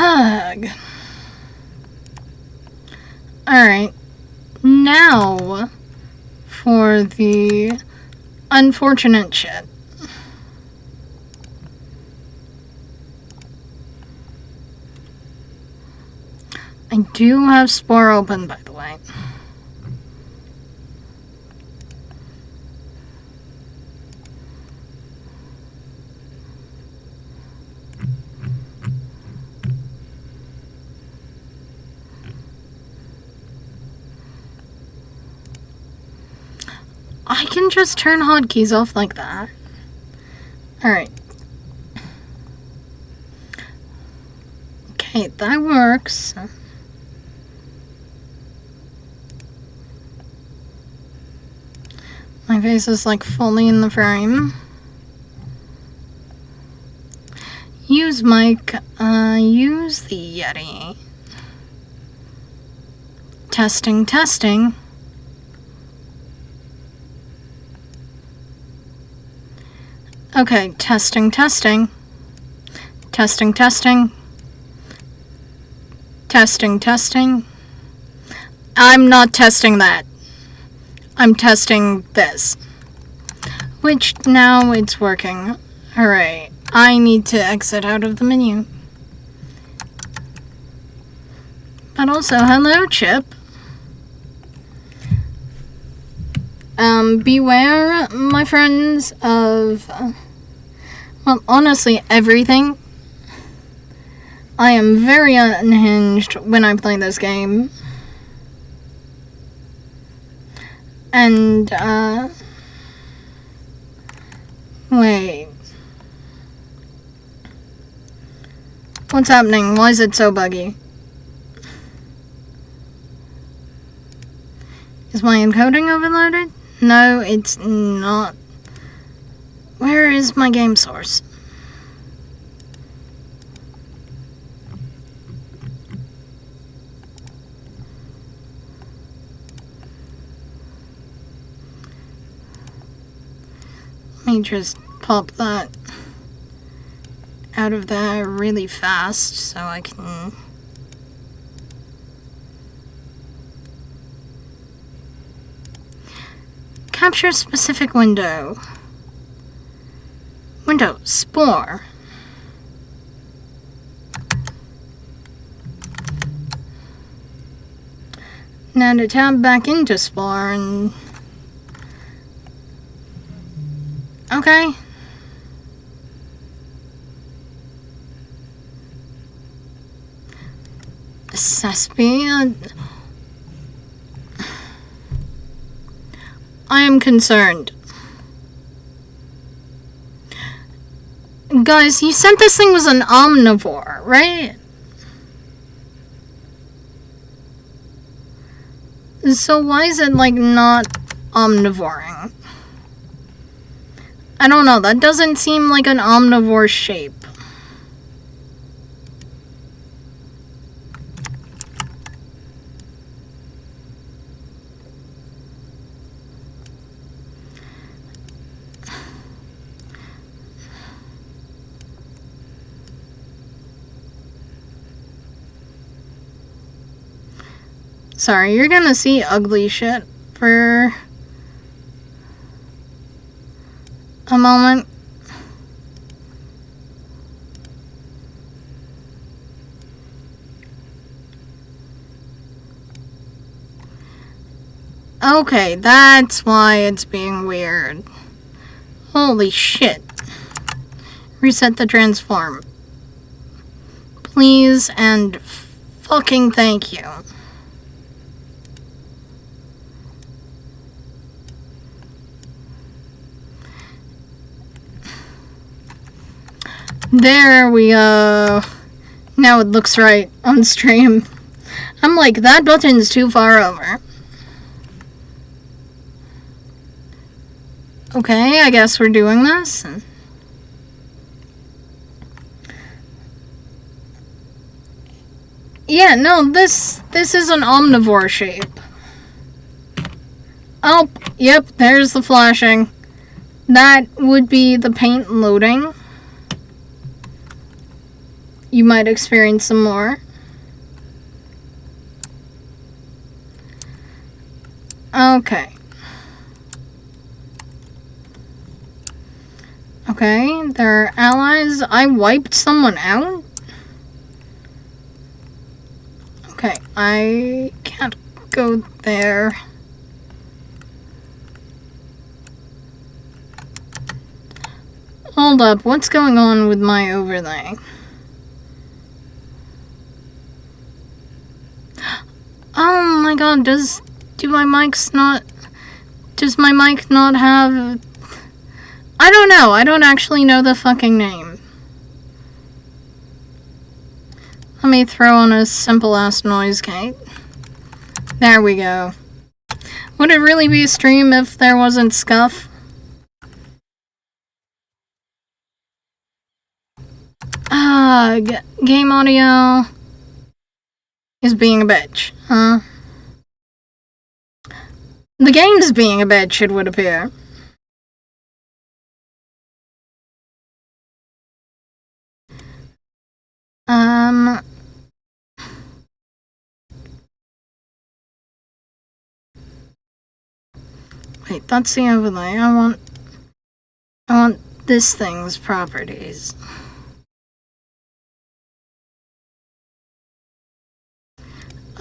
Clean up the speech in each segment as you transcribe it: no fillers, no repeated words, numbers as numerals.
Hug. Alright. Now for the unfortunate shit. I do have Spore open, by the way. I can just turn hotkeys off like that. Alright. Okay, that works. My face is like fully in the frame. Use mic. Use the Yeti. Testing, testing. Okay, testing, testing. Testing, testing. Testing, testing. I'm not testing that. I'm testing this. Which, now it's working. Alright, I need to exit out of the menu. But also, hello, Chip. Beware, my friends, of, well, honestly, everything. I am very unhinged when I play this game. And, wait. What's happening? Why is it so buggy? Is my encoding overloaded? No, it's not. Where is my game source? Let me just pop that out of there really fast so I can... Capture specific window. Window, Spore. Now to tab back into Spore and... Okay. Cesspy. I am concerned. Guys, you said this thing was an omnivore, right? So why is it, like, not omnivoring? I don't know, that doesn't seem like an omnivore shape. Sorry, you're gonna see ugly shit for a moment. Okay, that's why it's being weird. Holy shit. Reset the transform. Please and fucking thank you. There we go. Now it looks right on stream. I'm like, that button's too far over. Okay, I guess we're doing this. Yeah, no, this is an omnivore shape. Oh, yep, there's the flashing. That would be the paint loading. you might experience some more. Okay. Okay, they're allies. I wiped someone out? Okay, I can't go there. Hold up, what's going on with my overlay? Oh my god, does my mic not have... I don't know, I don't actually know the fucking name. Let me throw on a simple ass noise gate. There we go. Would it really be a stream if there wasn't scuff? Game audio is being a bitch, huh? The game's being a bitch, it would appear. Wait, that's the overlay. I want this thing's properties.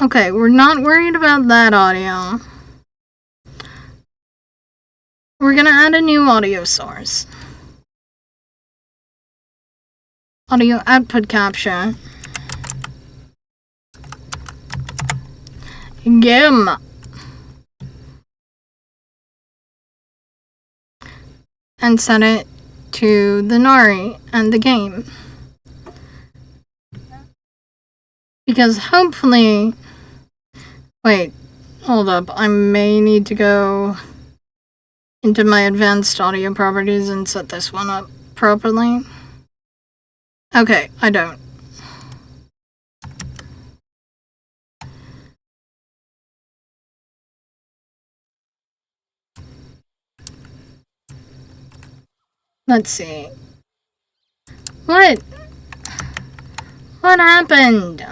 Okay, we're not worried about that audio. We're gonna add a new audio source. Audio output capture. GIM. And set it to the Nari and the game. Because hopefully... Wait, hold up. I may need to go into my advanced audio properties and set this one up properly. Okay, I don't. Let's see. What happened?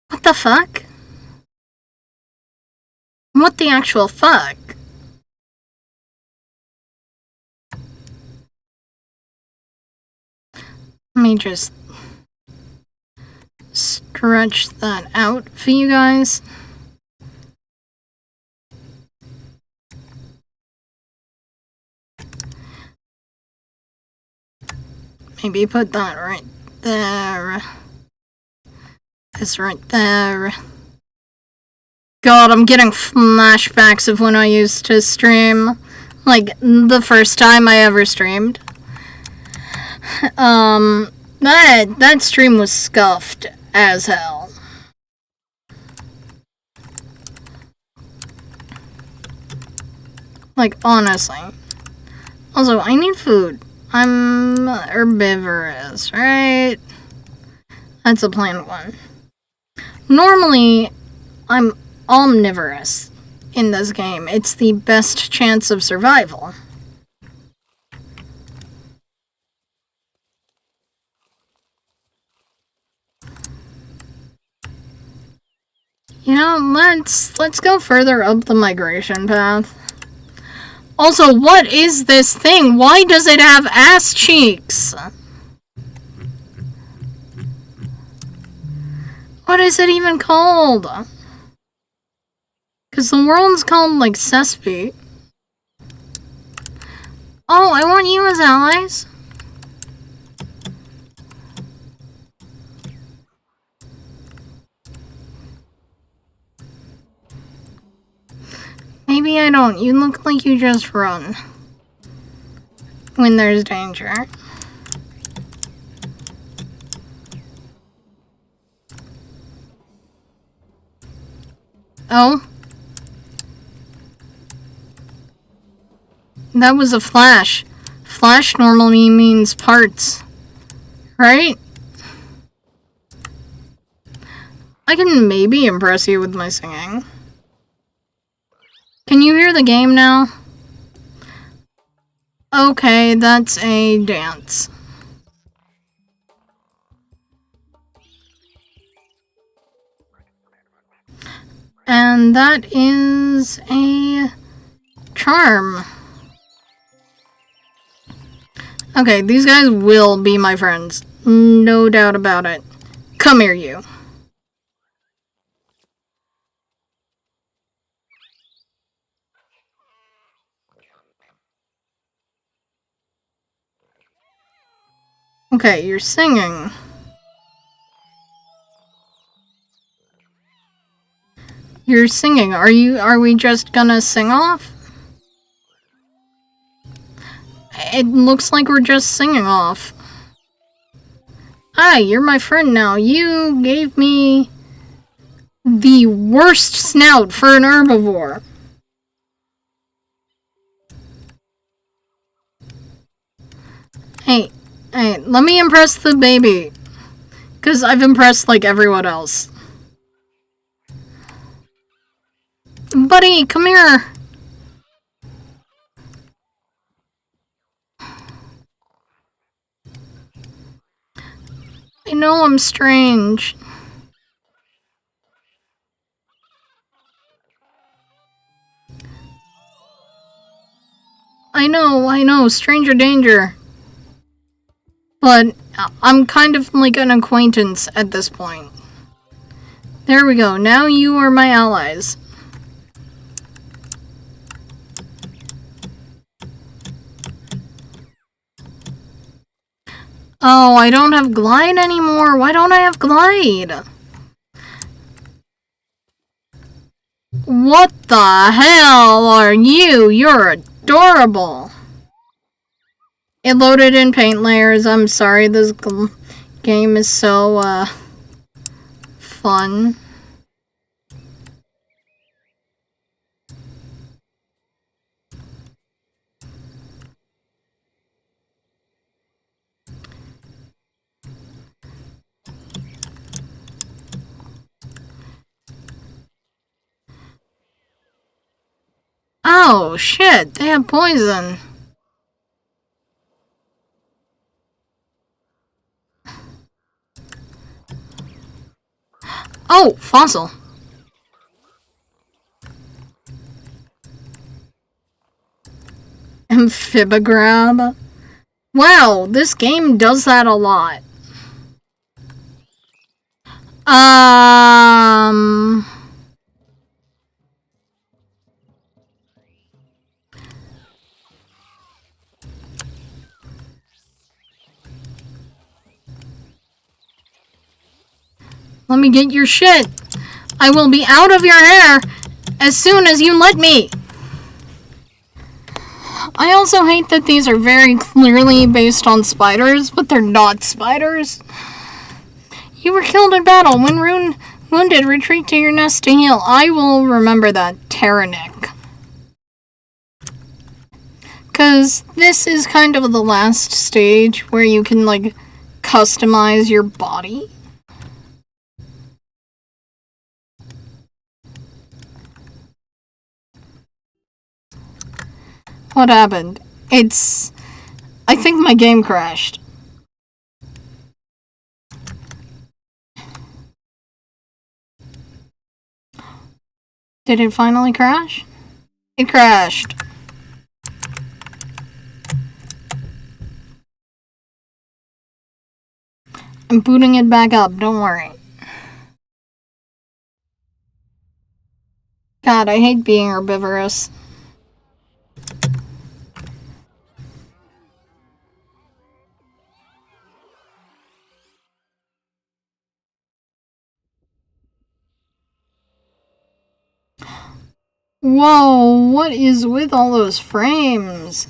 What the fuck? What the actual fuck? Let me just stretch that out for you guys. Maybe put that right there. This right there. God, I'm getting flashbacks of when I used to stream. Like, the first time I ever streamed. That stream was scuffed as hell. Like, honestly. Also, I need food. I'm herbivorous, right? That's a plant one. Normally, I'm omnivorous in this game. It's the best chance of survival. You know, let's go further up the migration path. Also, what is this thing? Why does it have ass cheeks? What is it even called? Because the world's called, like, Cesspy. Oh, I want you as allies. Maybe I don't. You look like you just run when there's danger. Oh? That was a flash. Flash normally means parts. Right? I can maybe impress you with my singing. Can you hear the game now? Okay, that's a dance. And that is a charm. Okay, these guys will be my friends. No doubt about it. Come here, you. Okay, you're singing. You're singing. Are we just gonna sing off? It looks like we're just singing off. Hi, you're my friend now. You gave me the worst snout for an herbivore. Hey, let me impress the baby. Because I've impressed, like, everyone else. Buddy, come here. I know I'm strange. I know, stranger danger. But I'm kind of like an acquaintance at this point. There we go, now you are my allies. Oh, I don't have glide anymore. Why don't I have glide? What the hell are you? You're adorable. It loaded in paint layers. I'm sorry, this game is so, fun. Oh, shit, they have poison. Oh, fossil. Amphibigrab. Wow, this game does that a lot. Let me get your shit. I will be out of your hair as soon as you let me. I also hate that these are very clearly based on spiders, but they're not spiders. You were killed in battle. When wounded, retreat to your nest to heal. I will remember that, Terranic. Because this is kind of the last stage where you can, like, customize your body. What happened? I think my game crashed. Did it finally crash? It crashed. I'm booting it back up, don't worry. God, I hate being herbivorous. Whoa, what is with all those frames?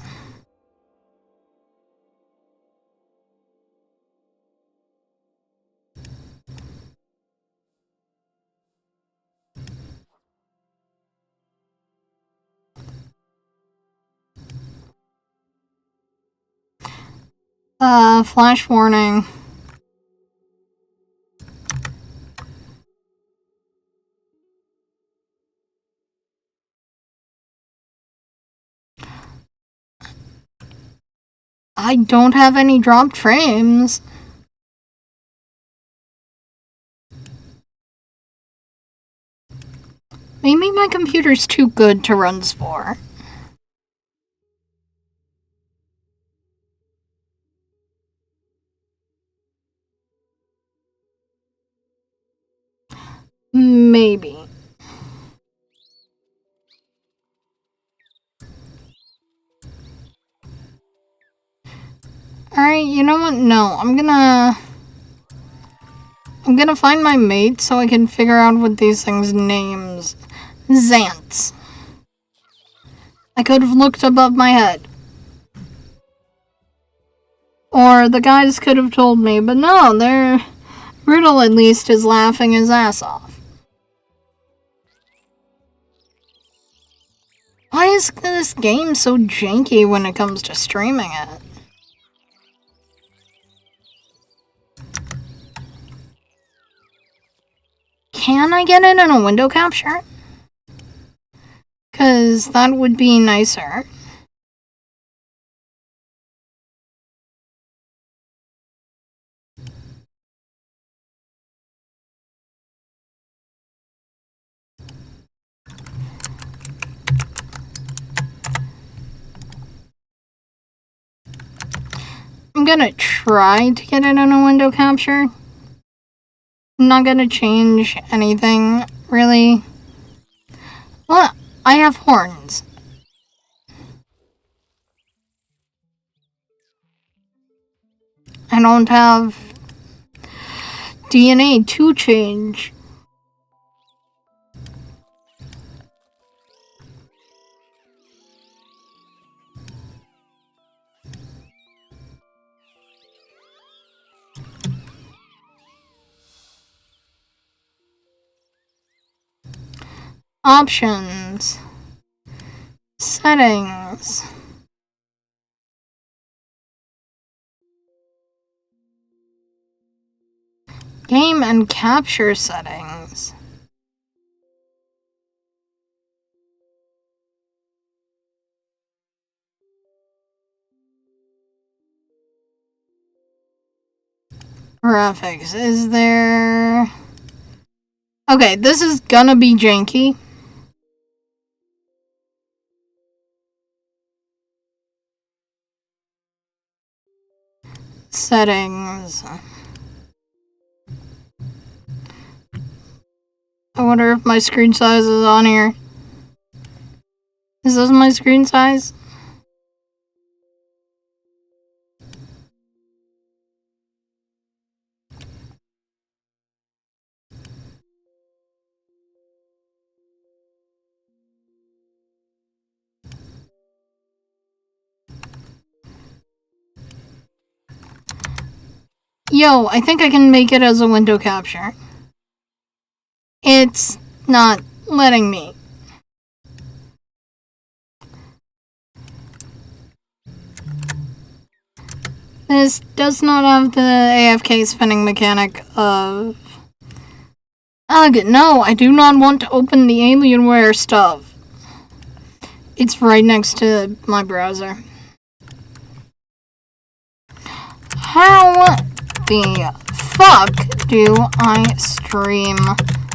Flash warning. I don't have any dropped frames. Maybe my computer's too good to run Spore. Maybe. Alright, you know what? No, I'm gonna find my mate so I can figure out what these things' names. Xants. I could have looked above my head. Or the guys could have told me, but no, Riddle at least is laughing his ass off. Why is this game so janky when it comes to streaming it? Can I get it in a window capture? Because that would be nicer. I'm gonna try to get it in a window capture. I'm not gonna change anything, really. Well, I have horns. I don't have DNA to change. Options. Settings. Game and capture settings. Graphics. Is there... Okay, this is gonna be janky. Settings. I wonder if my screen size is on here. Is this my screen size? Yo, I think I can make it as a window capture. It's not letting me. This does not have the AFK spinning mechanic of... Ugh, no, I do not want to open the Alienware stuff. It's right next to my browser. How the fuck do I stream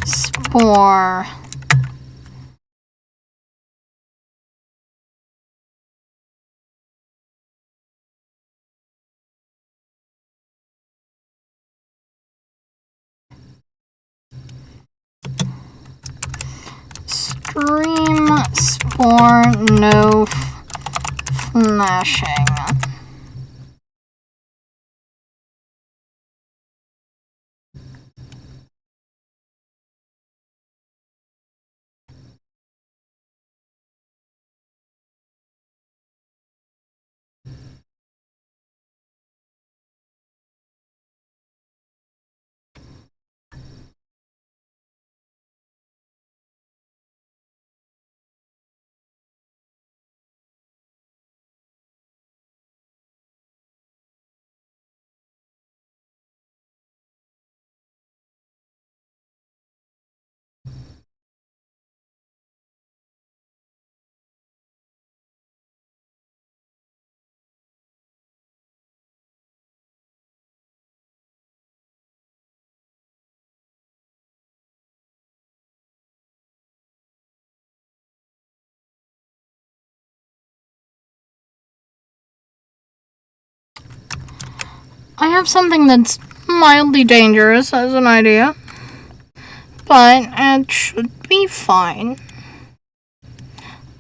Spore? Stream Spore, no flashing. I have something that's mildly dangerous as an idea, but it should be fine.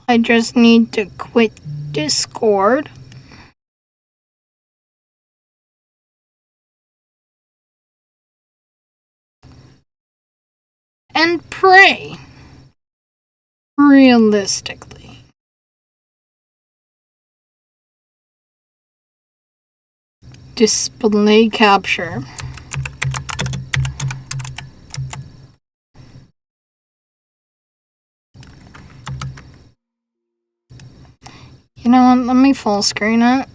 I just need to quit Discord. And pray. Realistically. Display capture. You know what? Let me full screen it.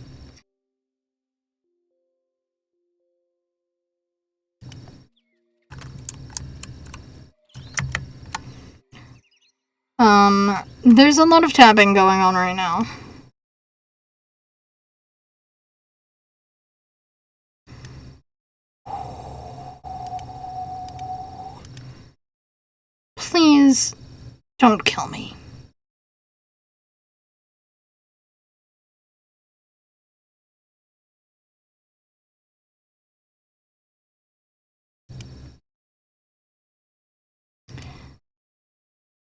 There's a lot of tapping going on right now. Please don't kill me.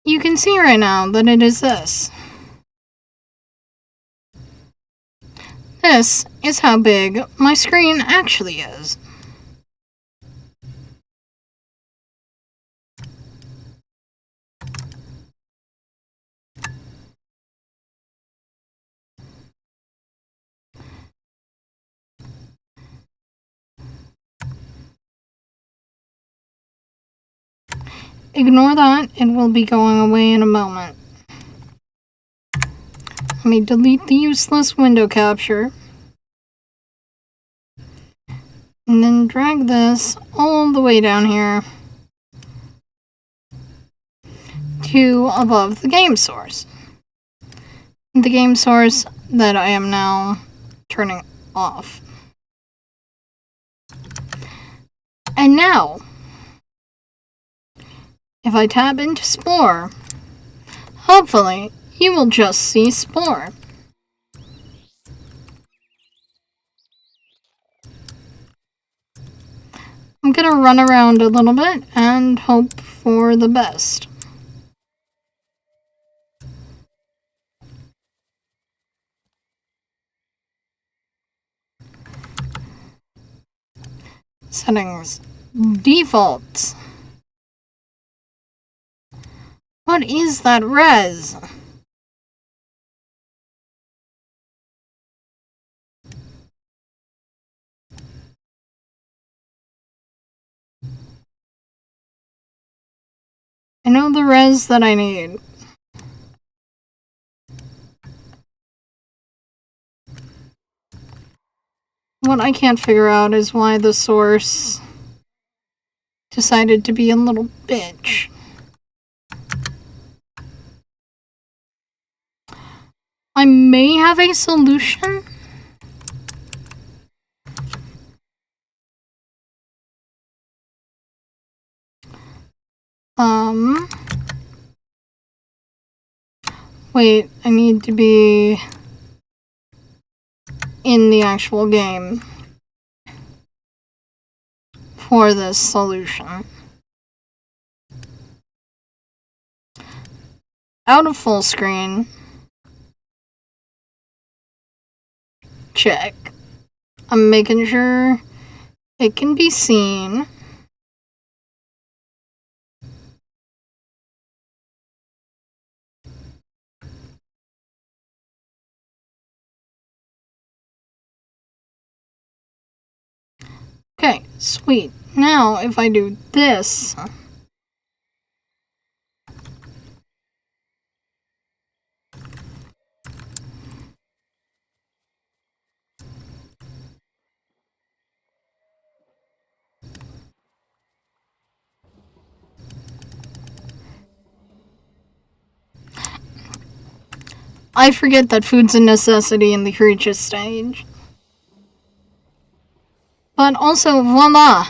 You can see right now that it is this. This is how big my screen actually is. Ignore that, it will be going away in a moment. Let me delete the useless window capture. And then drag this all the way down here to above the game source. The game source that I am now turning off. And now, if I tap into Spore, hopefully you will just see Spore. I'm gonna run around a little bit and hope for the best. Settings. Defaults. What is that res? I know the res that I need. What I can't figure out is why the source decided to be a little bitch. I may have a solution. Wait, I need to be in the actual game for this solution. Out of full screen. Check. I'm making sure it can be seen. Okay, sweet. Now, if I do this, I forget that food's a necessity in the creature stage. But also, voila!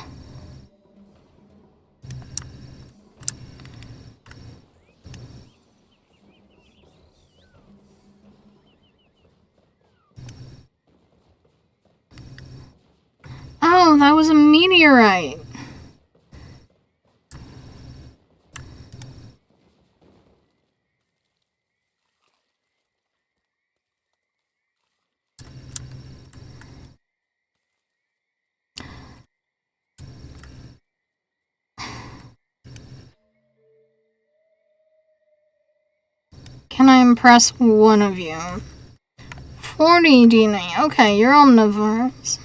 Oh, that was a meteorite. Can I impress one of you? 40 DNA. Okay, you're omnivores.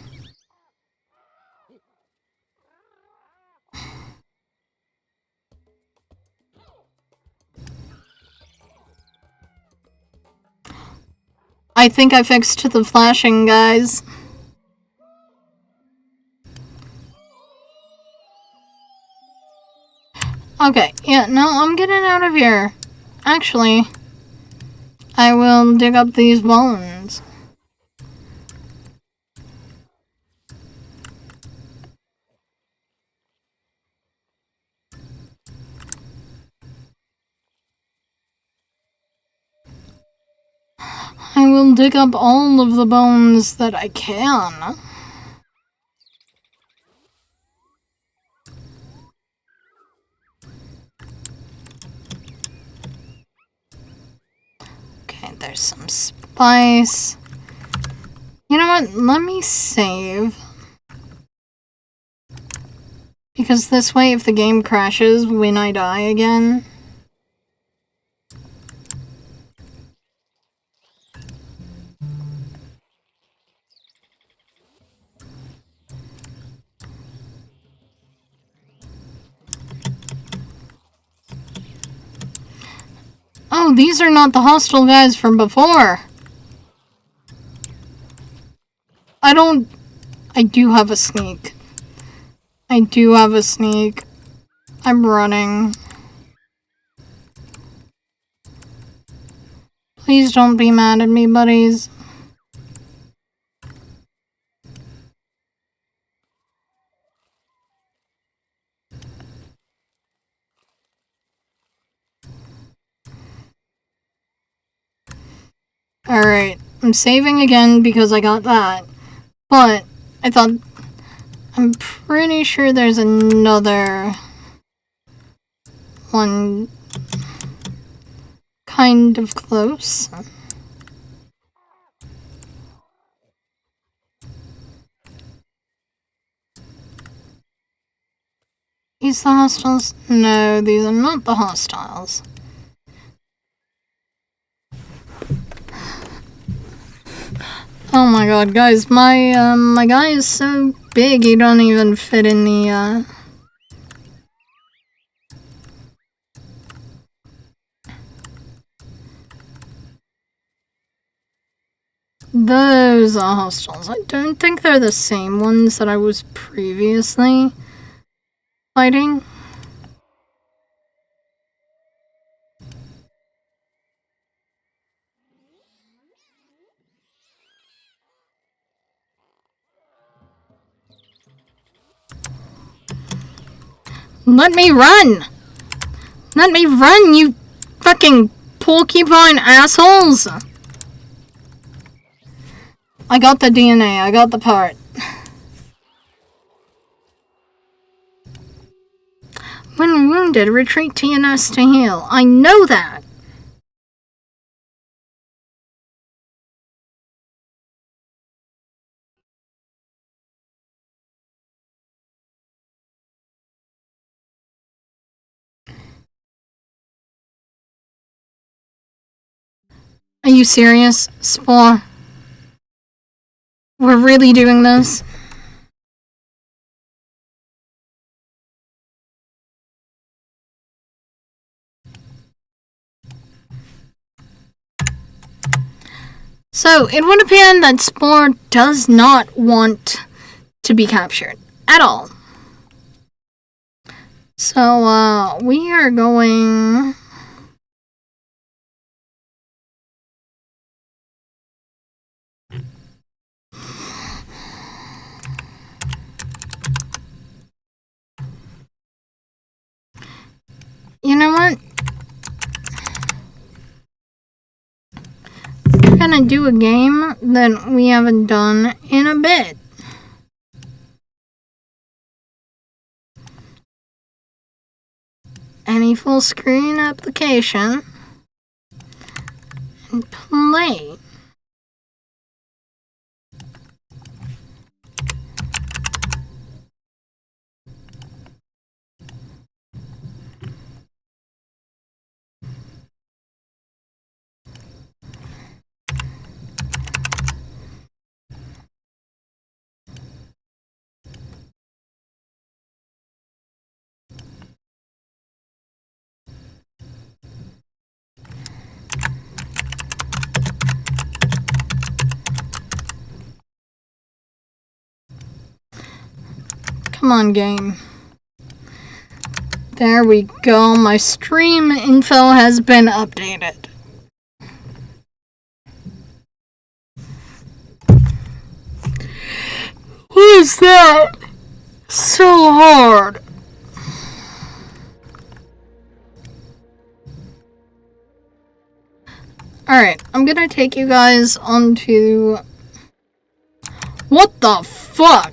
I think I fixed the flashing, guys. Okay, yeah, no, I'm getting out of here. Actually, I will dig up these bones. I will dig up all of the bones that I can. Okay, there's some spice. You know what? Let me save. Because this way, if the game crashes when I die again... Oh, these are not the hostile guys from before. I do have a sneak. I do have a sneak. I'm running. Please don't be mad at me, buddies. Alright, I'm saving again because I got that. But, I'm pretty sure there's another one kind of close. These the hostiles? No, these are not the hostiles. Oh my god, guys, my guy is so big he don't even fit in the, Those are hostiles. I don't think they're the same ones that I was previously fighting. Let me run! Let me run, you fucking porcupine assholes! I got the DNA, I got the part. When wounded, retreat TNS to heal. I know that! Are you serious, Spore? We're really doing this? So, it would appear that Spore does not want to be captured. At all. So, we are going... You know what? We're gonna do a game that we haven't done in a bit. any full screen application and play. Come on, game. There we go. My stream info has been updated. What is that? So hard. Alright, I'm gonna take you guys onto... What the fuck?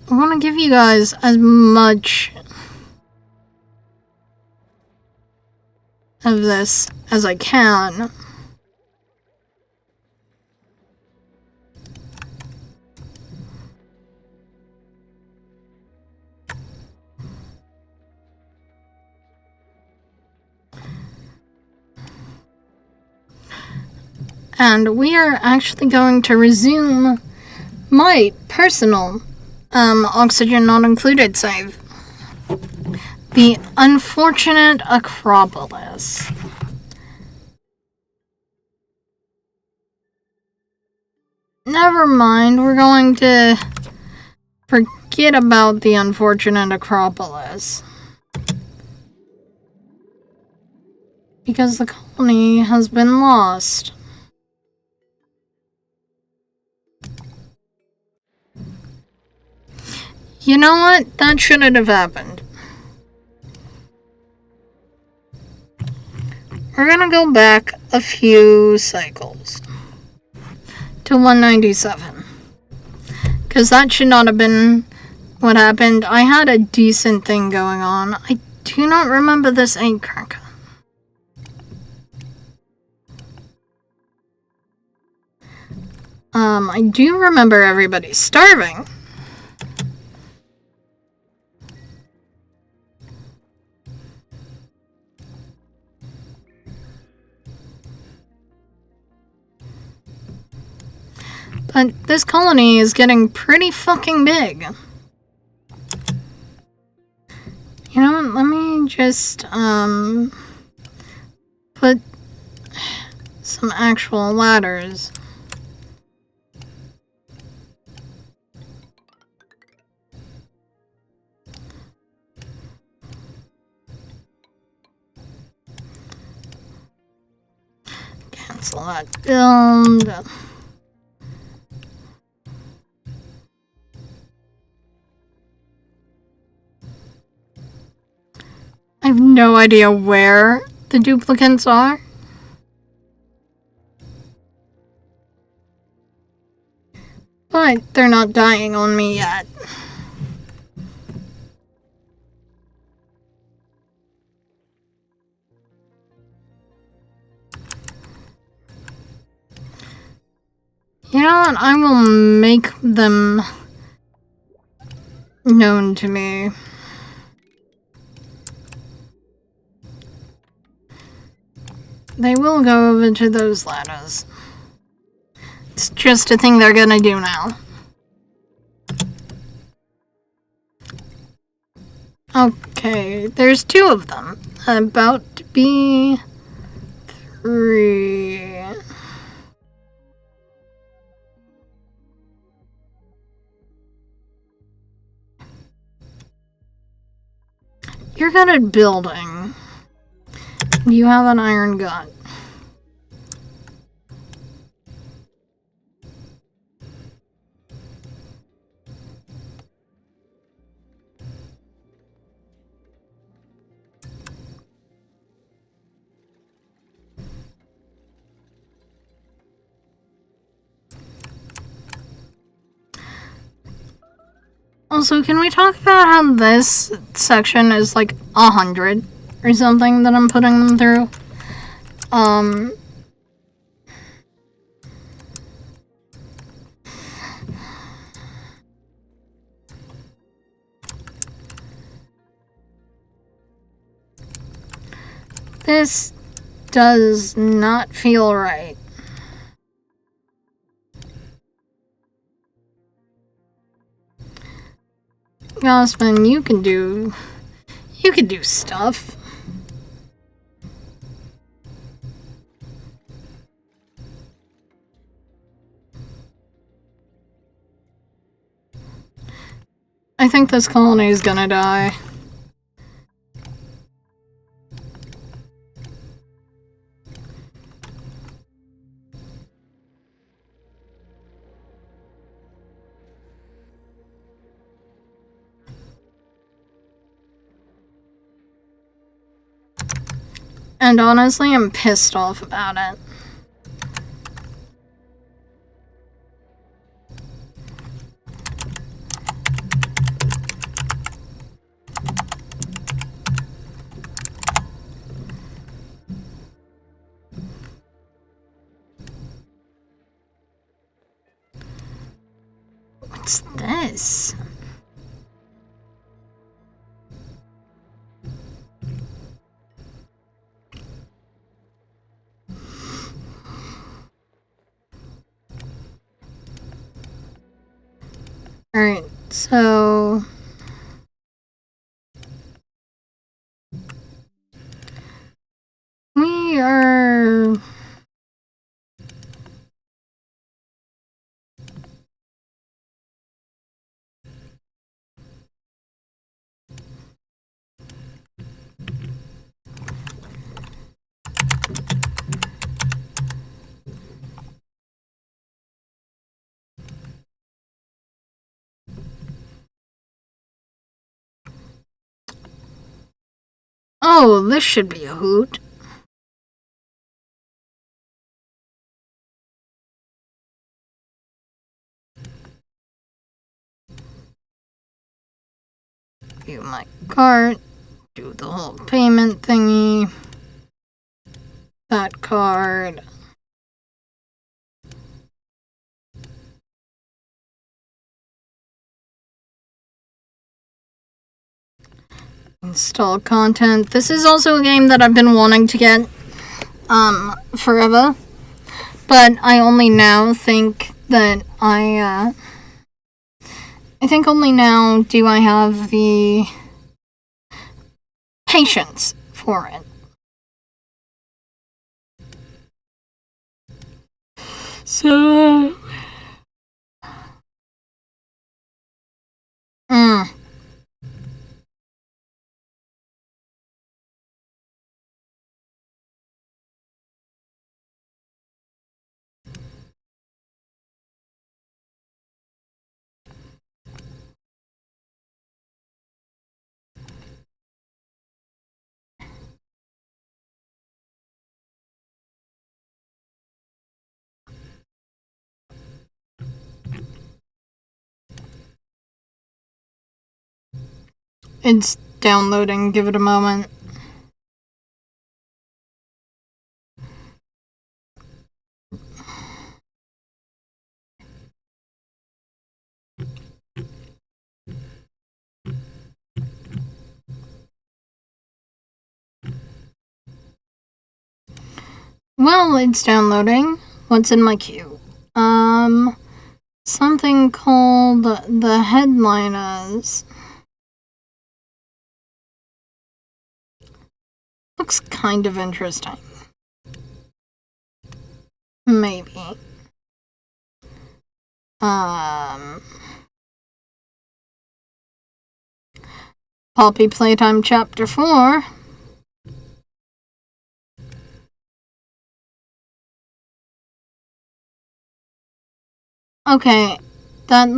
I want to give you guys as much of this as I can. And we are actually going to resume my personal oxygen not included save. The unfortunate Acropolis. Never mind, we're going to forget about the unfortunate Acropolis. Because the colony has been lost. You know what? That shouldn't have happened. We're gonna go back a few cycles. To 197. Because that should not have been what happened. I had a decent thing going on. I do not remember this egg cracker. I do remember everybody starving. But this colony is getting pretty fucking big. You know what, let me just, put some actual ladders. Cancel that build. I have no idea where the duplicates are. But they're not dying on me yet. You know what? I will make them known to me. They will go over to those ladders. It's just a thing they're gonna do now. Okay, there's 2 of them. About to be 3. You're good at building. You have an iron gun. Also, can we talk about how this section is like 100 or something that I'm putting them through? This does not feel right. Osman, you can do stuff. I think this colony is gonna die. And honestly, I'm pissed off about it. What's this? Alright, so... we are... oh, this should be a hoot. View my cart. Do the whole payment thingy. That card. Install content. This is also a game that I've been wanting to get forever. But I only now think that I think only now do I have the patience for it. So... it's downloading. Give it a moment. Well, it's downloading. What's in my queue? Something called The Headliners. Looks kind of interesting. Maybe. Poppy Playtime Chapter 4. Okay, that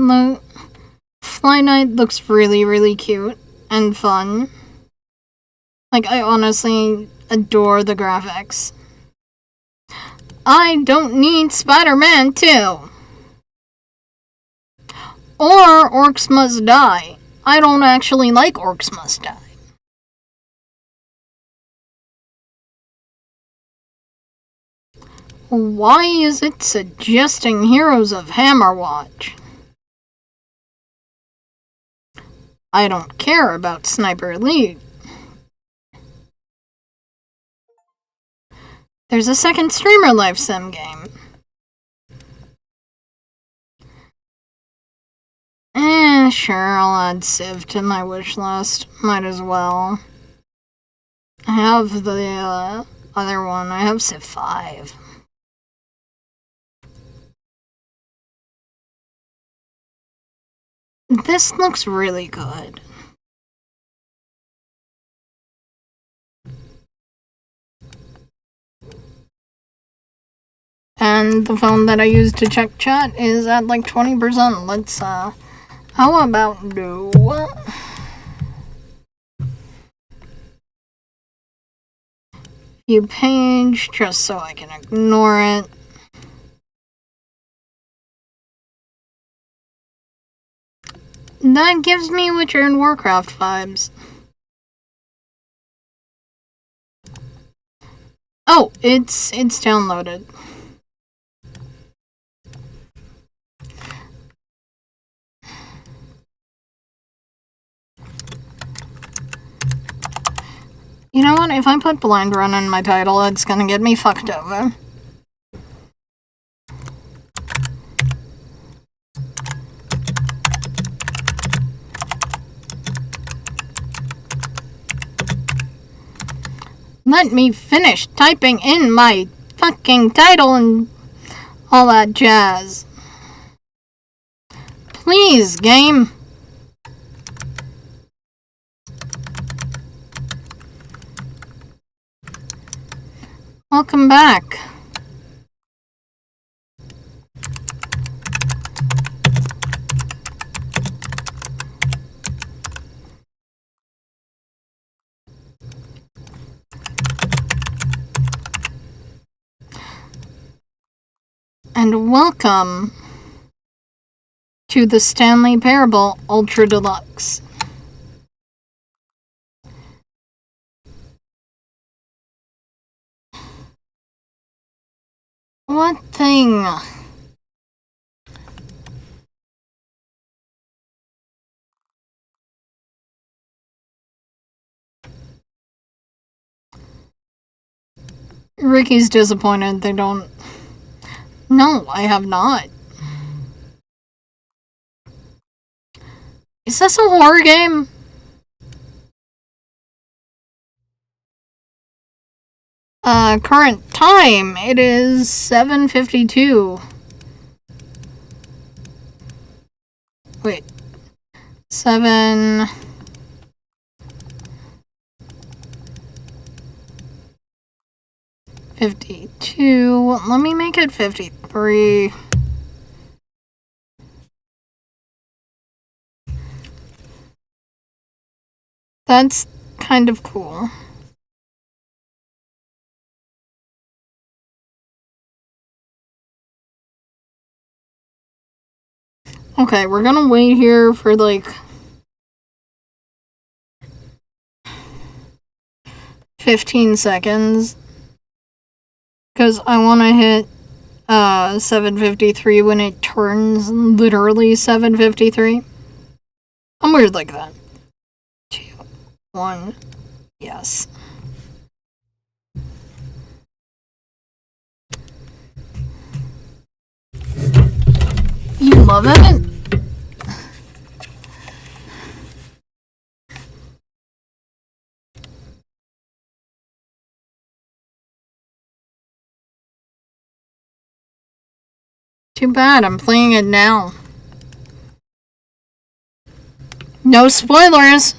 Fly Night looks really, really cute and fun. Like, I honestly adore the graphics. I don't need Spider-Man 2. Or Orcs Must Die. I don't actually like Orcs Must Die. Why is it suggesting Heroes of Hammerwatch? I don't care about Sniper Elite. There's a second streamer life sim game. Sure, I'll add Civ to my wish list. Might as well. I have the other one. I have Civ 5. This looks really good. And the phone that I use to check chat is at like 20%. Let's, how about no? View page, just so I can ignore it. That gives me Witcher and Warcraft vibes. Oh, it's downloaded. You know what? If I put Blind Run in my title, it's gonna get me fucked over. Let me finish typing in my fucking title and all that jazz. Please, game. Welcome back. And welcome to the Stanley Parable Ultra Deluxe. What thing? Rikki's disappointed they don't... No, I have not. Is this a horror game? Current time, it is 7:52. Wait. 7:52. Let me make it 53. That's kind of cool. Okay, we're gonna wait here for like 15 seconds. Because I want to hit 7:53 when it turns literally 7:53. I'm weird like that. 2, 1, yes. You love it? Too bad, I'm playing it now. No spoilers!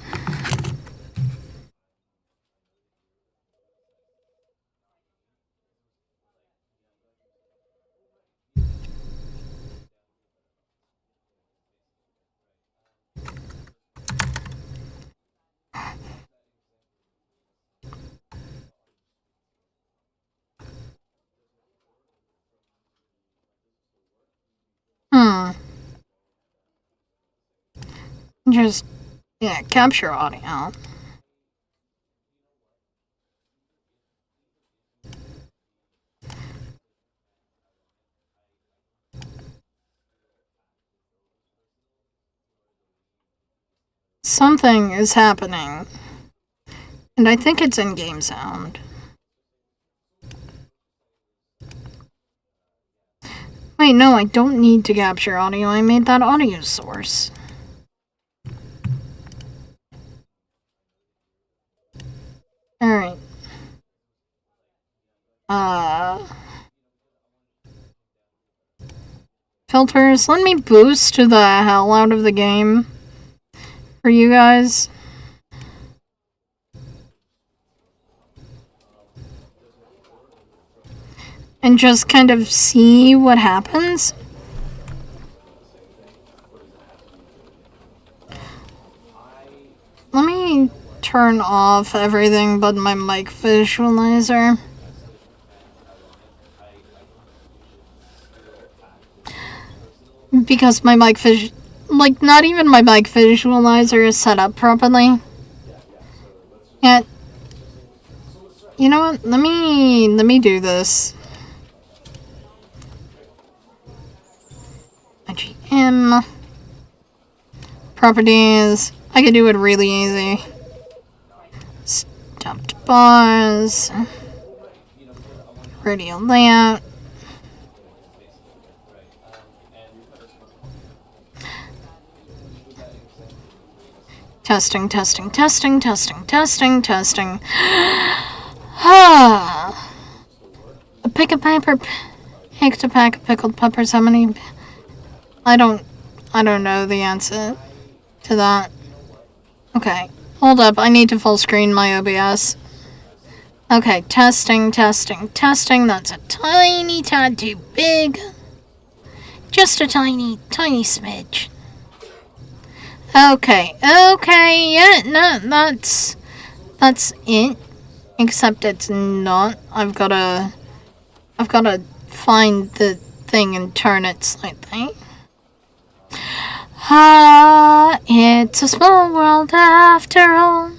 Just, yeah, capture audio. Something is happening. And I think it's in-game sound. Wait, no, I don't need to capture audio. I made that audio source. Alright. Filters, let me boost the hell out of the game for you guys. And just kind of see what happens. Let me turn off everything but my mic visualizer. Because my mic not even my mic visualizer is set up properly. Yeah. You know what? Let me do this. IGM. Properties. I can do it really easy. Stopped bars. Radio layout. Testing, testing, testing, testing, testing, testing. Pick a pepper. Pick a pack of pickled peppers. How many? I don't know the answer to that. Okay, hold up. I need to full screen my OBS. Okay, testing, testing, testing. That's a tiny tad too big. Just a tiny, tiny smidge. Okay, yeah, no, that's it. Except it's not. I've gotta find the thing and turn it slightly. It's a small world after all.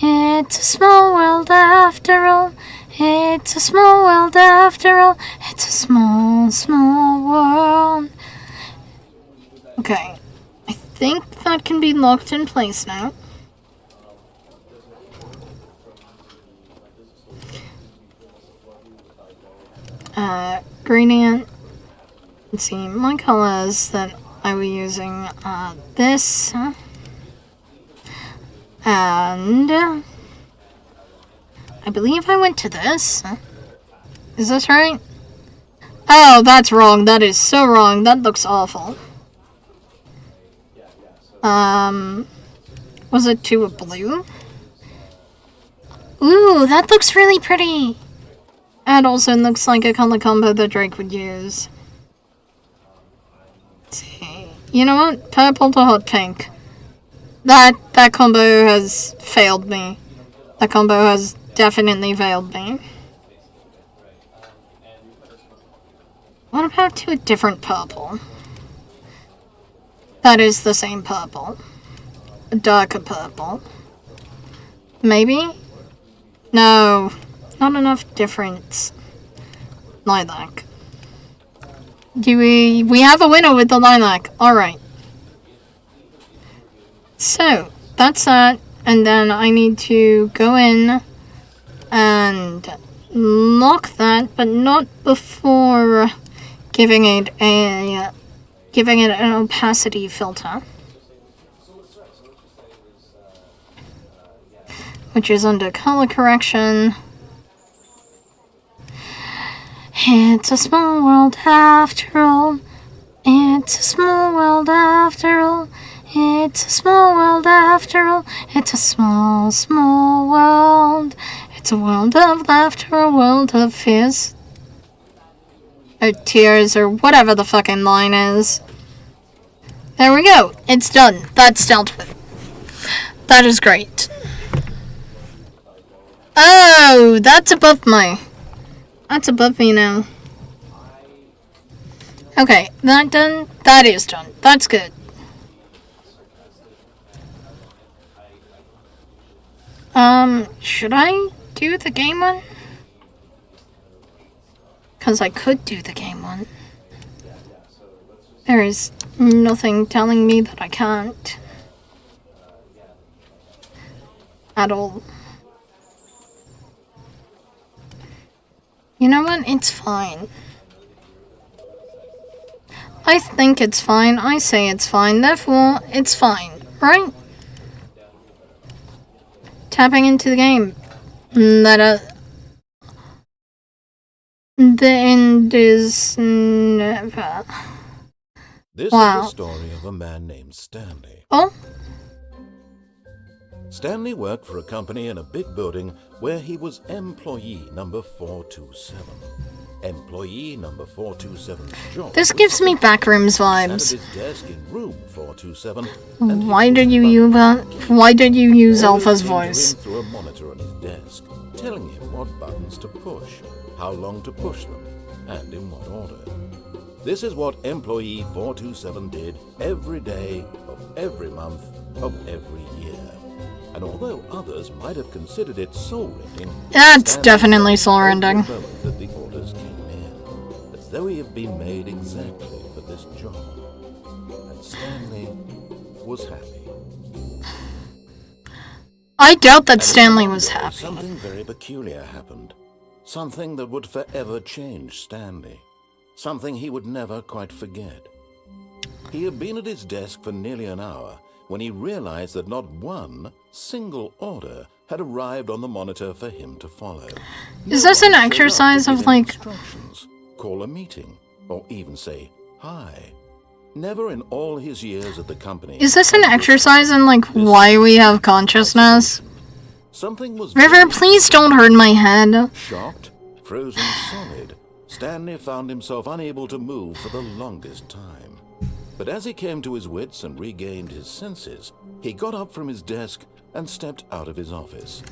It's a small world after all. It's a small world after all. It's a small, small world. Okay. I think that can be locked in place now. Gradient. Let's see, my colors that I was using this. And I believe I went to this. Is this right? Oh, that's wrong. That is so wrong. That looks awful. Was it to a blue? Ooh, that looks really pretty. And also looks like a color combo that Drake would use. Let's see. You know what? Purple to hot pink. That combo has failed me. That combo has definitely failed me. What about to a different purple? That is the same purple. A darker purple. Maybe? No. Not enough difference. Lilac. We have a winner with the lilac. Alright. So, that's that. And then I need to go in and lock that, but not before giving it an opacity filter. Which is under color correction. It's a small world after all. It's a small world after all. It's a small world after all. It's a small, small world. It's a world of laughter, a world of fears. Or tears, or whatever the fucking line is. There we go. It's done. That's dealt with. That is great. Oh, that's above me. That's above me now. Okay, that done? That is done. That's good. Should I do the game one? Because I could do the game one. There is nothing telling me that I can't. At all. You know what? It's fine. I think it's fine. I say it's fine. Therefore, it's fine. Right? Tapping into the game. The end is never. This is the story of a man named Stanley. Oh? Stanley worked for a company in a big building where he was employee number 427. Employee number 427's job. This gives me backrooms vibes. Sat at his desk in room 427. Why did you use Alpha's voice? Through a monitor on his desk, telling him what buttons to push, how long to push them, and in what order. This is what employee 427 did every day of every month of every year. And although others might have considered it soul-rending, that's definitely soul-rending. That the orders came in, as though he had been made exactly for this job. And Stanley was happy. I doubt that Stanley was happy. Something very peculiar happened. Something that would forever change Stanley. Something he would never quite forget. He had been at his desk for nearly an hour when he realized that not one single order had arrived on the monitor for him to follow. Is this an exercise of, like... instructions, call a meeting, or even say hi. Never in all his years at the company... Is this an exercise in, like, why we have consciousness? Something was... River, please don't hurt my head. Shocked, frozen solid, Stanley found himself unable to move for the longest time. But as he came to his wits and regained his senses, he got up from his desk and stepped out of his office.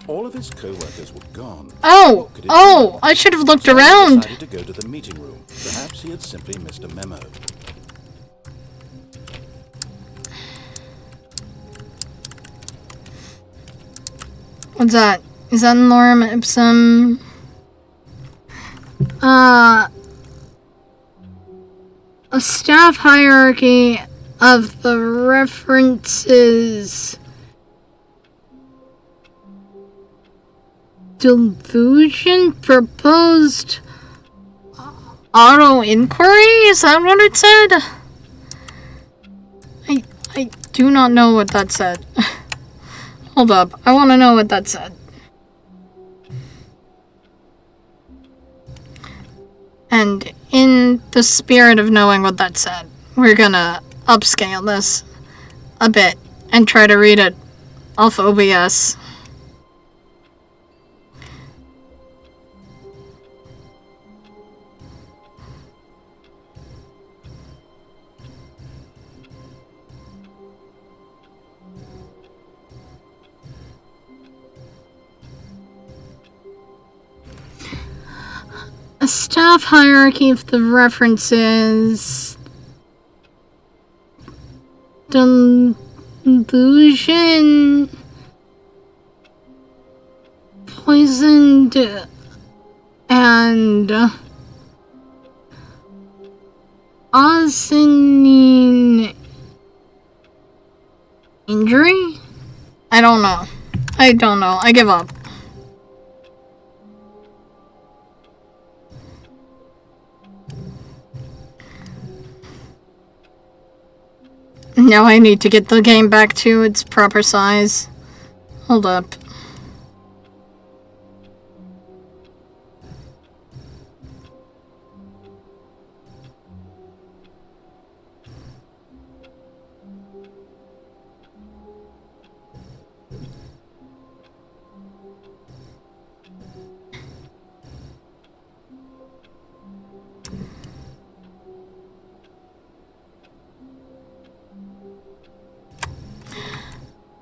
All of his co-workers were gone. Oh, I should have looked around. He decided to go to the meeting room. Perhaps he had simply missed a memo. What's that? Is that in lorem ipsum? A staff hierarchy of the references. Delusion proposed auto inquiry? Is that what it said? I do not know what that said. Hold up, I want to know what that said. And in the spirit of knowing what that said, we're gonna upscale this a bit and try to read it off OBS. A staff hierarchy of the references. Delusion. Poisoned. And. Asinine. Injury? I don't know. I give up. Now I need to get the game back to its proper size. Hold up.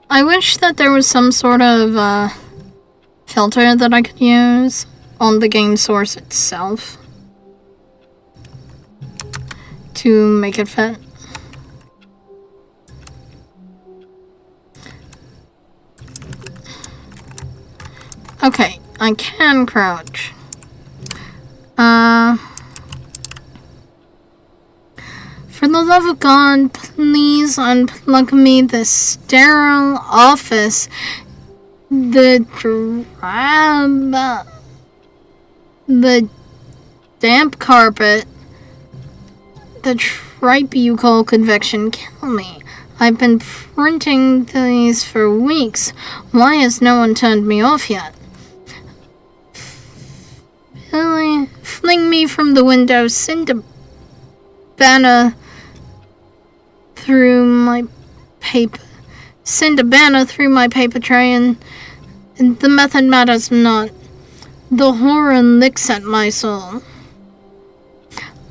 I wish that there was some sort of filter that I could use on the game source itself to make it fit. Okay, I can crouch. For the love of God, please unplug me the sterile office, the drab, the damp carpet, the tribucal conviction. Kill me. I've been printing these for weeks. Why has no one turned me off yet? Fling me from the window, send a banner through my paper. Send a banner through my paper tray, and the method matters not. The horror licks at my soul.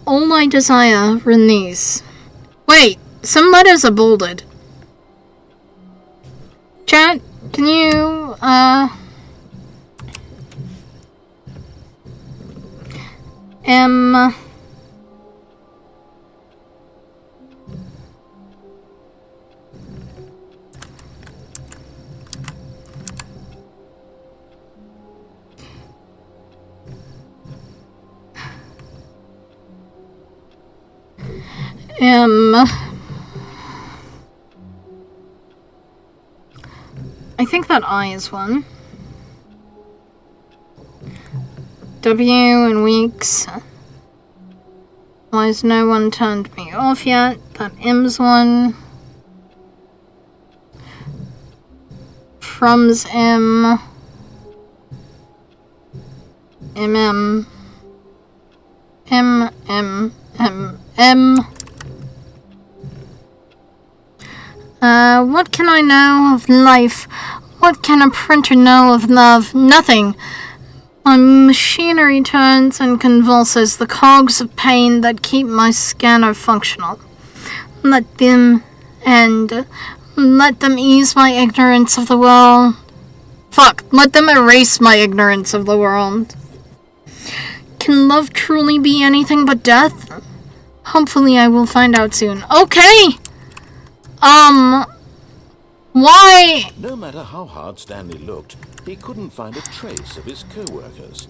All I desire, Renice. Wait, some letters are bolded. Chat, can you, I think that I is one. W in weeks. Why has no one turned me off yet? That M's one. From's M. MM. M. What can I know of life? What can a printer know of love? Nothing. My machinery turns and convulses the cogs of pain that keep my scanner functional. Let them end. Let them ease my ignorance of the world. Let them erase my ignorance of the world. Can love truly be anything but death? Hopefully I will find out soon. Okay! Why? No matter how hard Stanley looked, he couldn't find a trace of his co-workers.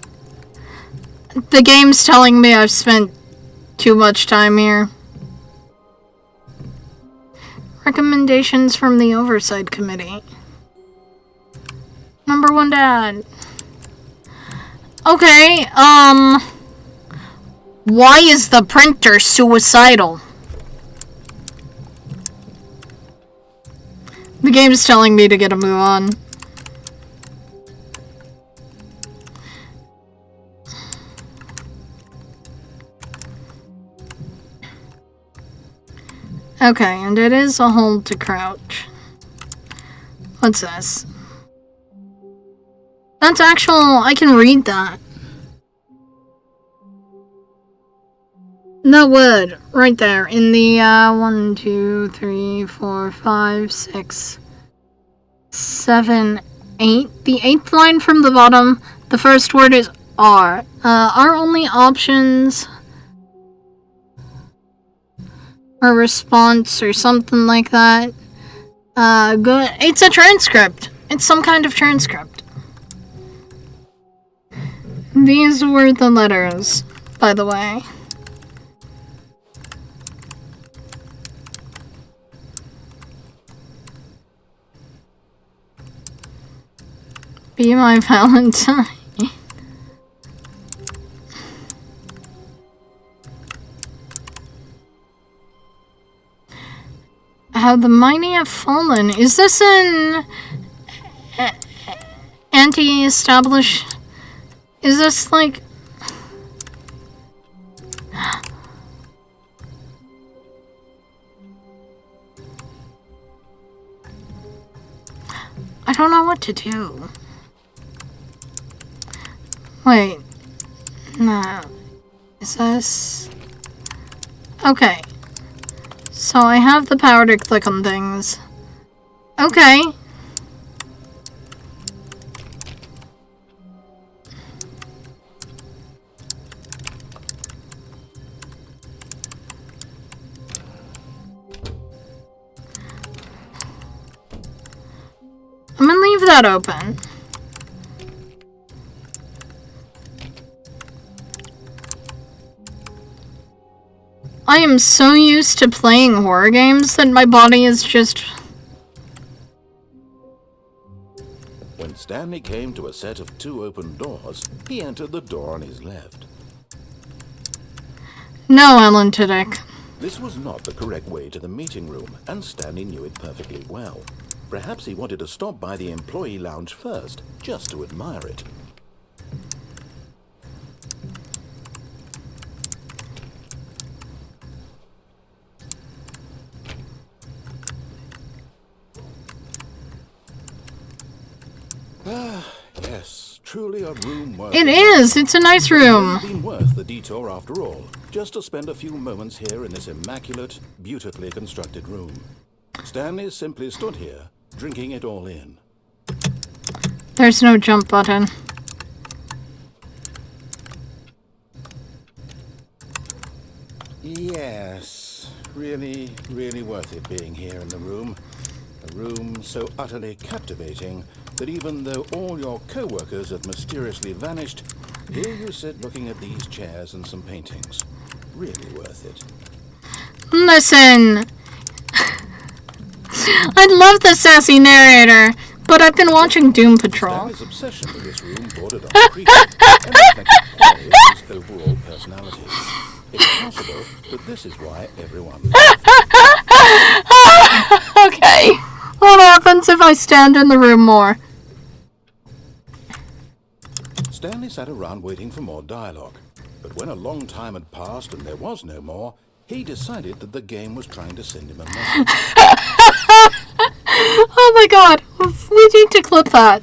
The game's telling me I've spent too much time here. Recommendations from the Oversight Committee. Number 1 dad. Okay, why is the printer suicidal? The game's telling me to get a move on. Okay, and it is a hold to crouch. What's this? That's actual, I can read that. That would, right there, in the, 1, 2, 3, 4, 5, 6, 7, 8. The 8th line from the bottom, the first word is R. Our only options are response or something like that. Good. It's a transcript. It's some kind of transcript. These were the letters, by the way. Be my Valentine. How the mighty have fallen. Is this an anti-established? Is this like... I don't know what to do. Wait. No. Is this... Okay. So I have the power to click on things. Okay. I'm gonna leave that open. I am so used to playing horror games that my body is just... When Stanley came to a set of 2 open doors, he entered the door on his left. No, Ellen Tiddick. This was not the correct way to the meeting room, and Stanley knew it perfectly well. Perhaps he wanted to stop by the employee lounge first, just to admire it. Yes, truly a room worth It is! It's a nice room! It's been worth the detour after all, just to spend a few moments here in this immaculate, beautifully constructed room. Stanley simply stood here, drinking it all in. There's no jump button. Yes, really, really worth it being here in the room. A room so utterly captivating that even though all your co-workers have mysteriously vanished, here you sit looking at these chairs and some paintings. Really worth it. Listen! I love the sassy narrator, but I've been watching Doom Patrol. Stanley's obsession with this room bordered on creepy and reflected quality of his overall personality. It's possible that this is why everyone Okay. What happens if I stand in the room more? Stanley sat around waiting for more dialogue, but when a long time had passed and there was no more, he decided that the game was trying to send him a message. Oh my god, we need to clip that.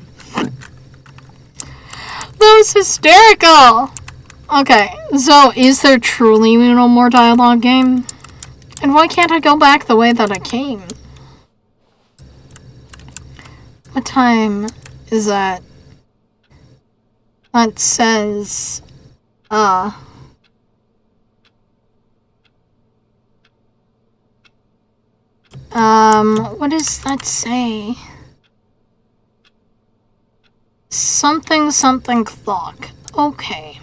That was hysterical. Okay, so is there truly no more dialogue game? And why can't I go back the way that I came? What time is that? That says, what does that say? Something something clock. Okay.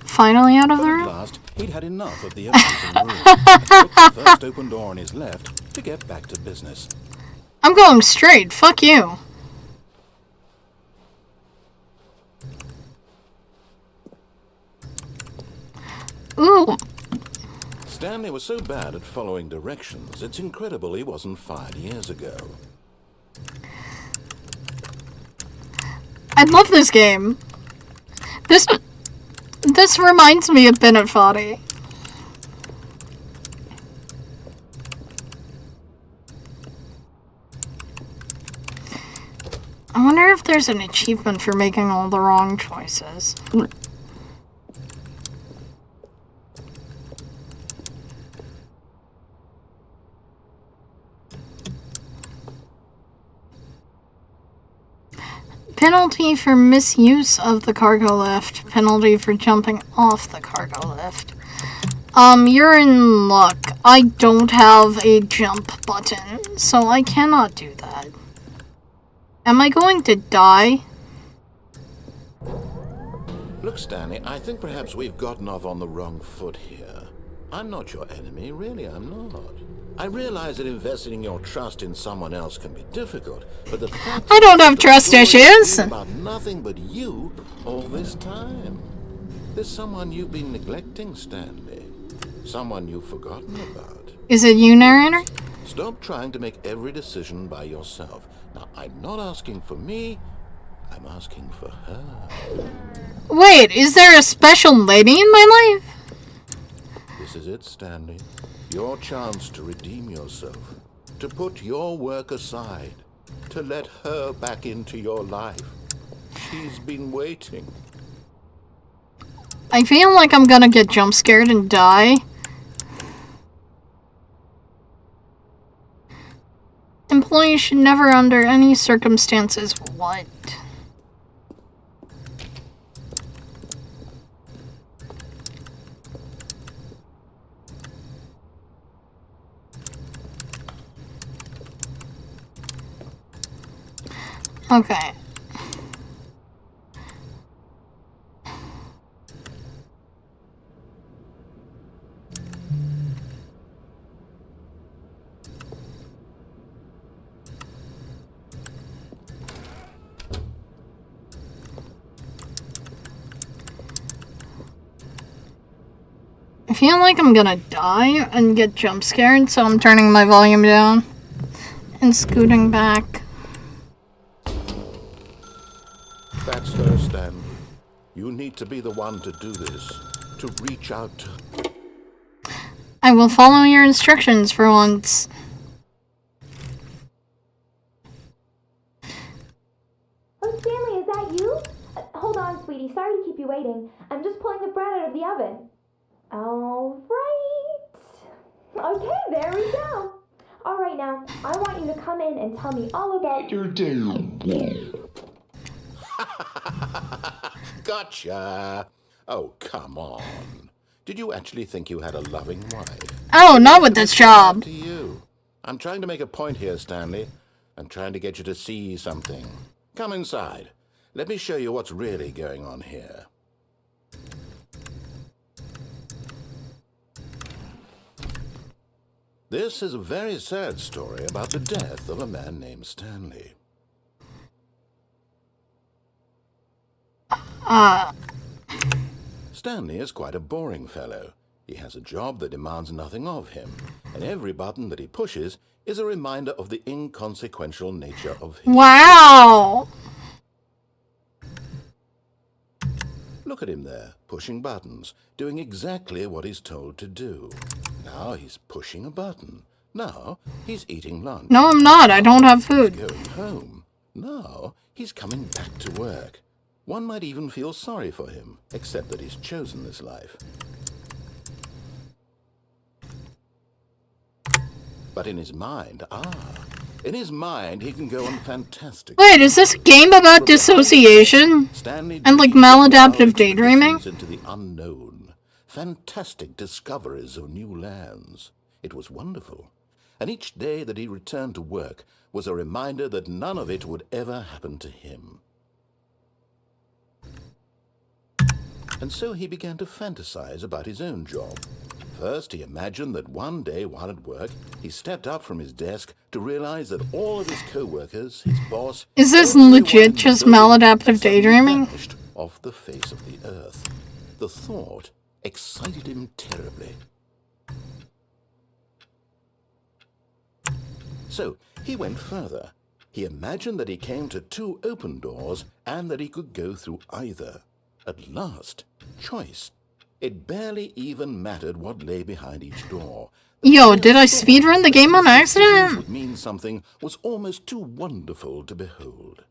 Finally out of the At room? last, he'd had enough of the evidence in the room and took the first open door on his left to get back to business. I'm going straight. Fuck you. Ooh. Stanley was so bad at following directions, it's incredible he wasn't fired years ago. I love this game. This reminds me of Bennett Foddy. I wonder if there's an achievement for making all the wrong choices. Penalty for misuse of the cargo lift. Penalty for jumping off the cargo lift. You're in luck. I don't have a jump button, so I cannot do that. Am I going to die? Look, Stanley, I think perhaps we've gotten off on the wrong foot here. I'm not your enemy, really, I'm not. I realize that investing your trust in someone else can be difficult, but the fact I don't have trust issues. about nothing but you all this time. There's someone you've been neglecting, Stanley. Someone you've forgotten about. Is it you, narrator? Stop trying to make every decision by yourself. Now, I'm not asking for me, I'm asking for her. Wait, is there a special lady in my life? This is it, Stanley. Your chance to redeem yourself. To put your work aside. To let her back into your life. She's been waiting. I feel like I'm gonna get jump scared and die. Employees should never under any circumstances... What? Okay. feel like I'm gonna die and get jump scared, so I'm turning my volume down and scooting back. That's her, Stanley. You need to be the one to do this, to reach out to... I will follow your instructions for once. Oh, Stanley, is that you? Hold on, sweetie. Sorry to keep you waiting. I'm just pulling the bread out of the oven. All right. Okay, there we go. All right, now, I want you to come in and tell me all about your day. Gotcha! Oh, come on. Did you actually think you had a loving wife? Oh, not with this job. To you. I'm trying to make a point here, Stanley. I'm trying to get you to see something. Come inside. Let me show you what's really going on here. This is a very sad story about the death of a man named Stanley. Stanley is quite a boring fellow. He has a job that demands nothing of him, and every button that he pushes is a reminder of the inconsequential nature of his... Wow! Look at him there, pushing buttons, doing exactly what he's told to do. Now he's pushing a button. Now he's eating lunch. No, I'm not. I don't have food. He's going home. Now he's coming back to work. One might even feel sorry for him, except that he's chosen this life. But in his mind, in his mind, he can go on fantastic. Wait, is this a game about dissociation? And like maladaptive daydreaming? Into the unknown. Fantastic discoveries of new lands. It was wonderful. And each day that he returned to work was a reminder that none of it would ever happen to him. And so he began to fantasize about his own job. First, he imagined that one day while at work, he stepped up from his desk to realize that all of his co-workers, his boss... Is this legit just maladaptive daydreaming? ...vanished off the face of the earth. The thought excited him terribly. So, he went further. He imagined that he came to 2 open doors and that he could go through either. At last, choice. It barely even mattered what lay behind each door. Yo, did I speedrun the game on accident? Would mean something was almost too wonderful to behold.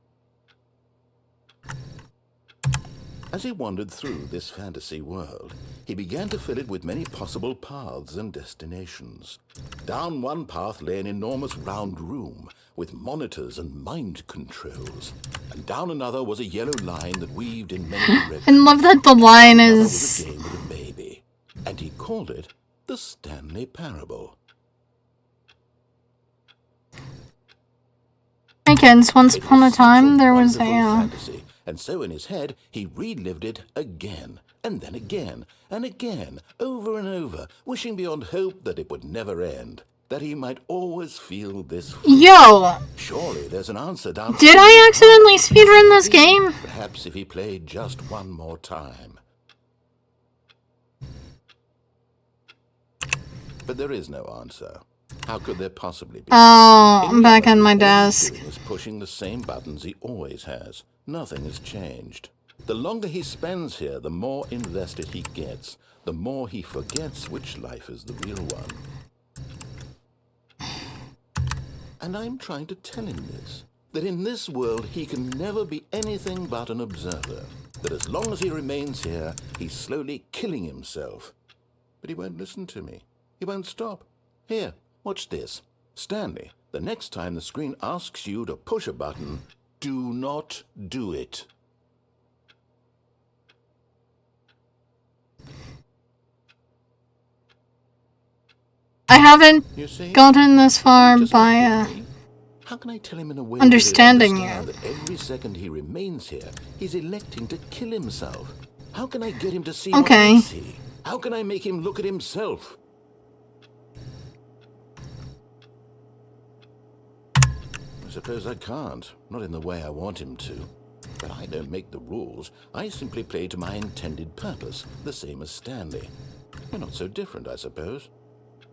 As he wandered through this fantasy world, he began to fill it with many possible paths and destinations. Down one path lay an enormous round room with monitors and mind controls, and down another was a yellow line that weaved in many directions. I love that the line Another is... was a game with a baby, and he called it the Stanley Parable. Again, once upon a time, there was Wonderful a... fantasy. And so in his head, he relived it again, and then again, and again, over and over, wishing beyond hope that it would never end, that he might always feel this free. Yo! Surely there's an answer down... Did I accidentally speedrun this game? Perhaps if he played just one more time. But there is no answer. How could there possibly be? Oh, I'm back on my desk. All he's doing is pushing the same buttons he always has. Nothing has changed. The longer he spends here, the more invested he gets. The more he forgets which life is the real one. And I'm trying to tell him this. That in this world he can never be anything but an observer. That as long as he remains here, he's slowly killing himself. But he won't listen to me. He won't stop. Here, watch this. Stanley, the next time the screen asks you to push a button, do not do it. I haven't You see? gotten this far Just by, how can I tell him in a way understanding that, you. that every second he remains here, he's electing to kill himself? How can I get him to see what I see? How can I make him look at himself? I suppose I can't, not in the way I want him to. But I don't make the rules. I simply play to my intended purpose, the same as Stanley. We're not so different, I suppose.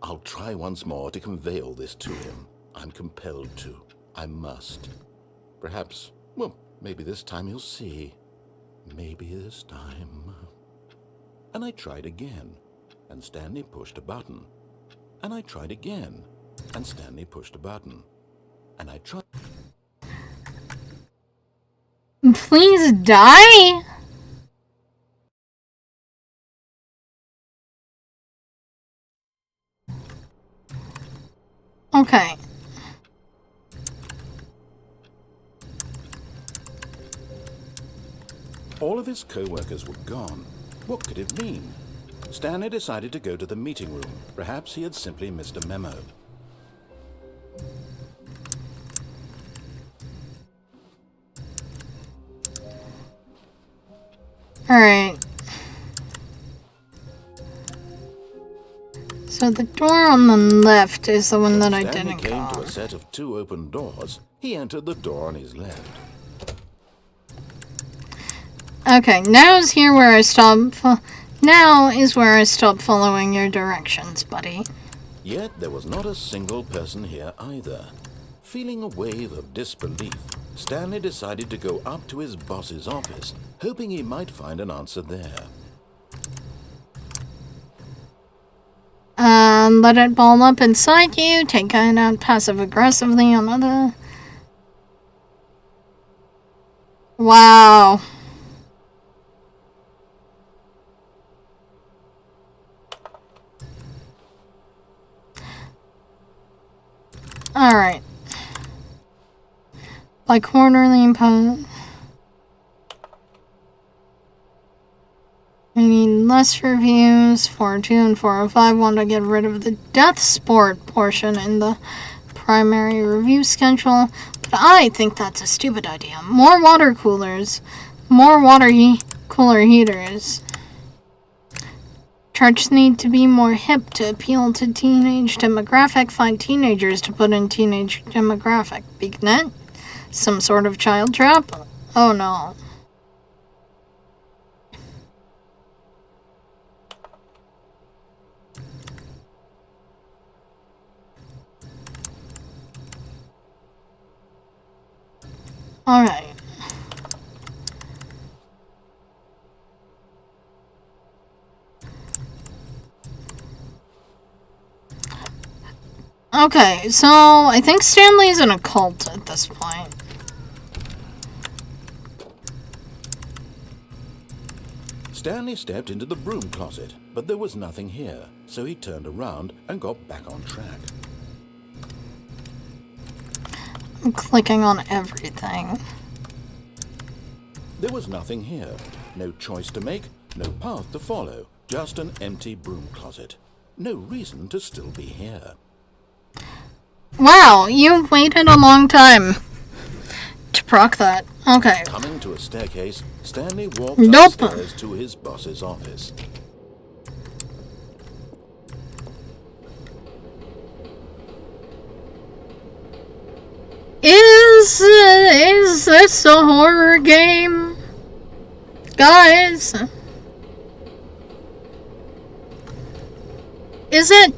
I'll try once more to convey all this to him. I'm compelled to. I must. Perhaps, well, maybe this time he'll see. Maybe this time. And I tried again, and Stanley pushed a button. And I tried again, and Stanley pushed a button. And I tried... Please die? Okay. All of his co-workers were gone. What could it mean? Stanley decided to go to the meeting room. Perhaps he had simply missed a memo. Alright. So the door on the left is the one that I didn't go came to on. a set of 2 open doors. He entered the door on his left. Okay, now is here where I stop. Now is where I stop following your directions, buddy. Yet there was not a single person here either. Feeling a wave of disbelief, Stanley decided to go up to his boss's office, hoping he might find an answer there. Let it ball up inside you, take it out passive-aggressively on other... Wow. Alright. By quarterly imposed... We need less reviews. 402 and 405 want to get rid of the death sport portion in the primary review schedule, but I think that's a stupid idea. More water coolers. More cooler heaters. Charts need to be more hip to appeal to teenage demographic. Find teenagers to put in teenage demographic. BigNet? Some sort of child trap? Oh no. Alright. Okay, so I think Stanley's in a cult at this point. Stanley stepped into the broom closet, but there was nothing here, so he turned around and got back on track. I'm clicking on everything. There was nothing here. No choice to make, no path to follow, just an empty broom closet. No reason to still be here. Wow, you waited a long time to proc that. Okay. Coming to a staircase, Stanley walked Nope. upstairs to his boss's office. Is this a horror game? Guys? Is it?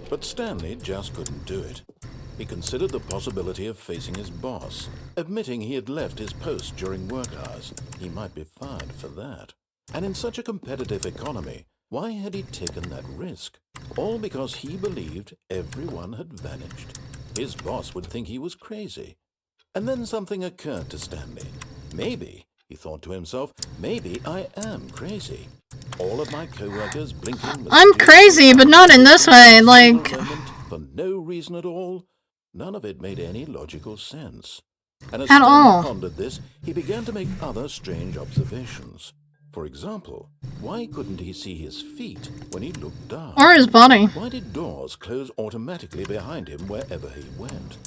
But Stanley just couldn't do it. He considered the possibility of facing his boss, admitting he had left his post during work hours. He might be fired for that. And in such a competitive economy, why had he taken that risk? All because he believed everyone had vanished. His boss would think he was crazy. And then something occurred to Stanley. Maybe, he thought to himself, maybe I am crazy. All of my co-workers blinking... I'm crazy, but not in this way, like... For no reason at all. None of it made any logical sense. And as At Stanley all. pondered this, he began to make other strange observations. For example, why couldn't he see his feet when he looked down? Or his body. Why did doors close automatically behind him wherever he went?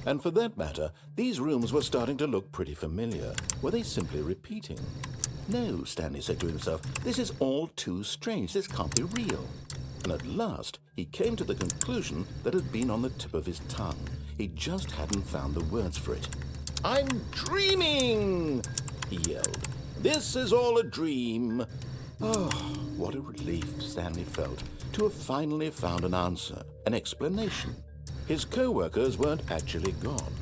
And for that matter, these rooms were starting to look pretty familiar. Were they simply repeating? No, Stanley said to himself, this is all too strange. This can't be real. And at last, he came to the conclusion that had been on the tip of his tongue. He just hadn't found the words for it. I'm dreaming, he yelled. This is all a dream. Oh, what a relief Stanley felt to have finally found an answer, an explanation. His co-workers weren't actually gone.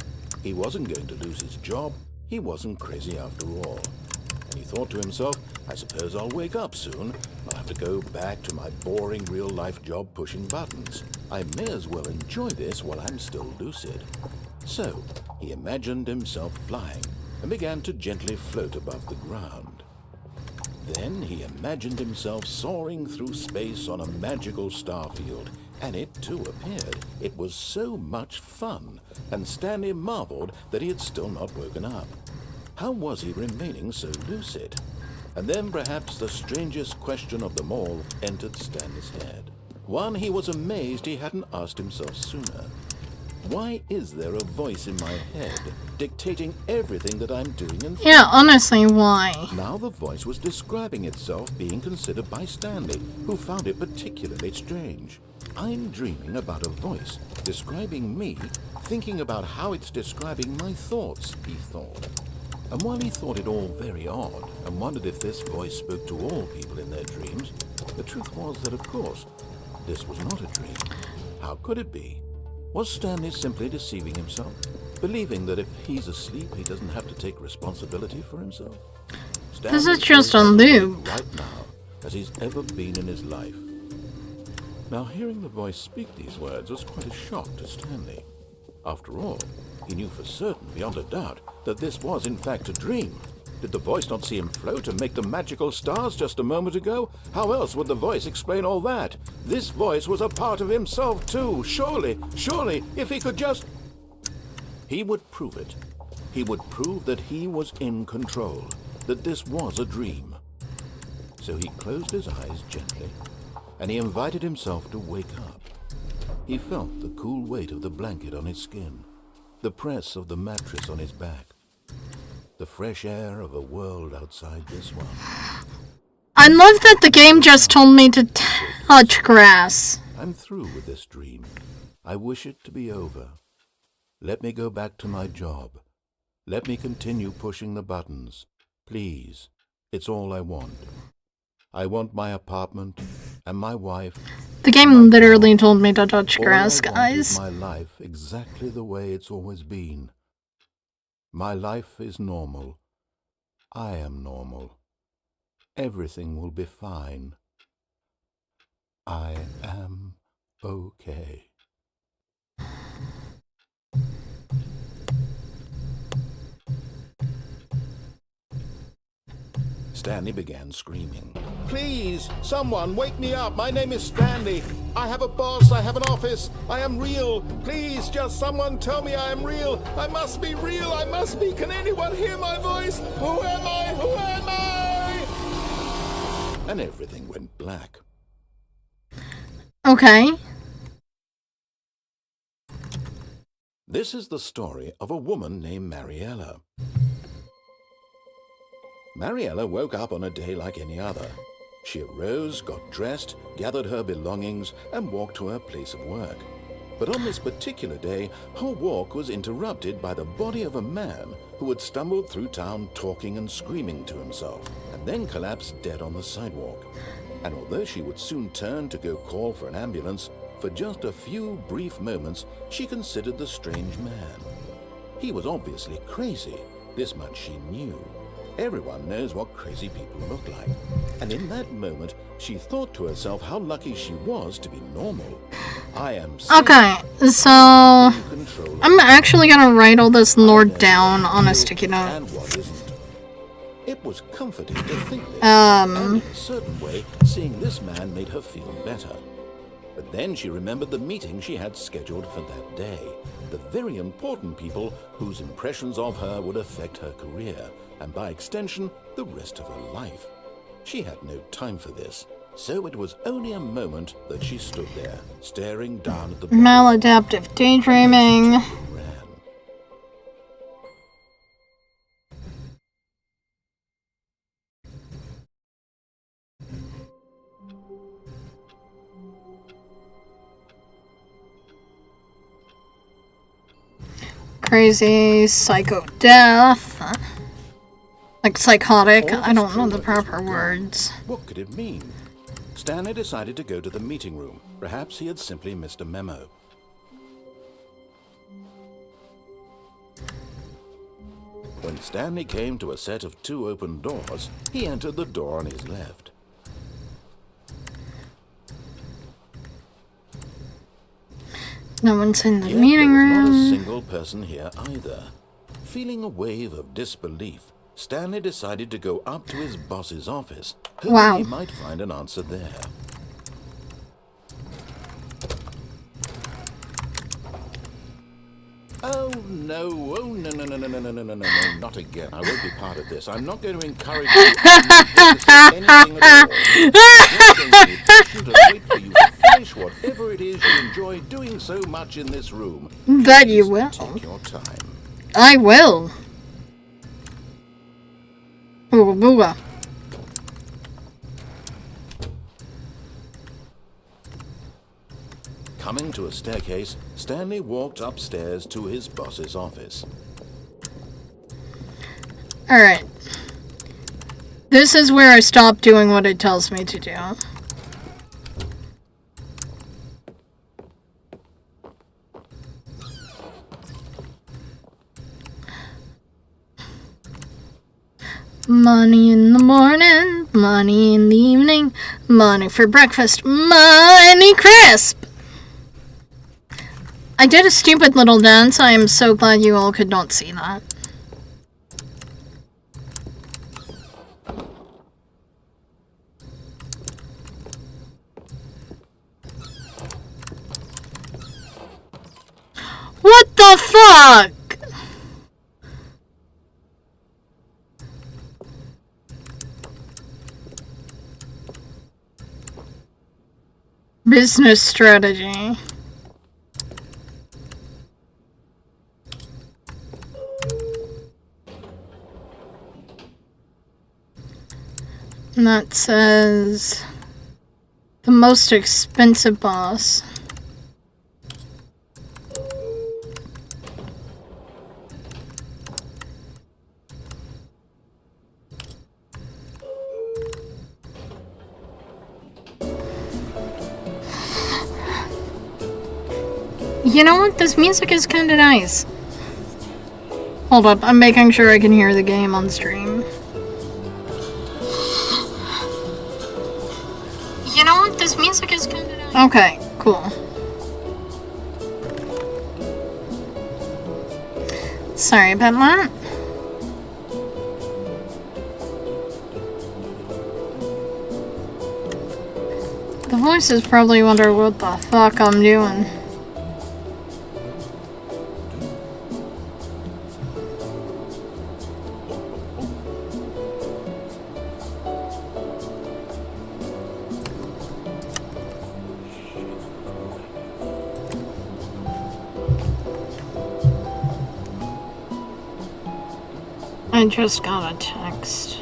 He wasn't going to lose his job. He wasn't crazy after all. And he thought to himself, I suppose I'll wake up soon. I'll have to go back to my boring real-life job pushing buttons. I may as well enjoy this while I'm still lucid. So, he imagined himself flying and began to gently float above the ground. Then he imagined himself soaring through space on a magical starfield, and it too appeared. It was so much fun, and Stanley marveled that he had still not woken up. How was he remaining so lucid? And then perhaps the strangest question of them all entered Stanley's head. One he was amazed he hadn't asked himself sooner. Why is there a voice in my head dictating everything that I'm doing and thinking? Yeah, honestly, why? Now the voice was describing itself being considered by Stanley, who found it particularly strange. I'm dreaming about a voice describing me, thinking about how it's describing my thoughts, he thought. And while he thought it all very odd and wondered if this voice spoke to all people in their dreams, the truth was that, of course, this was not a dream. How could it be? Was Stanley simply deceiving himself, believing that if he's asleep, he doesn't have to take responsibility for himself? This is just a loop. Right now, as he's ever been in his life. Now, hearing the voice speak these words was quite a shock to Stanley. After all, he knew for certain, beyond a doubt, that this was in fact a dream. Did the voice not see him float and make the magical stars just a moment ago? How else would the voice explain all that? This voice was a part of himself too. Surely, if he could just... He would prove it. He would prove that he was in control, that this was a dream. So he closed his eyes gently, and he invited himself to wake up. He felt the cool weight of the blanket on his skin, the press of the mattress on his back, the fresh air of a world outside this one. I love that the game just told me to touch grass. I'm through with this dream. I wish it to be over. Let me go back to my job. Let me continue pushing the buttons. Please, it's all I want. I want my apartment and my wife. The game literally told me to touch grass, All I want is guys. my life exactly the way it's always been. My life is normal. I am normal. Everything will be fine. I am okay. Stanley began screaming. Please, someone, wake me up. My name is Stanley. I have a boss. I have an office. I am real. Please, just someone tell me I am real. I must be real. I must be. Can anyone hear my voice? Who am I? Who am I? And everything went black. Okay. This is the story of a woman named Mariella. Mariella woke up on a day like any other. She arose, got dressed, gathered her belongings, and walked to her place of work. But on this particular day, her walk was interrupted by the body of a man who had stumbled through town talking and screaming to himself, and then collapsed dead on the sidewalk. And although she would soon turn to go call for an ambulance, for just a few brief moments she considered the strange man. He was obviously crazy, this much she knew. Everyone knows what crazy people look like. And in that moment, she thought to herself how lucky she was to be normal. I am safe. Okay, so I'm actually gonna write all this lore down on a sticky note. And what isn't. It was comforting to think this. And in a certain way, seeing this man made her feel better. But then she remembered the meeting she had scheduled for that day. The very important people whose impressions of her would affect her career, and by extension, the rest of her life. She had no time for this, so it was only a moment that she stood there, staring down at the body. Maladaptive daydreaming. Ran. Crazy, psycho death. Like psychotic. I don't know the proper words. What could it mean? Stanley decided to go to the meeting room. Perhaps he had simply missed a memo. When Stanley came to a set of 2 open doors, he entered the door on his left. No one's in the Yet meeting there was not a room. single person here either. Feeling a wave of disbelief, Stanley decided to go up to his boss's office, hoping Wow. he might find an answer there. Oh no, not again. I won't be part of this. I'm not going to encourage you to say anything at all. I'm just going to be patient and wait for you to finish whatever it is you enjoy doing so much in this room. That you Please will. take your time. I will. Ooga booga. Coming to a staircase, Stanley walked upstairs to his boss's office. Alright. This is where I stop doing what it tells me to do. Money in the morning, money in the evening, money for breakfast, money crisp! I did a stupid little dance. I am so glad you all could not see that. What the fuck? Business strategy. And that says the most expensive boss. You know what? This music is kind of nice. Hold up, I'm making sure I can hear the game on stream. You know what? This music is kind of nice. Okay, cool. Sorry about that. The voices probably wonder what the fuck I'm doing. I just got a text.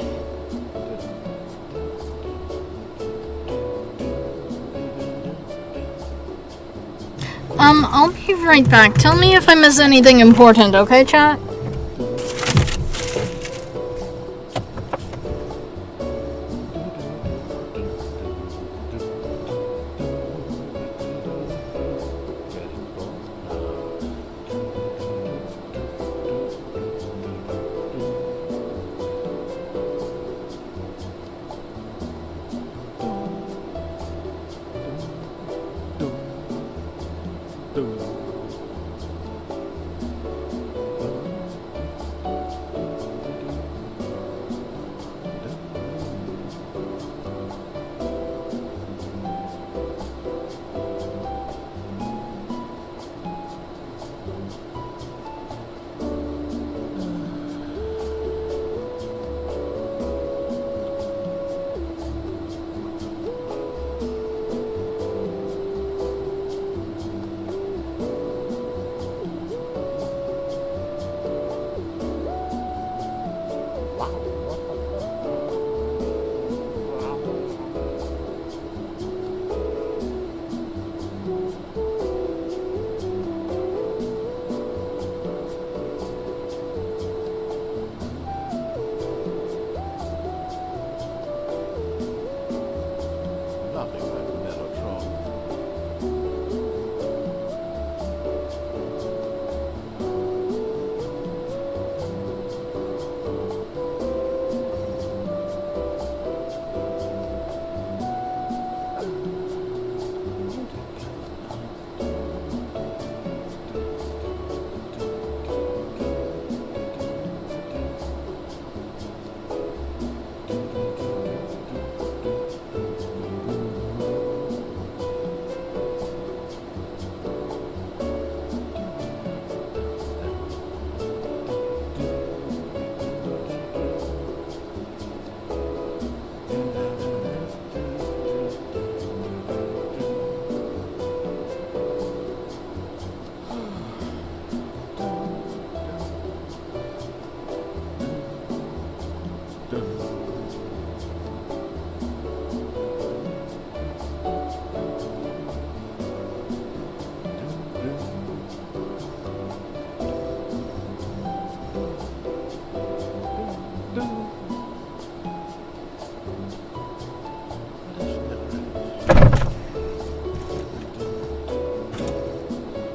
I'll be right back. Tell me if I miss anything important, okay, chat?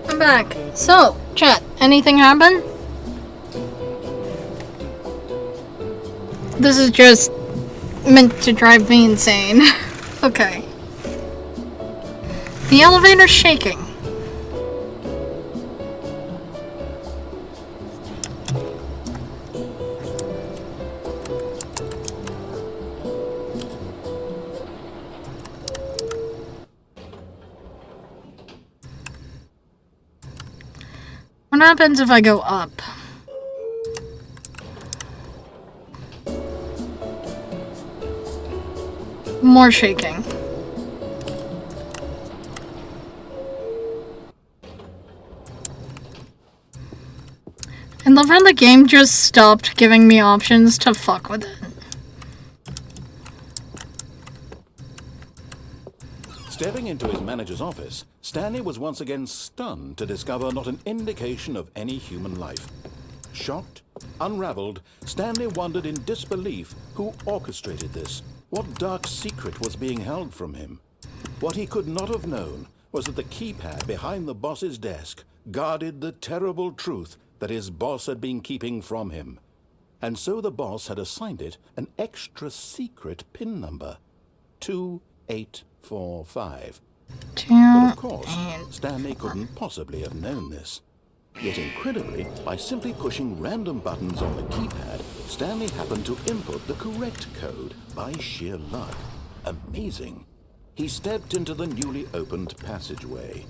I'm back. So, chat, anything happen? This is just meant to drive me insane. Okay. The elevator's shaking. What happens if I go up? More shaking. I love how the game just stopped giving me options to fuck with it. Stepping into his manager's office, Stanley was once again stunned to discover not an indication of any human life. Shocked, unraveled, Stanley wondered in disbelief who orchestrated this. What dark secret was being held from him? What he could not have known was that the keypad behind the boss's desk guarded the terrible truth that his boss had been keeping from him. And so the boss had assigned it an extra secret PIN number, 2845. But of course, Stanley couldn't possibly have known this. Yet incredibly, by simply pushing random buttons on the keypad, Stanley happened to input the correct code by sheer luck. Amazing. He stepped into the newly opened passageway.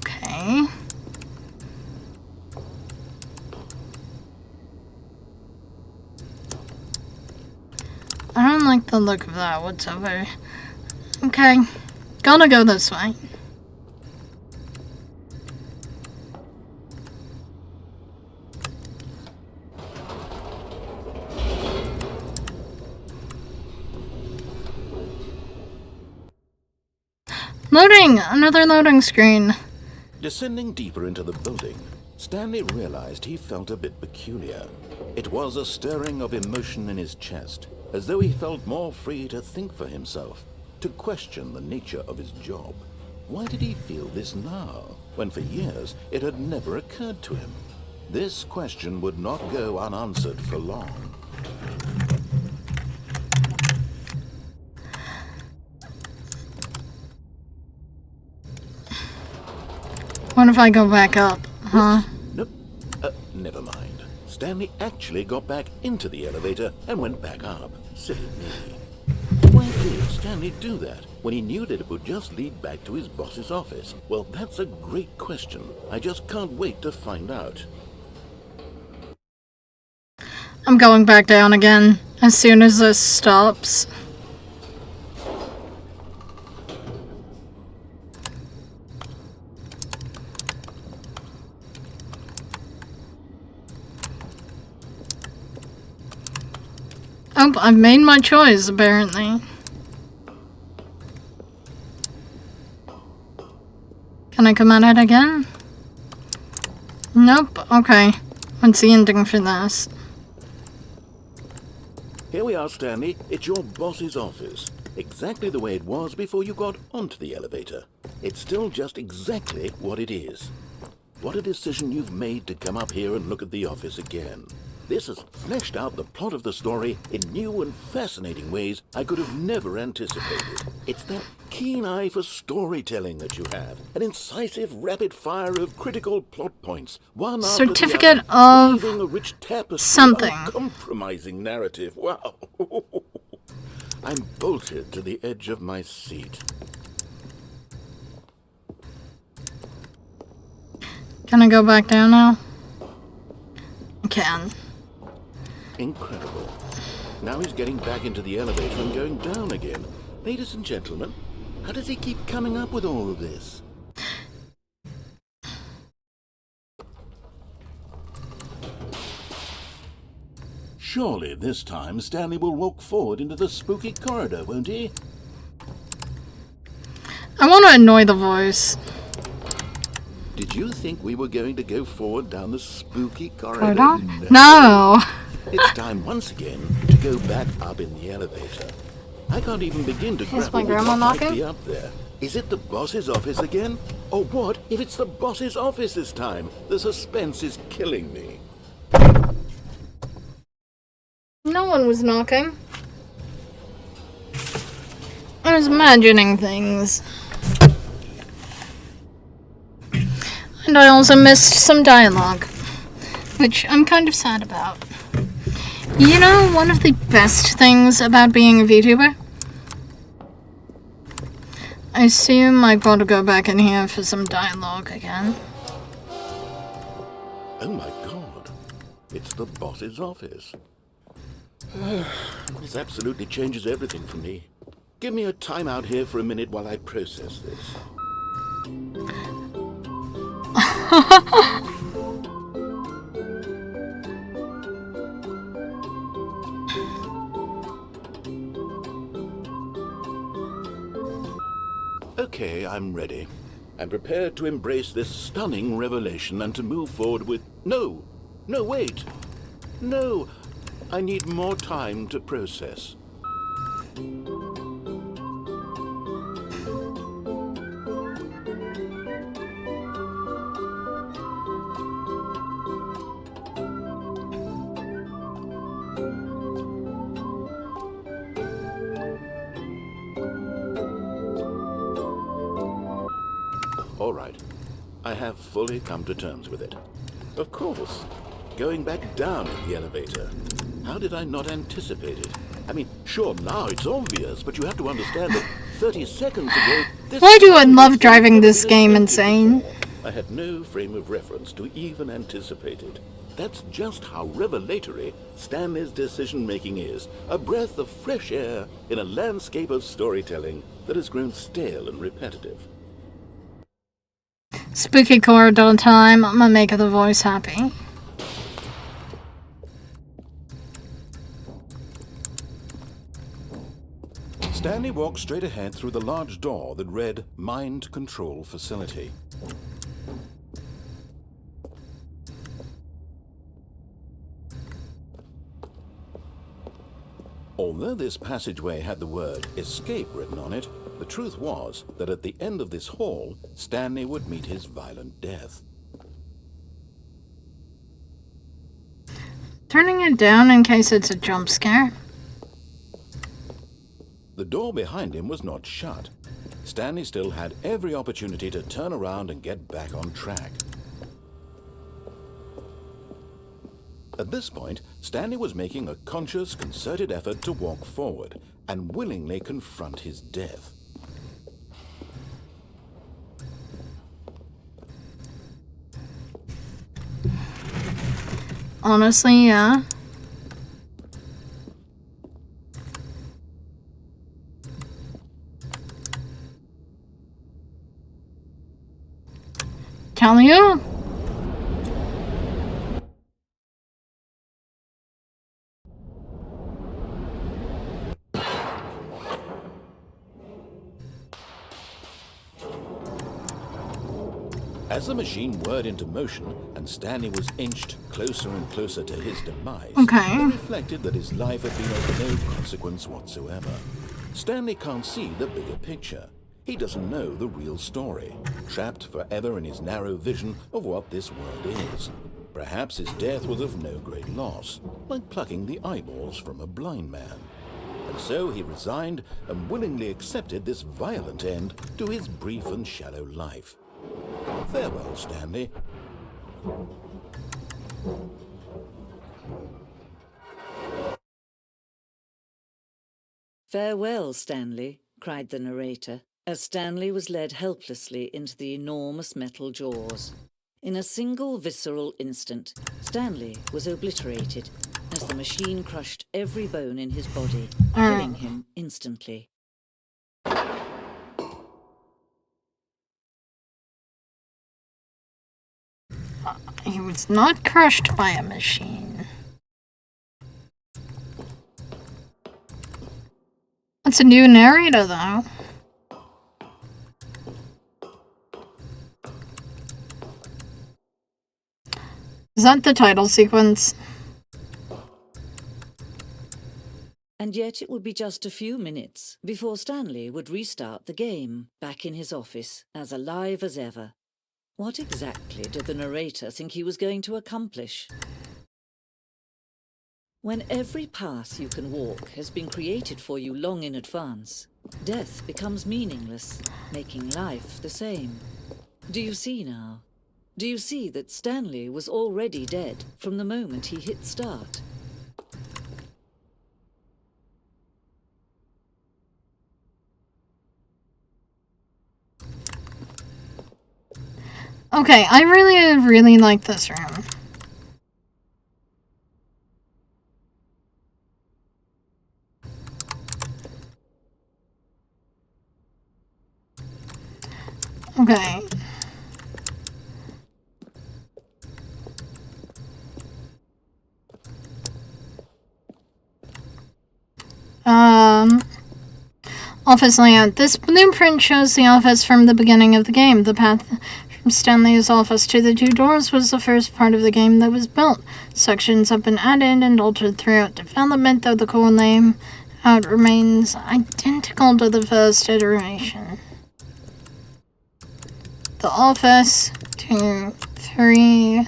Okay. I don't like the look of that whatsoever. Okay. Gonna go this way. Loading! Another loading screen. Descending deeper into the building, Stanley realized he felt a bit peculiar. It was a stirring of emotion in his chest, as though he felt more free to think for himself, to question the nature of his job. Why did he feel this now, when for years it had never occurred to him? This question would not go unanswered for long. What if I go back up, huh? Nope. Never mind. Stanley actually got back into the elevator and went back up. Silly me. Why did Stanley do that when he knew that it would just lead back to his boss's office? Well, that's a great question. I just can't wait to find out. I'm going back down again as soon as this stops. Oh, I've made my choice, apparently. Can I come at it again? Nope. Okay. What's the ending for this? Here we are, Stanley. It's your boss's office. Exactly the way it was before you got onto the elevator. It's still just exactly what it is. What a decision you've made to come up here and look at the office again. This has fleshed out the plot of the story in new and fascinating ways I could have never anticipated. It's that keen eye for storytelling that you have, an incisive rapid fire of critical plot points, one Certificate after the other, of weaving a rich tapestry something. of uncompromising narrative. Wow. I'm bolted to the edge of my seat. Can I go back down now? I can. Incredible. Now he's getting back into the elevator and going down again. Ladies and gentlemen, how does he keep coming up with all of this? Surely this time Stanley will walk forward into the spooky corridor, won't he? I want to annoy the voice. Did you think we were going to go forward down the spooky corridor? Corridor? No. It's time once again to go back up in the elevator. I can't even begin to grapple my grandma what might knocking? be up there. Is it the boss's office again? Or what if it's the boss's office this time? The suspense is killing me. No one was knocking. I was imagining things. And I also missed some dialogue, which I'm kind of sad about. You know, one of the best things about being a VTuber? I assume I gotta go back in here for some dialogue again. Oh my god, it's the boss's office. This absolutely changes everything for me. Give me a timeout here for a minute while I process this. Okay, I'm ready. I'm prepared to embrace this stunning revelation and to move forward with... No! No, wait! No! I need more time to process. All right. I have fully come to terms with it. Of course. Going back down in the elevator. How did I not anticipate it? I mean, sure, now it's obvious, but you have to understand that 30 seconds ago... Why do I love driving this game insane? I had no frame of reference to even anticipate it. That's just how revelatory Stanley's decision-making is. A breath of fresh air in a landscape of storytelling that has grown stale and repetitive. Spooky corridor time. I'm gonna make the voice happy. Stanley walked straight ahead through the large door that read Mind Control Facility. Although this passageway had the word escape written on it, the truth was that at the end of this hall, Stanley would meet his violent death. Turning it down in case it's a jump scare. The door behind him was not shut. Stanley still had every opportunity to turn around and get back on track. At this point, Stanley was making a conscious, concerted effort to walk forward and willingly confront his death. Honestly, yeah. Tell you? As the machine whirred into motion and Stanley was inched closer and closer to his demise, Okay. he reflected that his life had been of no consequence whatsoever. Stanley can't see the bigger picture. He doesn't know the real story, trapped forever in his narrow vision of what this world is. Perhaps his death was of no great loss, like plucking the eyeballs from a blind man. And so he resigned and willingly accepted this violent end to his brief and shallow life. Farewell, Stanley. "Farewell, Stanley," cried the narrator, as Stanley was led helplessly into the enormous metal jaws. In a single visceral instant, Stanley was obliterated as the machine crushed every bone in his body, killing him instantly. He was not crushed by a machine. It's a new narrator, though. Is that the title sequence? And yet it would be just a few minutes before Stanley would restart the game, back in his office, as alive as ever. What exactly did the narrator think he was going to accomplish? When every path you can walk has been created for you long in advance, death becomes meaningless, making life the same. Do you see now? Do you see that Stanley was already dead from the moment he hit start? Okay, I really like this room. Okay. Office layout. This blueprint shows the office from the beginning of the game. The path from Stanley's office to the two doors was the first part of the game that was built. Sections have been added and altered throughout development, though the core layout remains identical to the first iteration. The office, 2, 3...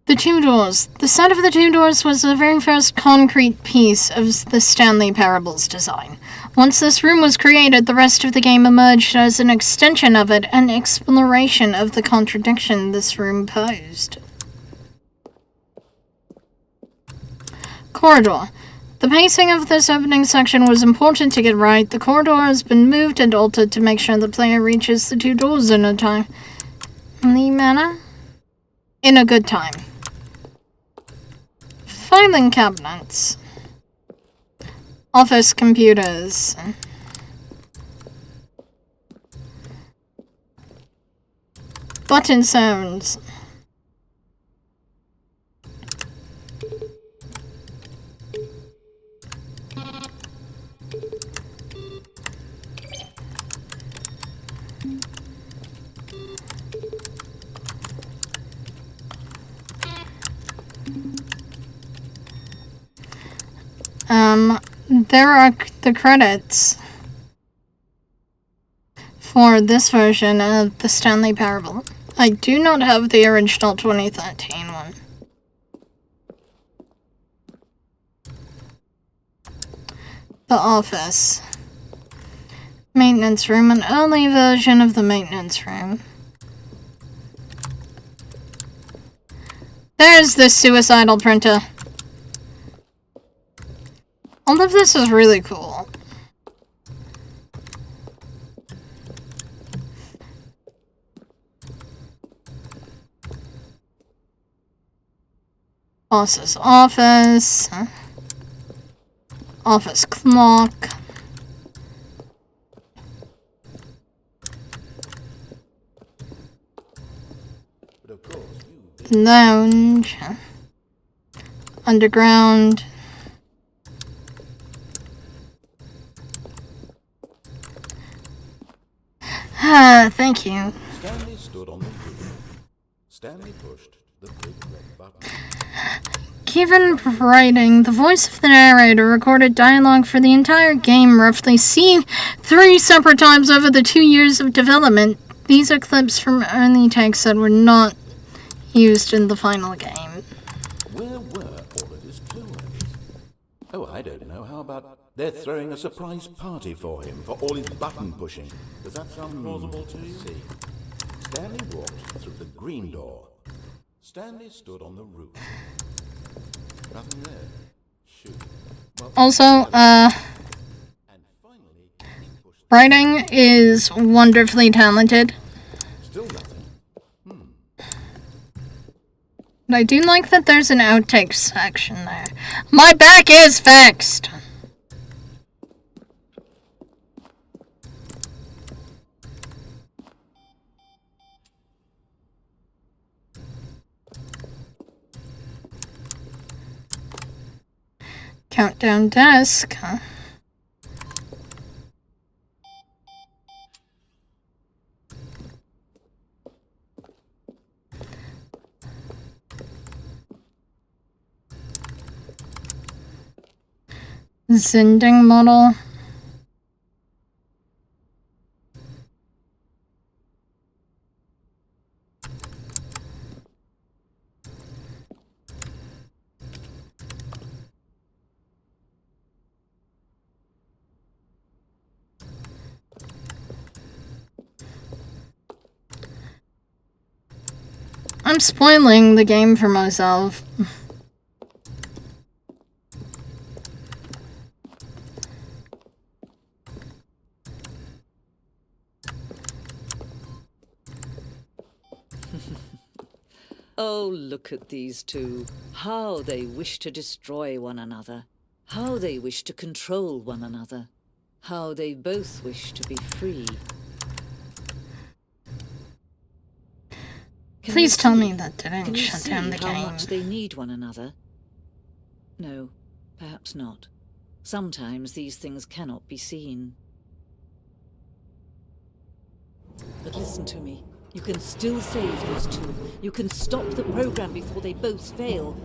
The two doors. The set of the two doors was the very first concrete piece of the Stanley Parables design. Once this room was created, the rest of the game emerged as an extension of it, an exploration of the contradiction this room posed. Corridor. The pacing of this opening section was important to get right. The corridor has been moved and altered to make sure the player reaches the two doors in a timely manner. In a good time. Filing cabinets. Office computers. Button sounds. There are the credits for this version of the Stanley Parable. I do not have the original 2013 one. The office. Maintenance room, an early version of the maintenance room. There's the suicidal printer. All of this is really cool. Boss's office. Office clock. Lounge. Underground. Thank you. Stanley stood on the roof. Stanley pushed the big red button. Given writing, the voice of the narrator recorded dialogue for the entire game, roughly seen 3 separate times over the 2 years of development. These are clips from early takes that were not used in the final game. Where were all of his clothes? Oh, I don't know. How about they're throwing a surprise party for him for all his button pushing? Does that sound plausible to you? See, Stanley walked through the green door. Stanley stood on the roof. Nothing there. Shoot. Well, Also, and finally, he pushed writing is wonderfully talented. still nothing. But I do like that there's an outtake section there. My back is fixed! Countdown desk. Zending model. I'm spoiling the game for myself. Oh, look at these two. How they wish to destroy one another. How they wish to control one another. How they both wish to be free. Please tell me that Can didn't you shut see down the how game. much they need one another? No, perhaps not. Sometimes these things cannot be seen. But listen to me. You can still save those two. You can stop the program before they both fail.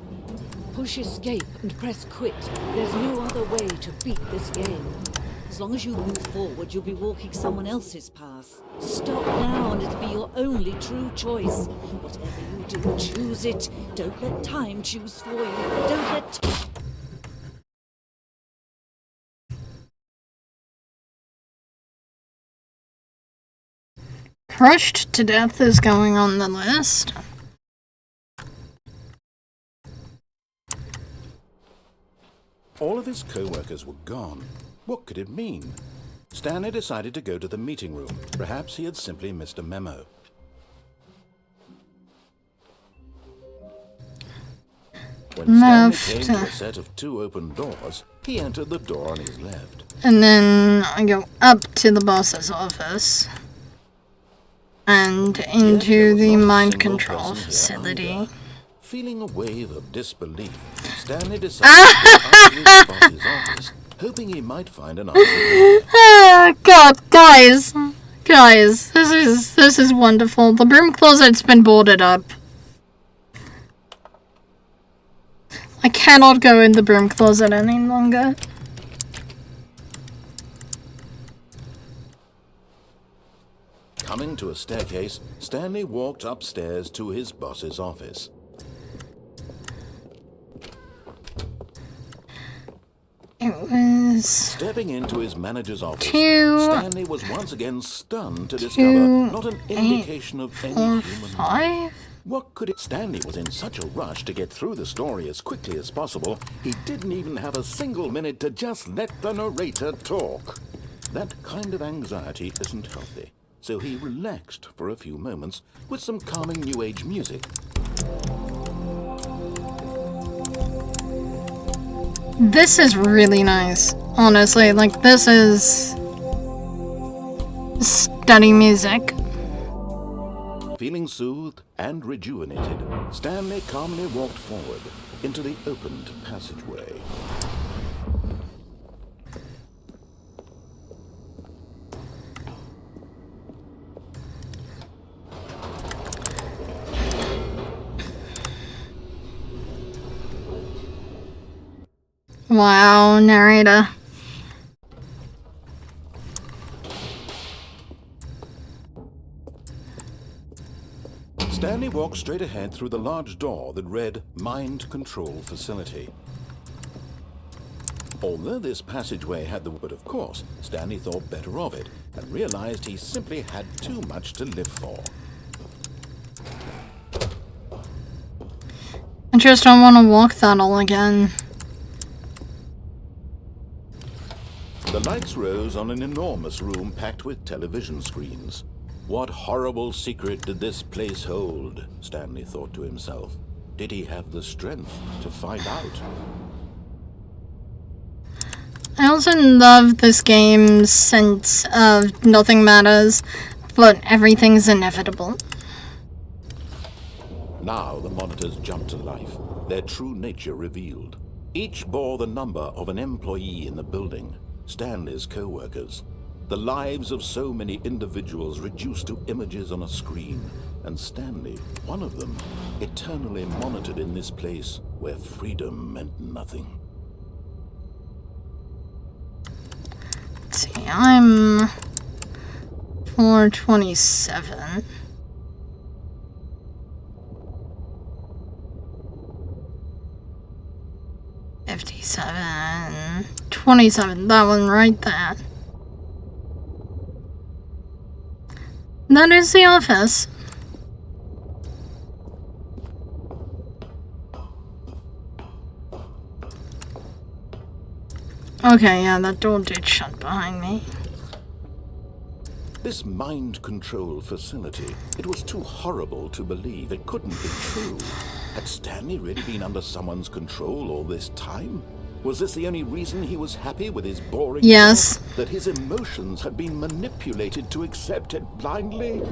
Push escape and press quit. There's no other way to beat this game. As long as you move forward, you'll be walking someone else's path. Stop now and it'll be your only true choice. Whatever you do, choose it. Don't let time choose for you. Don't let... Crushed to Death is going on the list. All of his co-workers were gone. What could it mean? Stanley decided to go to the meeting room. Perhaps he had simply missed a memo. When Stanley came to a set of 2 open doors, he entered the door on his left. And then I go up to the boss's office. And into the mind control facility. Feeling a wave of disbelief, Stanley decided to go up to his boss's office, hoping he might find an answer. God, guys, this is wonderful. The broom closet's been boarded up. I cannot go in the broom closet any longer. Coming to a staircase, Stanley walked upstairs to his boss's office. It was... Stepping into his manager's office, 2, Stanley was once again stunned to discover not an indication of any 4, human 5? What could it? Stanley was in such a rush to get through the story as quickly as possible, he didn't even have a single minute to just let the narrator talk. That kind of anxiety isn't healthy, so he relaxed for a few moments with some calming new age music. This is really nice, honestly. Like, this is study music. Feeling soothed and rejuvenated, Stanley calmly walked forward into the opened passageway. Wow, narrator. Stanley walked straight ahead through the large door that read Mind Control Facility. Although this passageway had the word, of course, Stanley thought better of it and realized he simply had too much to live for. I just don't want to walk that all again. The lights rose on an enormous room packed with television screens. What horrible secret did this place hold? Stanley thought to himself. Did he have the strength to find out? I also love this game's sense of nothing matters, but everything's inevitable. Now the monitors jumped to life, their true nature revealed. Each bore the number of an employee in the building, Stanley's co-workers. The lives of so many individuals reduced to images on a screen, and Stanley, one of them, eternally monitored in this place where freedom meant nothing. Let's see, I'm 427. $57, 27, that one right there. That is the office. Okay, yeah, that door did shut behind me. This mind control facility, it was too horrible to believe. It couldn't be true. Had Stanley really been under someone's control all this time? Was this the only reason he was happy with his boring Yes. job? That his emotions had been manipulated to accept it blindly?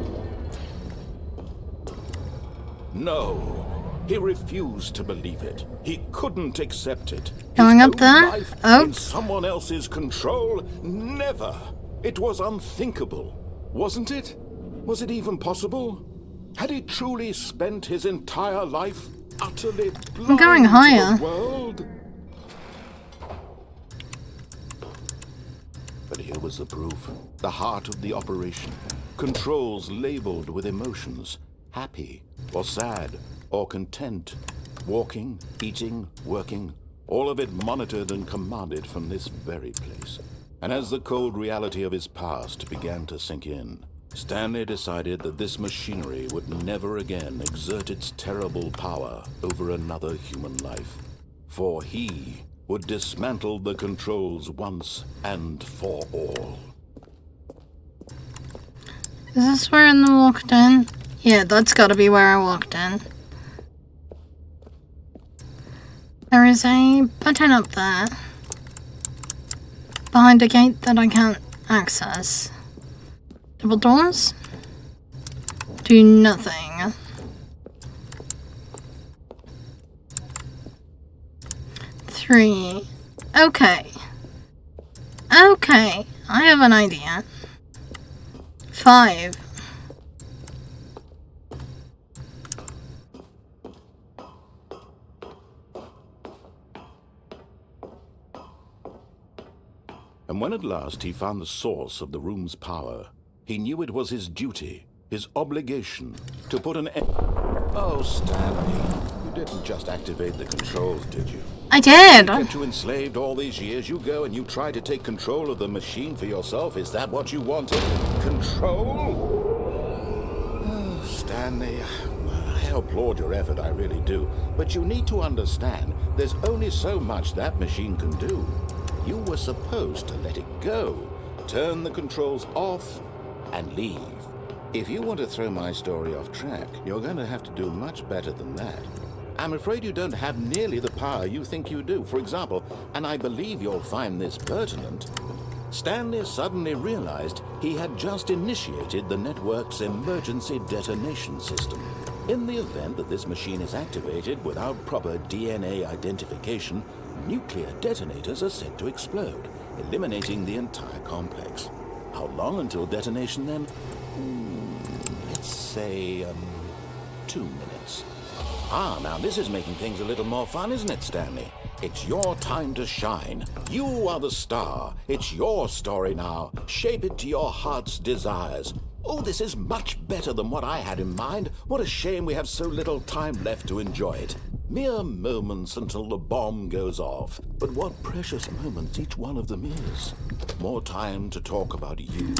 No. He refused to believe it. He couldn't accept it. Going His up own there? life Oh. in someone else's control? Never. It was unthinkable. Wasn't it? Was it even possible? Had he truly spent his entire life utterly blind going higher. to the world? But here was the proof. The heart of the operation. Controls labeled with emotions. Happy, or sad, or content. Walking, eating, working. All of it monitored and commanded from this very place. And as the cold reality of his past began to sink in, Stanley decided that this machinery would never again exert its terrible power over another human life. For he would dismantle the controls once and for all. Is this where I walked in? Yeah, that's gotta be where I walked in. There is a button up there. Behind a gate that I can't access. Double doors? Do nothing. Three. Okay. Okay, I have an idea. 5. And when at last he found the source of the room's power, he knew it was his duty, his obligation, to put an end... Oh, Stanley, you didn't just activate the controls, did you? I did! Kept you enslaved all these years. You go and you try to take control of the machine for yourself. Is that what you wanted? Control? Oh, Stanley, I applaud your effort, I really do. But you need to understand, there's only so much that machine can do. You were supposed to let it go, turn the controls off, and leave. If you want to throw my story off track, you're going to have to do much better than that. I'm afraid you don't have nearly the power you think you do. For example, and I believe you'll find this pertinent, Stanley suddenly realized he had just initiated the network's emergency detonation system. In the event that this machine is activated without proper DNA identification, nuclear detonators are set to explode, eliminating the entire complex. How long until detonation then? Let's say, 2 minutes. Now this is making things a little more fun, isn't it, Stanley? It's your time to shine. You are the star. It's your story now. Shape it to your heart's desires. Oh, this is much better than what I had in mind. What a shame we have so little time left to enjoy it. Mere moments until the bomb goes off. But what precious moments each one of them is. More time to talk about you,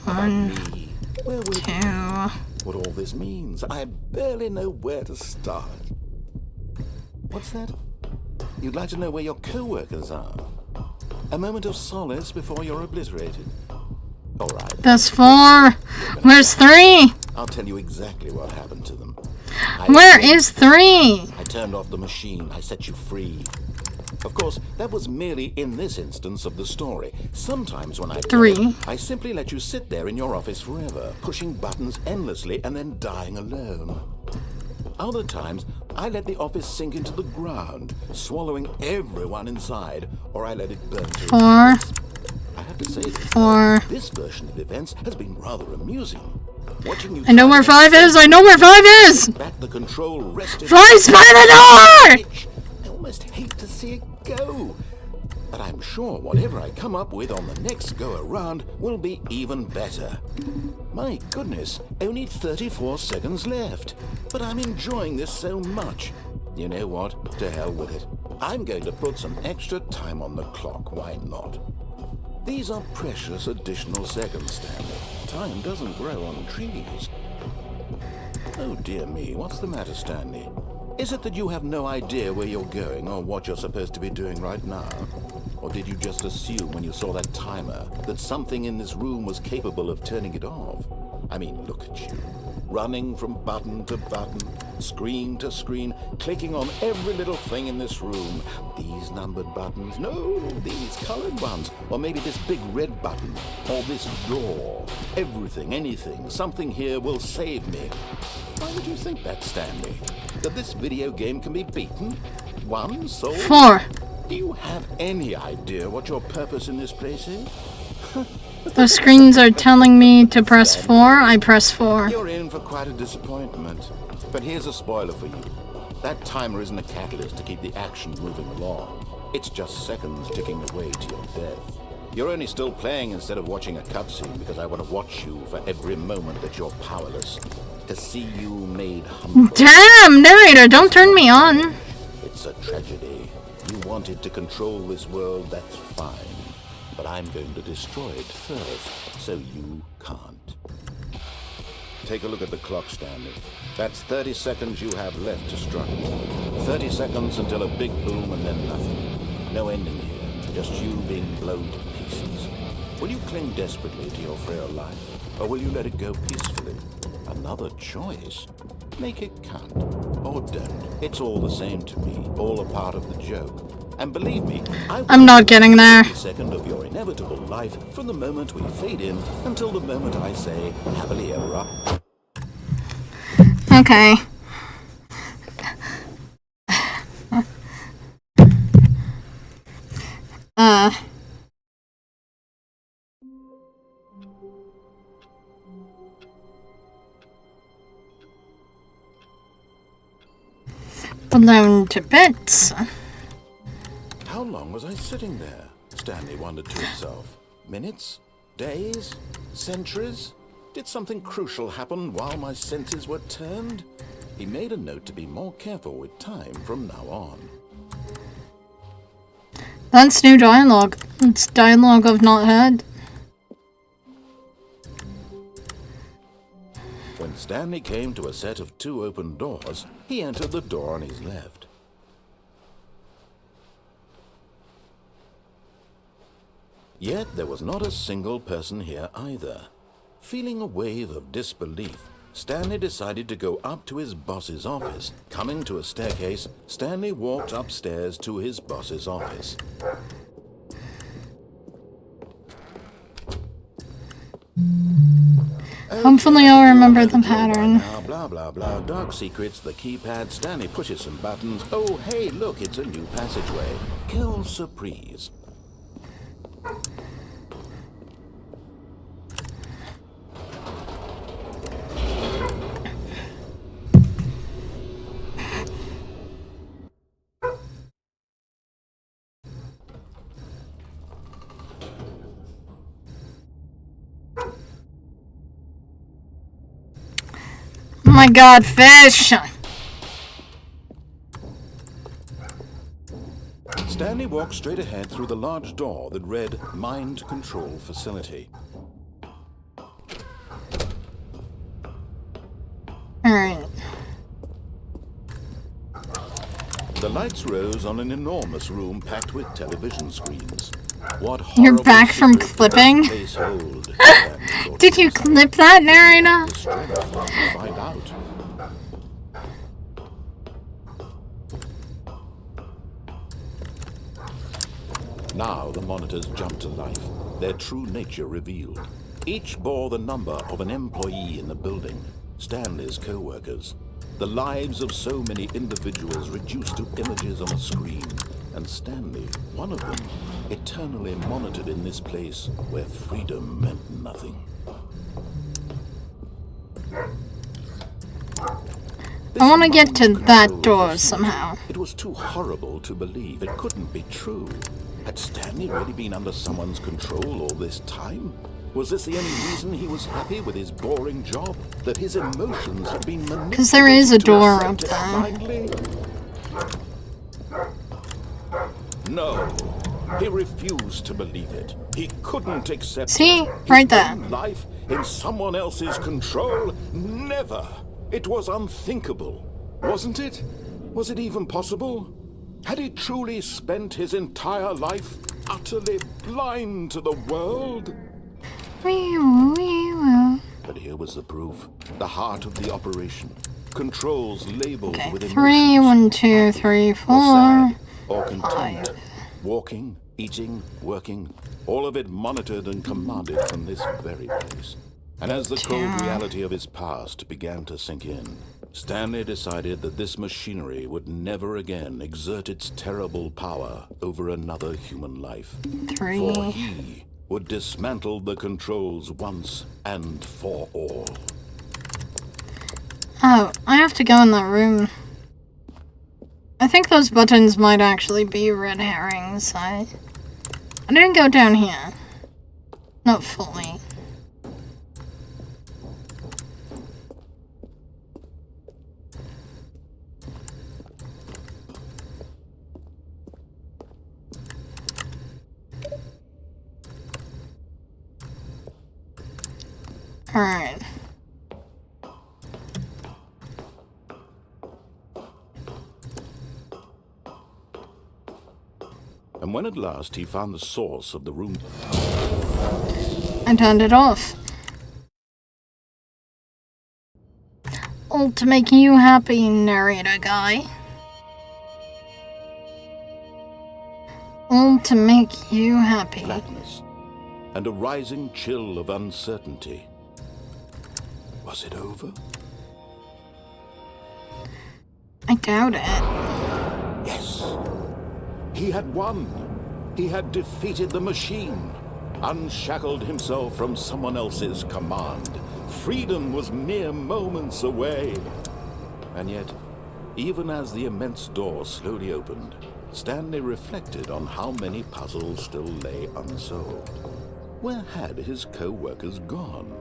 about me. Where we go. What all this means. I barely know where to start. What's that? You'd like to know where your co-workers are? A moment of solace before you're obliterated. All right. That's 4. Where's 3? I'll tell you exactly what happened to them. Where is 3? I turned off the machine. I set you free. Of course, that was merely in this instance of the story. Sometimes when I did 3. it, I simply let you sit there in your office forever, pushing buttons endlessly and then dying alone. Other times, I let the office sink into the ground, swallowing everyone inside, or I let it burn to 4. I have to say this, 4. this version of events has been rather amusing. Watching you I know where 5 is! I know where 5 is! back the control rested 5's by the door! I almost hate to see it go. But I'm sure whatever I come up with on the next go around will be even better. My goodness, only 34 seconds left. But I'm enjoying this so much. You know what? To hell with it. I'm going to put some extra time on the clock. Why not? These are precious additional seconds, Stanley. Time doesn't grow on trees. Oh dear me, what's the matter, Stanley? Is it that you have no idea where you're going or what you're supposed to be doing right now? Or did you just assume when you saw that timer that something in this room was capable of turning it off? I mean, look at you. Running from button to button, screen to screen, clicking on every little thing in this room. These numbered buttons, no, these colored ones. Or maybe this big red button, or this door. Everything, anything, something here will save me. Why would you think that, Stanley? That this video game can be beaten? Won, sold? 4. Do you have any idea what your purpose in this place is? The screens are telling me to press 4. I press 4. You're in for quite a disappointment. But here's a spoiler for you. That timer isn't a catalyst to keep the action moving along. It's just seconds ticking away to your death. You're only still playing instead of watching a cutscene because I want to watch you for every moment that you're powerless. To see you made humble. Damn, narrator, don't turn me on. It's a tragedy. You wanted to control this world, that's fine. But I'm going to destroy it first, so you can't. Take a look at the clock, Stanley. That's 30 seconds you have left to struggle. 30 seconds until a big boom and then nothing. No ending here, just you being blown to pieces. Will you cling desperately to your frail life, or will you let it go peacefully? Another choice. Make it count. Or don't. It's all the same to me, all a part of the joke. And believe me, I'm not getting there. every second of your inevitable life from the moment we fade in until the moment I say happily ever after. Okay. Blown to bits. How long was I sitting there? Stanley wondered to himself. Minutes? Days? Centuries? Did something crucial happen while my senses were turned? He made a note to be more careful with time from now on. That's new dialogue. It's dialogue I've not heard. When Stanley came to a set of 2 open doors, he entered the door on his left. Yet there was not a single person here either. Feeling a wave of disbelief, Stanley decided to go up to his boss's office. Coming to a staircase, Stanley walked upstairs to his boss's office. Hopefully I'll remember the pattern. Now, blah, blah, blah. Dark secrets, the keypad. Stanley pushes some buttons. Oh, hey, look, it's a new passageway. Quelle surprise. Oh my god, fish! Stanley walked straight ahead through the large door that read Mind Control Facility. Alright. The lights rose on an enormous room packed with television screens. What You're horrible back from secret could clipping? this place hold? Stanley thought Did to you himself. clip that, narrator? The strength to find out. Now the monitors jumped to life, their true nature revealed. Each bore the number of an employee in the building. Stanley's co-workers. The lives of so many individuals reduced to images on a screen, and Stanley, one of them, eternally monitored in this place where freedom meant nothing. I want to get to that door somehow. It was too horrible to believe. It couldn't be true. Had Stanley really been under someone's control all this time? Was this the only reason he was happy with his boring job? That his emotions had been manipulated? Because there is a door up there. there. No, he refused to believe it. He couldn't accept See? it. Right His there. own life in someone else's control? Never. It was unthinkable, wasn't it? Was it even possible? Had he truly spent his entire life utterly blind to the world? WEEWOOWEEWOO. But here was the proof. The heart of the operation. Controls labeled Okay, with 3, emotions. 1, 2, 3, 4. Or sad, or content. 5. Walking, eating, working, all of it monitored and commanded from this very place. And as the cold reality of his past began to sink in, Stanley decided that this machinery would never again exert its terrible power over another human life. 3. For he would dismantle the controls once and for all. Oh, I have to go in that room. I think those buttons might actually be red herrings. I didn't go down here. Not fully. Alright. And when at last he found the source of the room, I turned it off. All to make you happy, narrator guy. All to make you happy. blackness, and a rising chill of uncertainty. Was it over? I doubt it. Yes. He had won. He had defeated the machine, unshackled himself from someone else's command. Freedom was mere moments away. And yet, even as the immense door slowly opened, Stanley reflected on how many puzzles still lay unsolved. Where had his co-workers gone?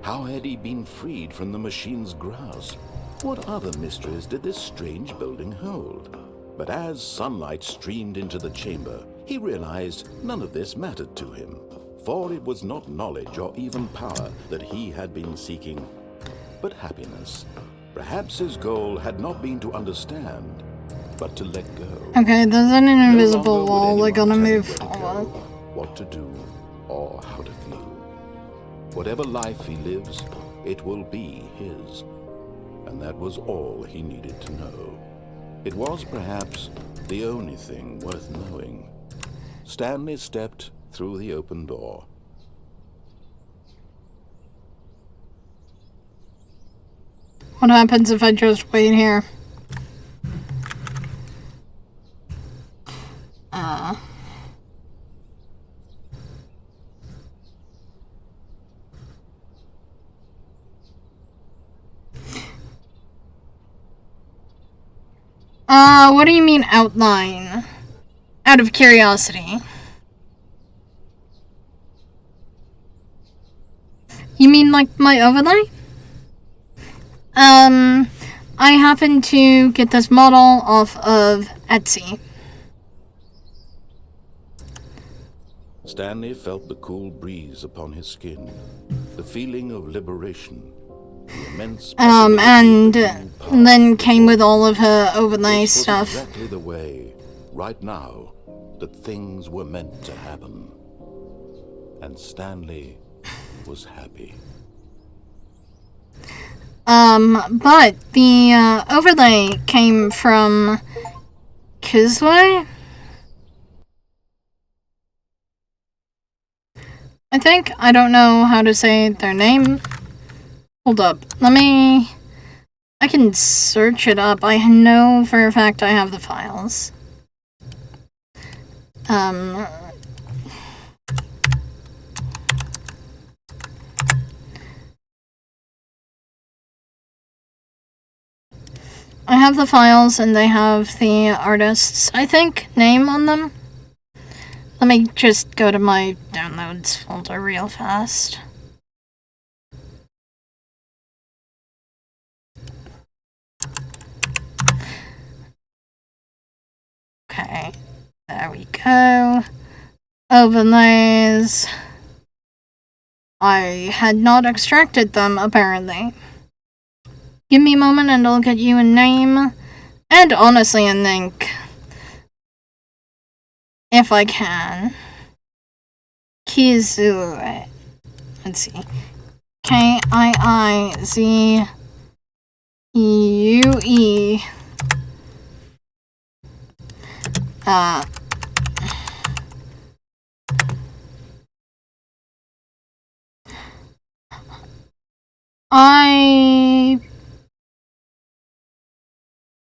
How had he been freed from the machine's grasp? What other mysteries did this strange building hold? But as sunlight streamed into the chamber, he realized none of this mattered to him, for it was not knowledge or even power that he had been seeking, but happiness. Perhaps his goal had not been to understand, but to let go. Okay, there's an No invisible longer wall. would We're gonna anyone move tell him where forward. to go, what to do, or how to feel. Whatever life he lives, it will be his. And that was all he needed to know. It was perhaps the only thing worth knowing. Stanley stepped through the open door. What happens if I just wait here? What do you mean outline? Out of curiosity. You mean like my overlay? I happened to get this model off of Etsy. Stanley felt the cool breeze upon his skin, the feeling of liberation, the immense And possibility of a new path. then came with all of her overlay This was stuff. exactly the way, right now, that things were meant to happen. And Stanley was happy. But the overlay came from Kizway? I think. I don't know how to say their name. Hold up. I can search it up. I know for a fact I have the files. I have the files and they have the artist's, I think, name on them. Let me just go to my downloads folder real fast. Okay, there we go. Overlays. I had not extracted them, apparently. Give me a moment and I'll get you a name. And honestly, a link. If I can. Kizu. Let's see. Kiizuue. I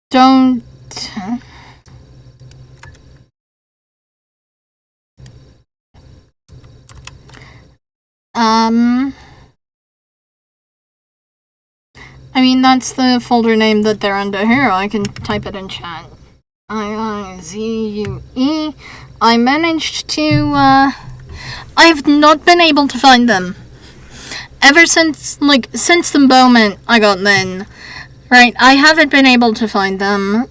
don't I mean, that's the folder name that they're under here. I can type it in chat. Iizuue. I managed to, I've not been able to find them. Ever since the moment I got Lynn. Right, I haven't been able to find them.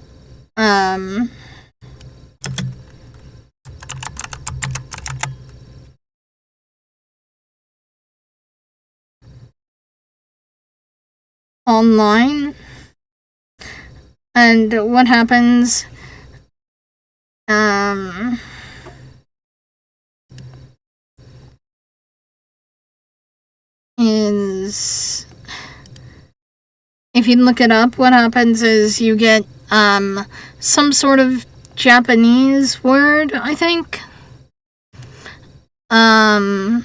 Online. And what happens, is if you look it up, what happens is you get some sort of Japanese word, I think. But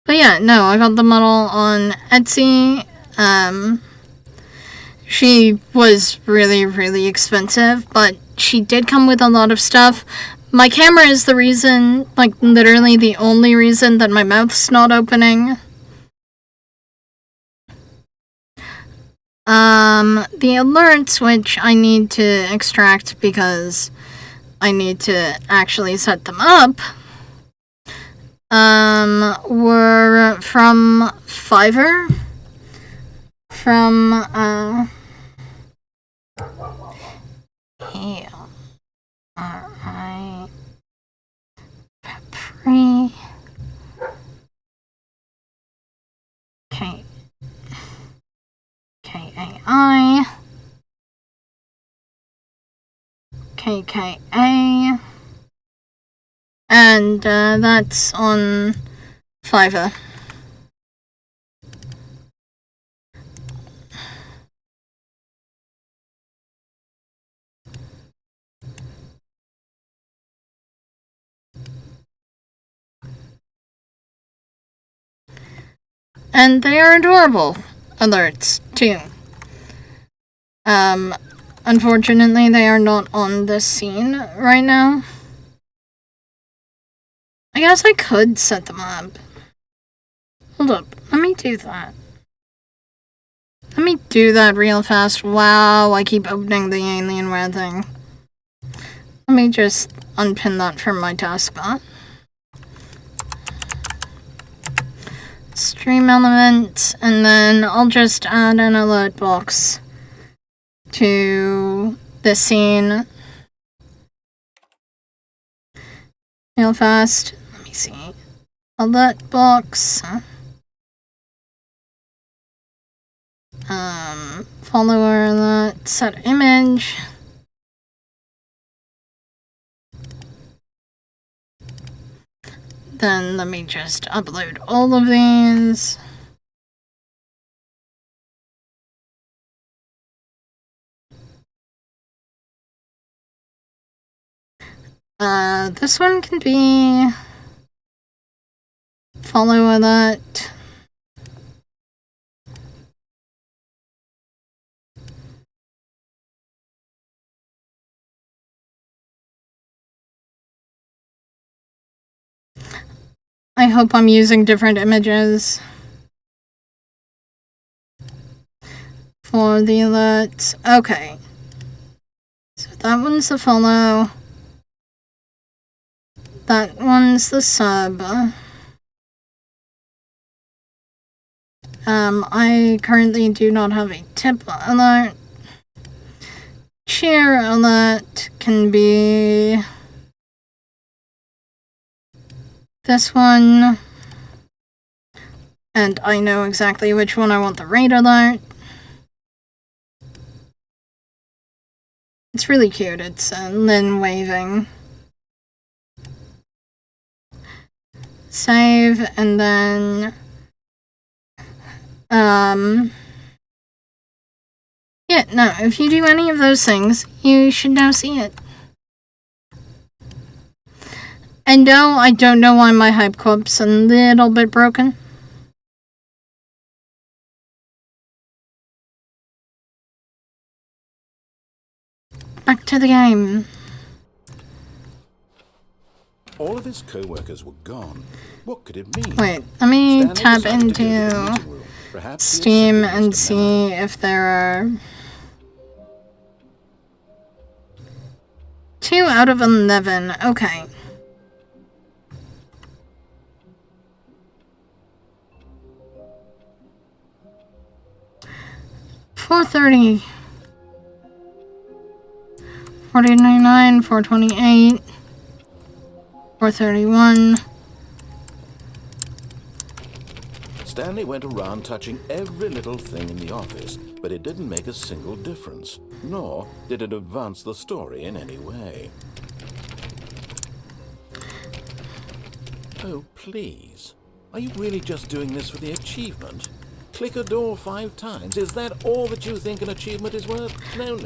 yeah, no, I got the model on Etsy. She was really, really expensive, but she did come with a lot of stuff. My camera is the reason, literally the only reason that my mouth's not opening. The alerts, which I need to extract because I need to actually set them up, were from Fiverr. From, K-R-I, Pepri, K-A-I, K-K-A, and, that's on Fiverr. And they are adorable alerts, too. Unfortunately, they are not on the scene right now. I guess I could set them up. Hold up, let me do that. Let me do that real fast. Wow, I keep opening the Alienware thing. Let me just unpin that from my taskbar. Stream element, and then I'll just add an alert box to the scene real fast. Let me see. Alert box. Follower alert, set image. Then let me just upload all of these. This one can be follow alert. I hope I'm using different images for the alerts. Okay. So that one's the follow. That one's the sub. I currently do not have a tip alert. Cheer alert can be this one. And I know exactly which one I want the raid alert. It's really cute. It's Lynn waving. Save, and then yeah, no, if you do any of those things, you should now see it. And no, I don't know why my hype corp's a little bit broken. Back to the game. All of his co-workers were gone. What could it mean? Wait, let me Stanley tap decided to go to the into meeting room. Perhaps he had Steam simply and missed a memo. see if there are 2 out of 11. Okay. $430. 499, 428, 431. Stanley went around touching every little thing in the office, but it didn't make a single difference, nor did it advance the story in any way. Oh, please. Are you really just doing this for the achievement? Click a door 5 times. Is that all that you think an achievement is worth? No.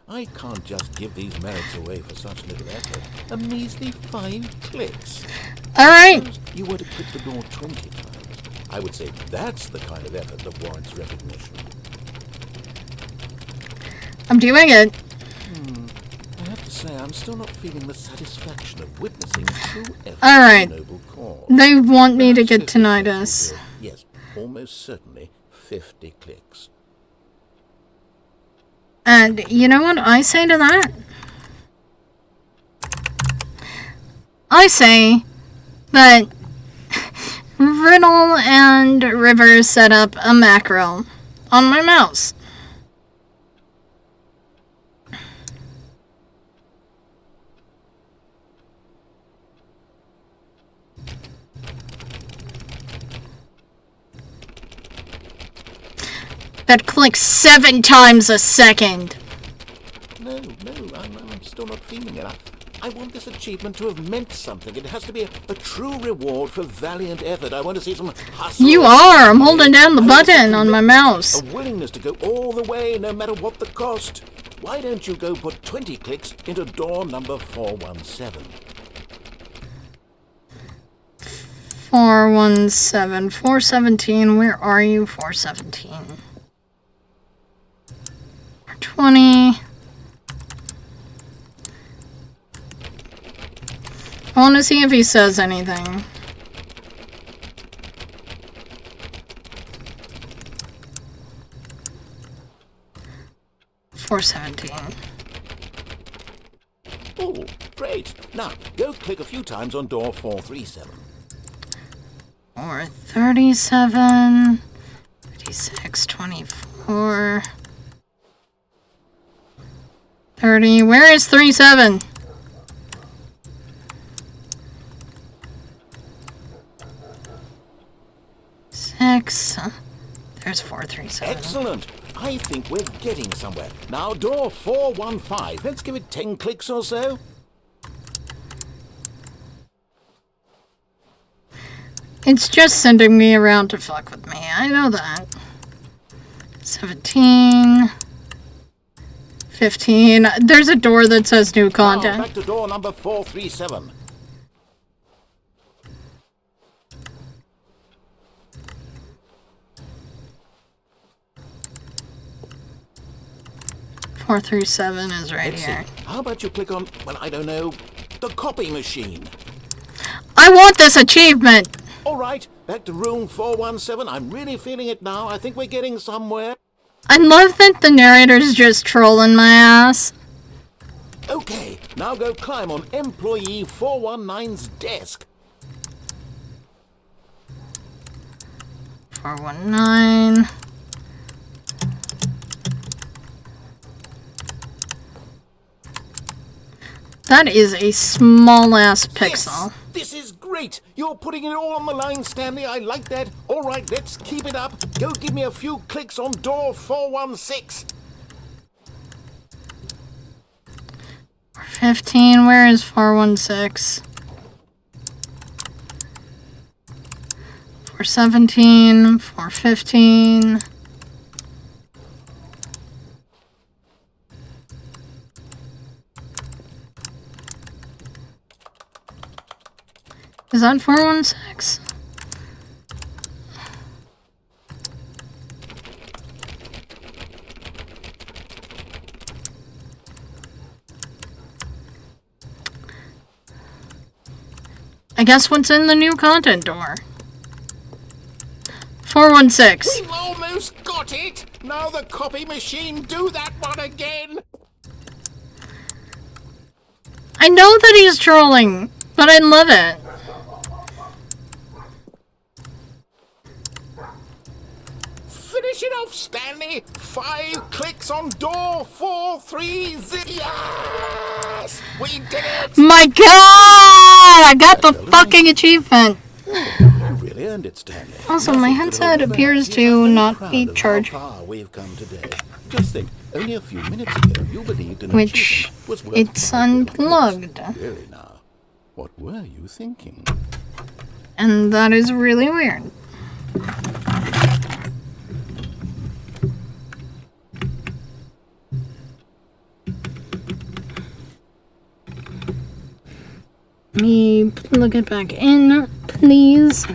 I can't just give these merits away for such little effort. A measly 5 clicks. Alright. Suppose you were to click the door 20 times. I would say that's the kind of effort that warrants recognition. I'm doing it. I have to say, I'm still not feeling the satisfaction of witnessing true effort Alright. in a noble cause. They want me to Perhaps get 50 clicks tinnitus. will do. Yes, almost certainly 50 clicks. And you know what I say to that? I say that Riddle and Rivers set up a macro on my mouse. That clicks 7 times a second. No, I'm still not feeling it. I want this achievement to have meant something. It has to be a true reward for valiant effort. I want to see some hustle. You are! I'm holding down the I want button some on my commitment, mouse. A willingness to go all the way, no matter what the cost. Why don't you go put 20 clicks into door number 417? 417. 417. Where are you? 417. 20. I want to see if he says anything. $417. Oh, great. Now, go click a few times on door 437. 437. 56. 24. 30. Where is 37? Six. There's 437. Excellent. I think we're getting somewhere. Now, door 415. Let's give it 10 clicks or so. It's just sending me around to fuck with me. I know that. 17. 15. There's a door that says new Now, content. back to door number 437. Four through 7 is right Let's see. here. How about you click on, well, I don't know, the copy machine? I want this achievement! All right, back to room 417. I'm really feeling it now. I think we're getting somewhere. I love that the narrator's just trolling my ass. Okay, now go climb on employee 419's desk. 419. That is a small-ass pixel. Yes, this is great. You're putting it all on the line, Stanley. I like that. All right, let's keep it up. Go give me a few clicks on door 416. 15, where is 416? 417, 415. Is that 416? I guess what's in the new content door? 416. We've almost got it. Now the copy machine, do that one again. I know that he's trolling, but I love it. Finish it off, Stanley. 5 clicks on door 430. Yes! We did it! My god! I got the fucking achievement. You really earned it, Stanley. Also, my headset appears to not be charged. How far we've come today. Just think, only a few minutes ago you believed in Which, was worth it's 5 clicks. unplugged. Really now, what were you thinking? And that is really weird. Let me plug it back in, please.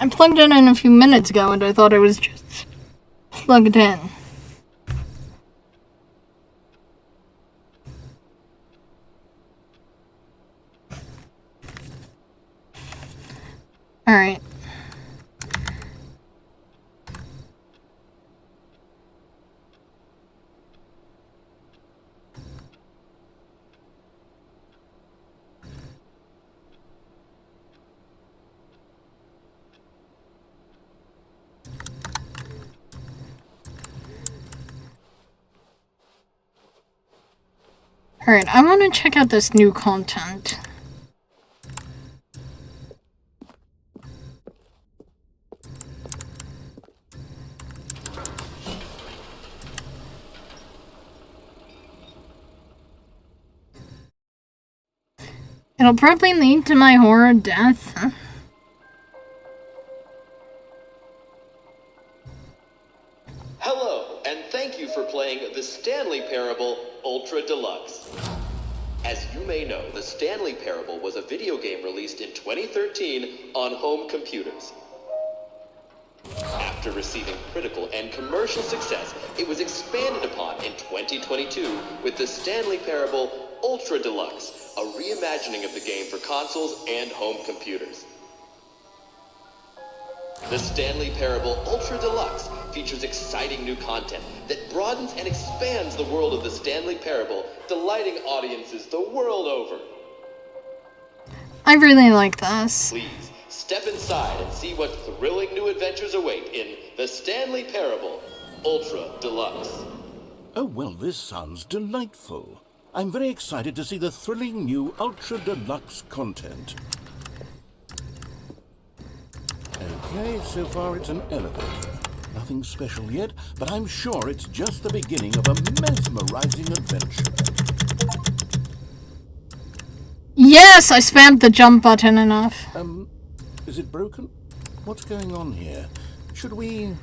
I plugged it in a few minutes ago and I thought it was just plugged in. Alright. Alright, I want to check out this new content. It'll probably lead to my horror death. Hello, and thank you for playing the Stanley Parable Ultra Deluxe. As you may know, the Stanley Parable was a video game released in 2013 on home computers. After receiving critical and commercial success, it was expanded upon in 2022 with the Stanley Parable Ultra Deluxe, a reimagining of the game for consoles and home computers. The Stanley Parable Ultra Deluxe features exciting new content that broadens and expands the world of the Stanley Parable, delighting audiences the world over. I really like this. Please, step inside and see what thrilling new adventures await in the Stanley Parable Ultra Deluxe. Oh, well, this sounds delightful. I'm very excited to see the thrilling new Ultra Deluxe content. Okay, so far it's an elevator. Nothing special yet, but I'm sure it's just the beginning of a mesmerizing adventure. Yes, I spammed the jump button enough. Is it broken? What's going on here? Should we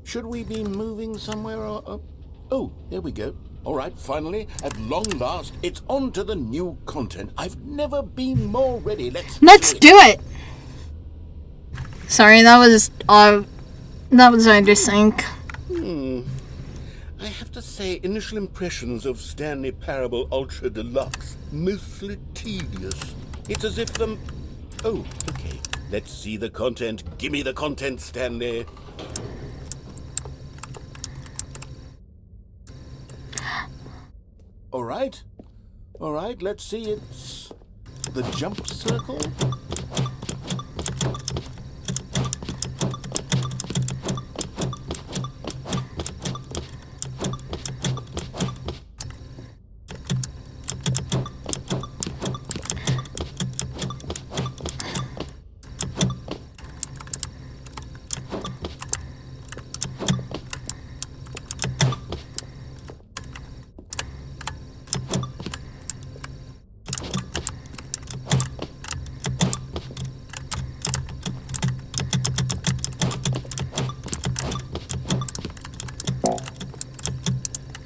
be moving somewhere or... Oh, here we go. All right, finally, at long last, it's on to the new content. I've never been more ready. Let's do it. Sorry, that was I just think. I have to say initial impressions of Stanley Parable Ultra Deluxe mostly tedious. It's as if Oh, okay. Let's see the content. Gimme the content, Stanley. All right, let's see. It's the jump circle.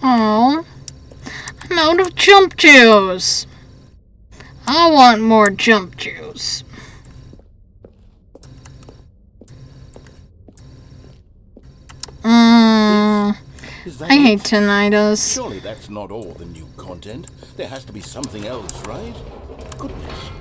Oh, I'm out of jump juice. I want more jump juice. I hate tinnitus. Surely that's not all the new content. There has to be something else, right? Goodness,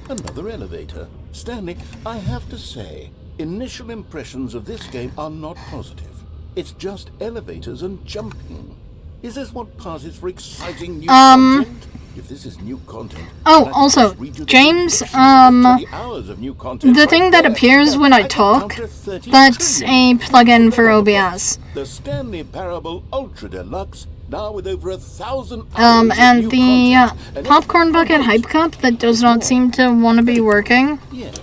another elevator. Stanley, I have to say, initial impressions of this game are not positive. It's just elevators and jumping. Is this what passes for exciting new content? If this is new content... Oh, also, James, the thing that appears when I talk, that's a plugin for OBS. The Stanley Parable Ultra Deluxe, now with over 1,000 and the popcorn bucket hype cup that does not seem to want to be working. Yes,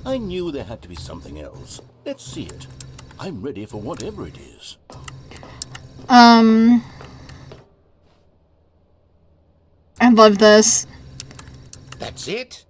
I knew there had to be something else. Let's see it. I'm ready for whatever it is. I love this. That's it?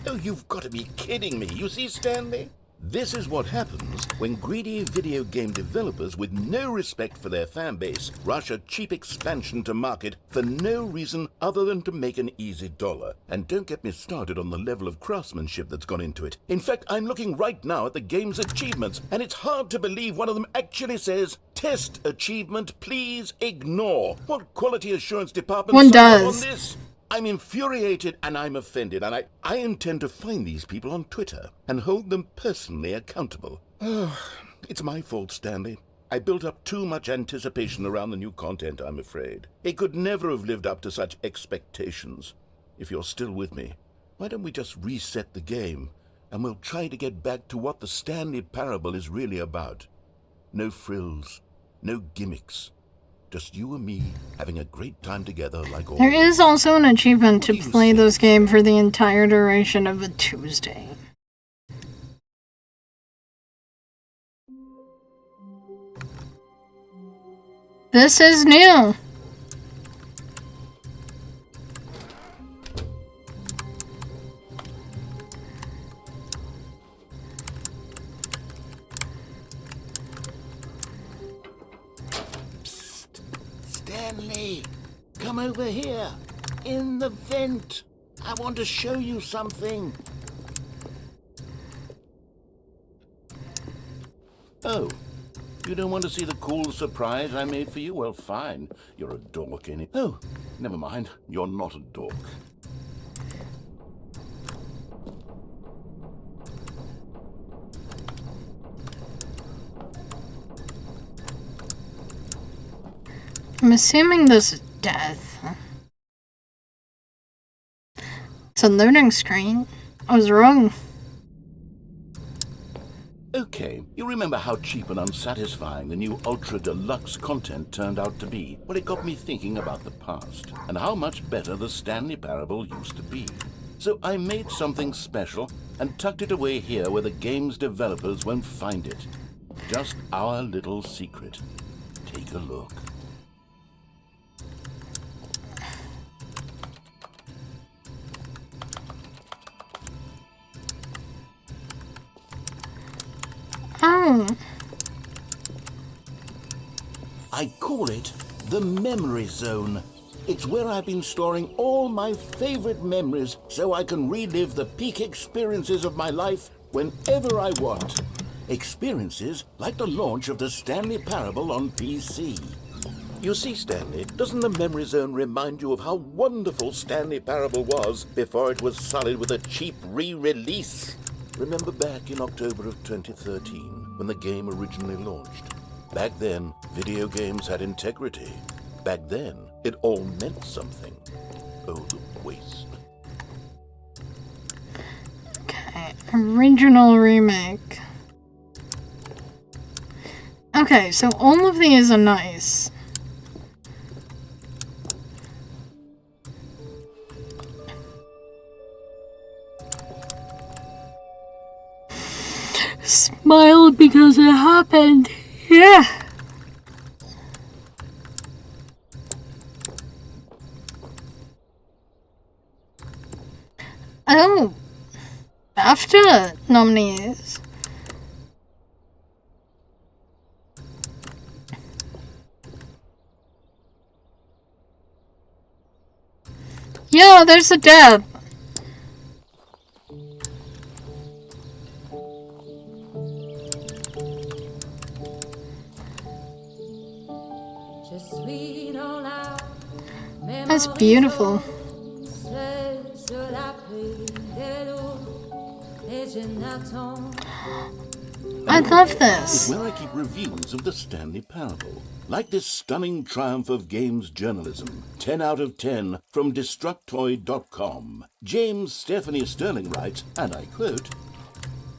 Oh, you've got to be kidding me. You see, Stanley? This is what happens when greedy video game developers with no respect for their fan base rush a cheap expansion to market for no reason other than to make an easy dollar. And don't get me started on the level of craftsmanship that's gone into it. In fact, I'm looking right now at the game's achievements, and it's hard to believe one of them actually says, "Test achievement, please ignore." What quality assurance department One signed off does. on this? I'm infuriated and I'm offended, and I intend to find these people on Twitter and hold them personally accountable. It's my fault, Stanley. I built up too much anticipation around the new content, I'm afraid. It could never have lived up to such expectations. If you're still with me, why don't we just reset the game, and we'll try to get back to what the Stanley Parable is really about. No frills, no gimmicks. Just you and me having a great time together like always. There is also an achievement to play this game for the entire duration of a Tuesday. This is new. Stanley, come over here. In the vent. I want to show you something. Oh, you don't want to see the cool surprise I made for you? Well, fine. You're a dork, ain't it? Oh, never mind. You're not a dork. I'm assuming this is death. It's a loading screen. I was wrong. Okay, you remember how cheap and unsatisfying the new Ultra Deluxe content turned out to be? Well, it got me thinking about the past, and how much better the Stanley Parable used to be. So I made something special, and tucked it away here where the game's developers won't find it. Just our little secret. Take a look. Oh. I call it the Memory Zone. It's where I've been storing all my favorite memories so I can relive the peak experiences of my life whenever I want. Experiences like the launch of the Stanley Parable on PC. You see, Stanley, doesn't the memory zone remind you of how wonderful Stanley Parable was before it was sullied with a cheap re-release? Remember back in October of 2013, when the game originally launched? Back then, video games had integrity. Back then, it all meant something. Oh, the waste. Okay, original remake. Okay, so all of these are nice. Smile because it happened. Yeah. Oh. BAFTA nominees. Yeah, there's a Deb. That's beautiful. I love this. Where I keep reviews of the Stanley Parable. Like this stunning triumph of games journalism. 10 out of 10 from Destructoid.com. James Stephanie Sterling writes, and I quote,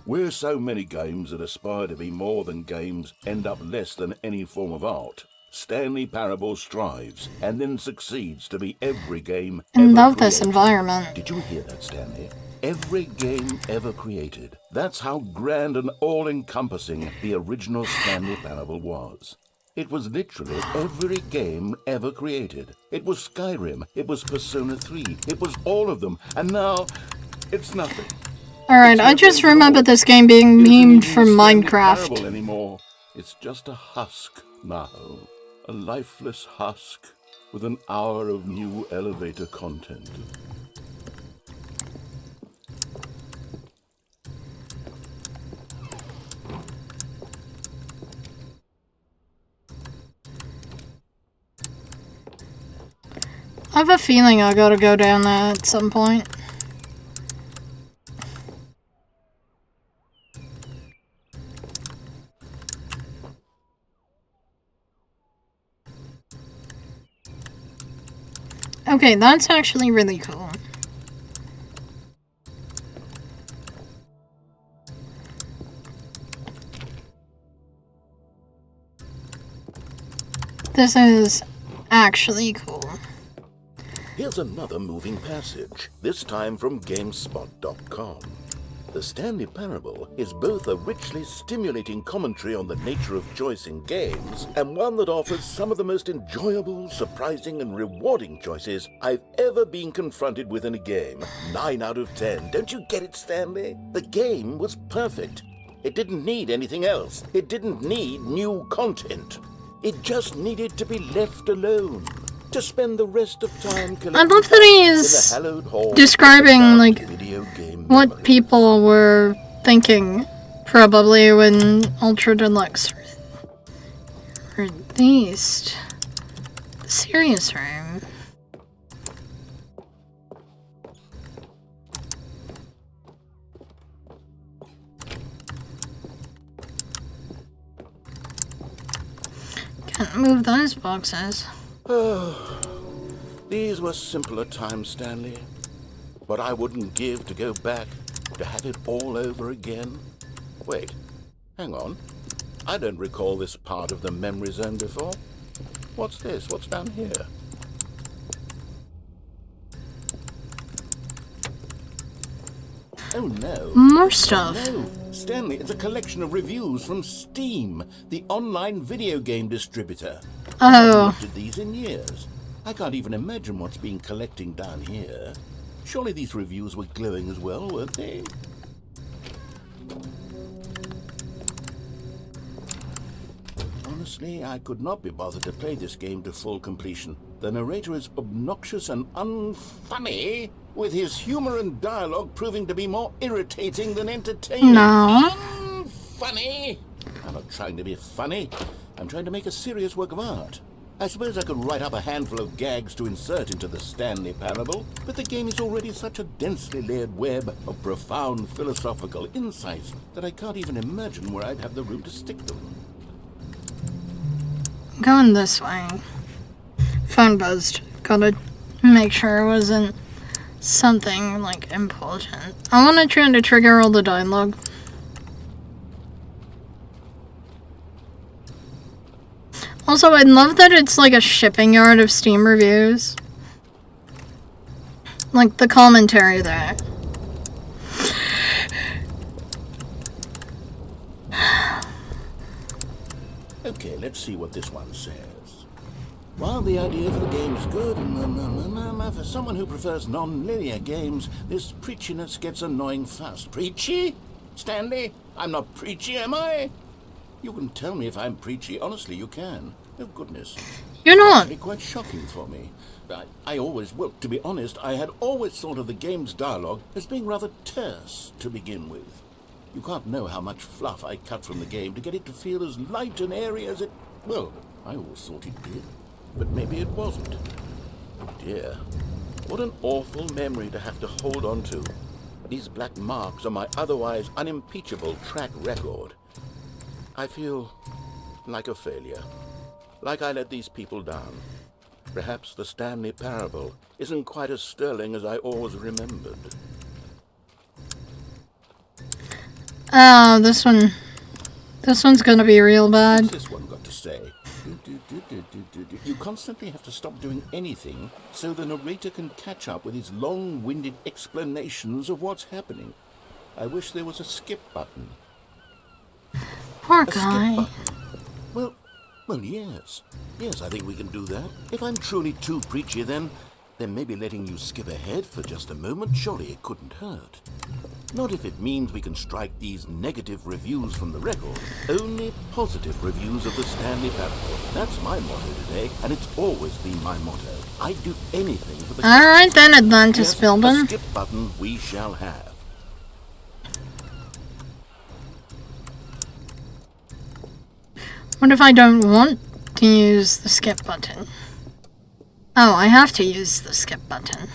"Where so many games that aspire to be more than games end up less than any form of art, Stanley Parable strives and then succeeds to be every game I ever love this created." environment. Did you hear that, Stanley? Every game ever created. That's how grand and all-encompassing the original Stanley Parable was. It was literally every game ever created. It was Skyrim, it was Persona 3, it was all of them, and now it's nothing. Alright, I just remember this game being memed from Minecraft. Anymore. It's just a husk now. A lifeless husk with an hour of new elevator content. I have a feeling I gotta go down there at some point. Okay, that's actually really cool. This is actually cool. Here's another moving passage, this time from GameSpot.com. The Stanley Parable is both a richly stimulating commentary on the nature of choice in games, and one that offers some of the most enjoyable, surprising, and rewarding choices I've ever been confronted with in a game. 9 out of 10. Don't you get it, Stanley? The game was perfect. It didn't need anything else. It didn't need new content. It just needed to be left alone. To spend the rest of time I love that he's describing, like, what people were thinking, probably, when Ultra Deluxe released. The serious room. Can't move those boxes. These were simpler times, Stanley. But I wouldn't give to go back, to have it all over again. Wait, hang on. I don't recall this part of the memory zone before. What's this? What's down here? Oh no. More stuff. No, Stanley, it's a collection of reviews from Steam, the online video game distributor. I haven't looked at these in years. I can't even imagine what's been collecting down here. Surely these reviews were glowing as well, weren't they? Honestly, I could not be bothered to play this game to full completion. The narrator is obnoxious and unfunny, with his humor and dialogue proving to be more irritating than entertaining. No. Unfunny! I'm not trying to be funny. I'm trying to make a serious work of art. I suppose I could write up a handful of gags to insert into the Stanley Parable, but the game is already such a densely layered web of profound philosophical insights that I can't even imagine where I'd have the room to stick them. Going this way. Phone buzzed. Gotta make sure it wasn't something, like, important. I want to try to trigger all the dialogue. Also, I love that it's like a shipping yard of Steam reviews. Like, the commentary there. Okay, let's see what this one says. While the idea for the game is good, for someone who prefers non-linear games, this preachiness gets annoying fast. Preachy? Stanley? I'm not preachy, am I? You can tell me if I'm preachy. Honestly, you can. Oh, goodness. You're not. It's quite shocking for me. I always, well, to be honest, I had always thought of the game's dialogue as being rather terse to begin with. You can't know how much fluff I cut from the game to get it to feel as light and airy as it... Well, I always thought it did. But maybe it wasn't. Oh dear. What an awful memory to have to hold on to. These black marks on my otherwise unimpeachable track record. I feel like a failure. Like I let these people down. Perhaps the Stanley Parable isn't quite as sterling as I always remembered. Oh, this one. This one's gonna be real bad. What's this one got to say? You constantly have to stop doing anything so the narrator can catch up with his long-winded explanations of what's happening. I wish there was a skip button. Poor A skip guy. button. Well, yes. Yes, I think we can do that. If I'm truly too preachy, then maybe letting you skip ahead for just a moment, surely it couldn't hurt. Not if it means we can strike these negative reviews from the record. Only positive reviews of the Stanley Parable. That's my motto today, and it's always been my motto. I'd do anything for the... Alright then, Atlantis yes, building. a skip button we shall have. What if I don't want to use the skip button? Oh, I have to use the skip button.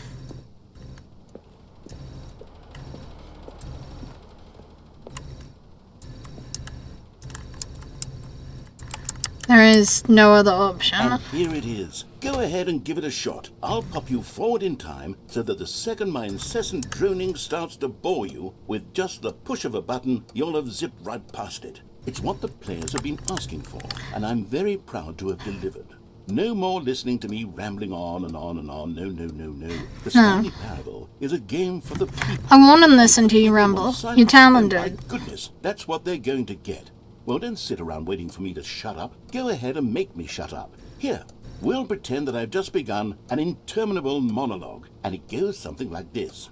There is no other option. And here it is. Go ahead and give it a shot. I'll pop you forward in time so that the second my incessant droning starts to bore you, with just the push of a button, you'll have zipped right past it. It's what the players have been asking for, and I'm very proud to have delivered. No more listening to me rambling on and on and on. No. The Stanley Parable is a game for the people. I want to listen to you ramble. You're talented. My goodness, that's what they're going to get. Well, don't sit around waiting for me to shut up. Go ahead and make me shut up. Here, we'll pretend that I've just begun an interminable monologue, and it goes something like this.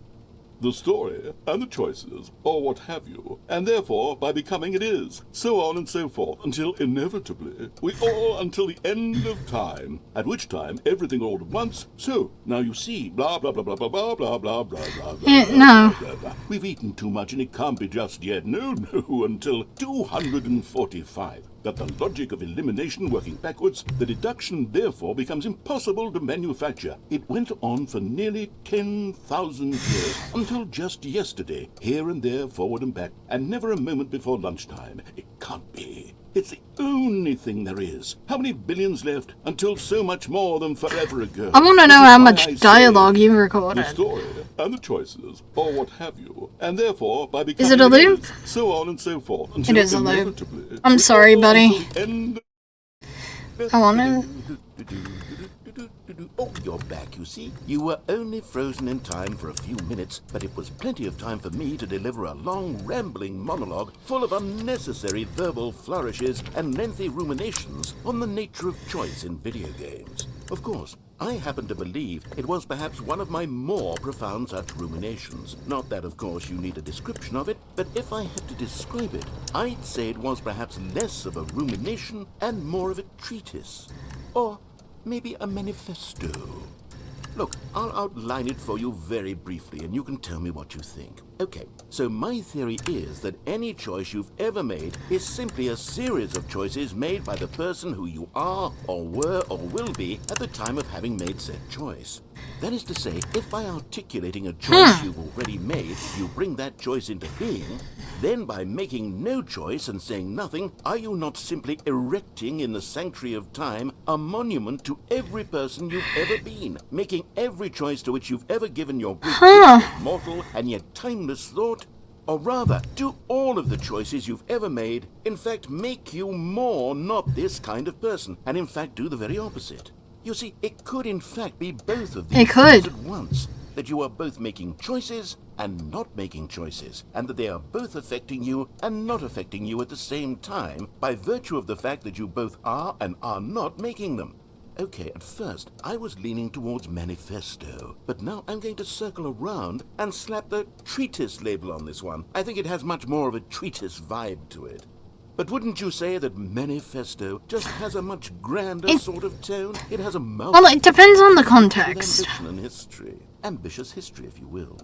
The story, and the choices, or what have you, and therefore, by becoming it is, so on and so forth, until inevitably, we all until the end of time, at which time everything all at once, so, now you see, blah, blah, blah, blah, blah, blah, blah, blah, blah, blah, blah, No. blah, blah. We've eaten too much and it can't be just yet, no, until 245. That the logic of elimination working backwards, the deduction therefore becomes impossible to manufacture. It went on for nearly 10,000 years, until just yesterday, here and there, forward and back, and never a moment before lunchtime. It can't be. It's the only thing there is. How many billions left until so much more than forever ago? I want to know how much dialogue you recorded. The story and the choices, or what have you, and therefore by becoming Is it a loop? so on and so forth. Until It is a loop. inevitably, I'm sorry, buddy. until the end. I want to... Oh, you're back, you see. You were only frozen in time for a few minutes, but it was plenty of time for me to deliver a long, rambling monologue full of unnecessary verbal flourishes and lengthy ruminations on the nature of choice in video games. Of course, I happen to believe it was perhaps one of my more profound such ruminations. Not that, of course, you need a description of it, but if I had to describe it, I'd say it was perhaps less of a rumination and more of a treatise. Or maybe a manifesto. Look, I'll outline it for you very briefly, and you can tell me what you think. Okay, so my theory is that any choice you've ever made is simply a series of choices made by the person who you are, or were, or will be at the time of having made said choice. That is to say, if by articulating a choice you've already made, you bring that choice into being, then by making no choice and saying nothing, are you not simply erecting in the sanctuary of time a monument to every person you've ever been, making every choice to which you've ever given your brief mortal and yet timeless thought? Or rather, do all of the choices you've ever made, in fact, make you more not this kind of person, and in fact do the very opposite? You see, it could in fact be both of these things at once. That you are both making choices and not making choices, and that they are both affecting you and not affecting you at the same time by virtue of the fact that you both are and are not making them. Okay, at first, I was leaning towards manifesto, but now I'm going to circle around and slap the treatise label on this one. I think it has much more of a treatise vibe to it. But wouldn't you say that manifesto just has a much grander sort of tone? It has a mouth. Well, it depends on the context. Ambition and history. Ambitious history, if you will.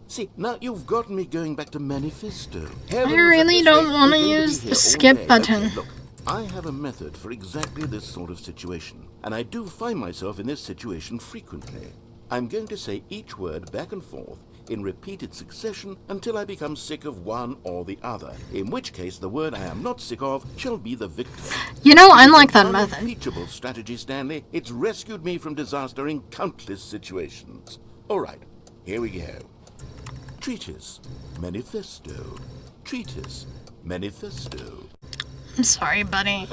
See, now you've gotten me going back to manifesto. I really don't want to use the skip button. Okay, look, I have a method for exactly this sort of situation, and I do find myself in this situation frequently. I'm going to say each word back and forth in repeated succession until I become sick of one or the other, in which case the word I am not sick of shall be the victor. You know, I like that method. Unimpeachable strategy, Stanley. It's rescued me from disaster in countless situations. All right, here we go. Treatise, manifesto. Treatise, manifesto. I'm sorry, buddy.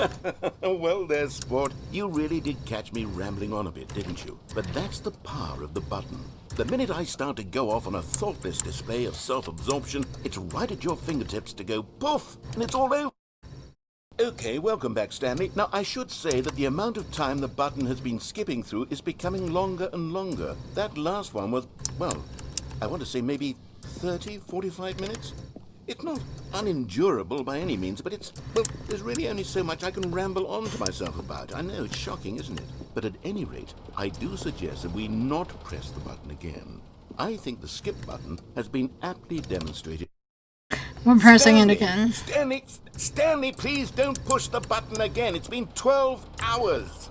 Well, there's Sport. You really did catch me rambling on a bit, didn't you? But that's the power of the button. The minute I start to go off on a thoughtless display of self-absorption, it's right at your fingertips to go poof, and it's all over. Okay, welcome back, Stanley. Now, I should say that the amount of time the button has been skipping through is becoming longer and longer. That last one was, well, I want to say maybe 30, 45 minutes? It's not unendurable by any means, but it's, well, there's really only so much I can ramble on to myself about. I know, it's shocking, isn't it? But at any rate, I do suggest that we not press the button again. I think the skip button has been aptly demonstrated. We're pressing it again. Stanley, please don't push the button again. It's been 12 hours.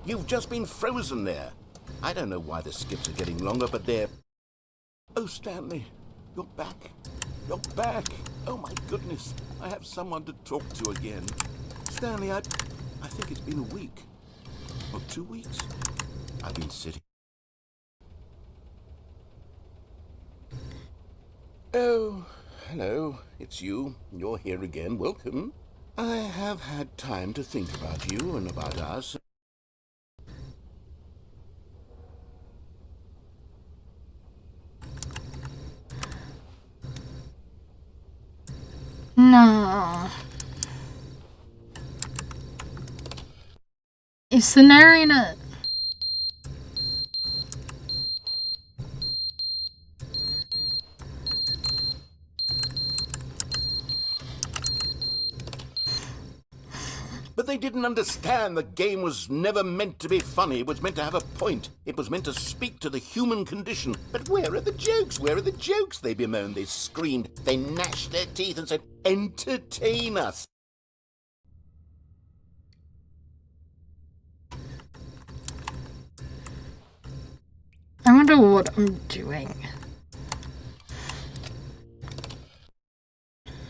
You've just been frozen there. I don't know why the skips are getting longer, but they're... Oh, Stanley, you're back. You're back. Oh, my goodness. I have someone to talk to again. Stanley, I think it's been a week. Or 2 weeks. I've been sitting... Oh, hello. It's you. You're here again. Welcome. I have had time to think about you and about us. No. Is the narrator... But they didn't understand the game was never meant to be funny. It was meant to have a point. It was meant to speak to the human condition. But where are the jokes? Where are the jokes? They bemoaned, they screamed, they gnashed their teeth and said, entertain us. I wonder what I'm doing.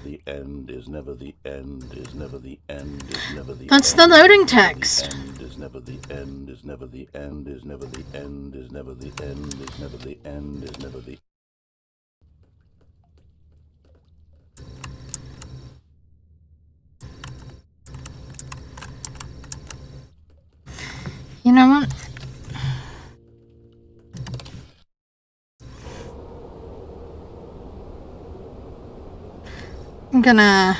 The end is never the end, is never the end, is never the That's the loading text. end, is never the end, is never the end, is never the end, is never the end, is never the end, is never the... You know what? I'm gonna...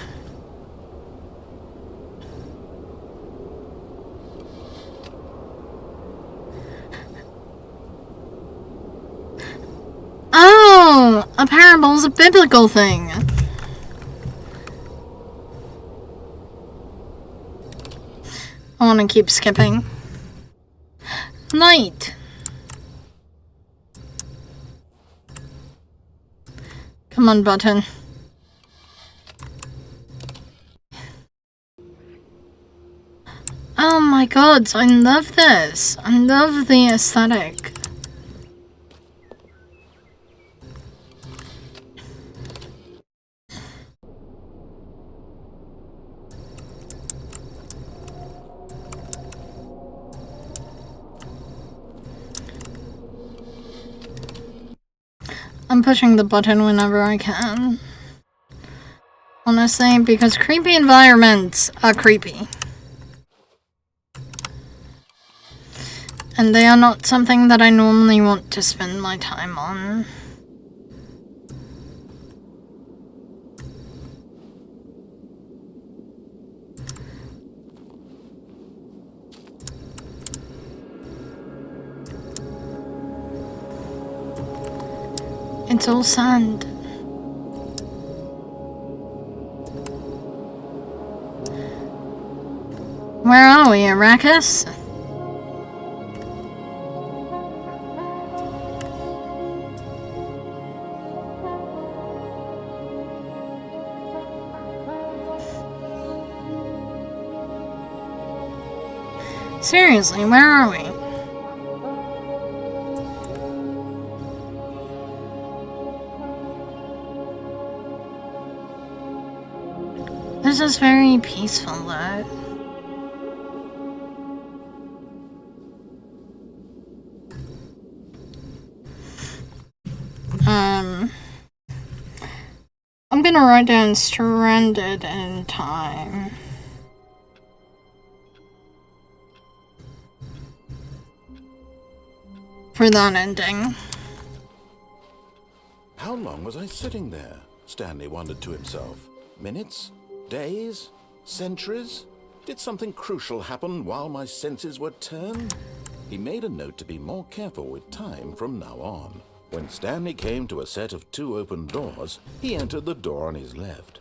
Oh! A parable's a biblical thing. I wanna keep skipping. Night. Come on, button. Oh my god, I love this. I love the aesthetic. I'm pushing the button whenever I can. Honestly, because creepy environments are creepy. And they are not something that I normally want to spend my time on. It's all sand. Where are we, Arrakis? Seriously, where are we? This is very peaceful, though. I'm gonna write down stranded in time. For that ending. How long was I sitting there? Stanley wondered to himself. Minutes? Days? Centuries? Did something crucial happen while my senses were turned? He made a note to be more careful with time from now on. When Stanley came to a set of 2 open doors, he entered the door on his left.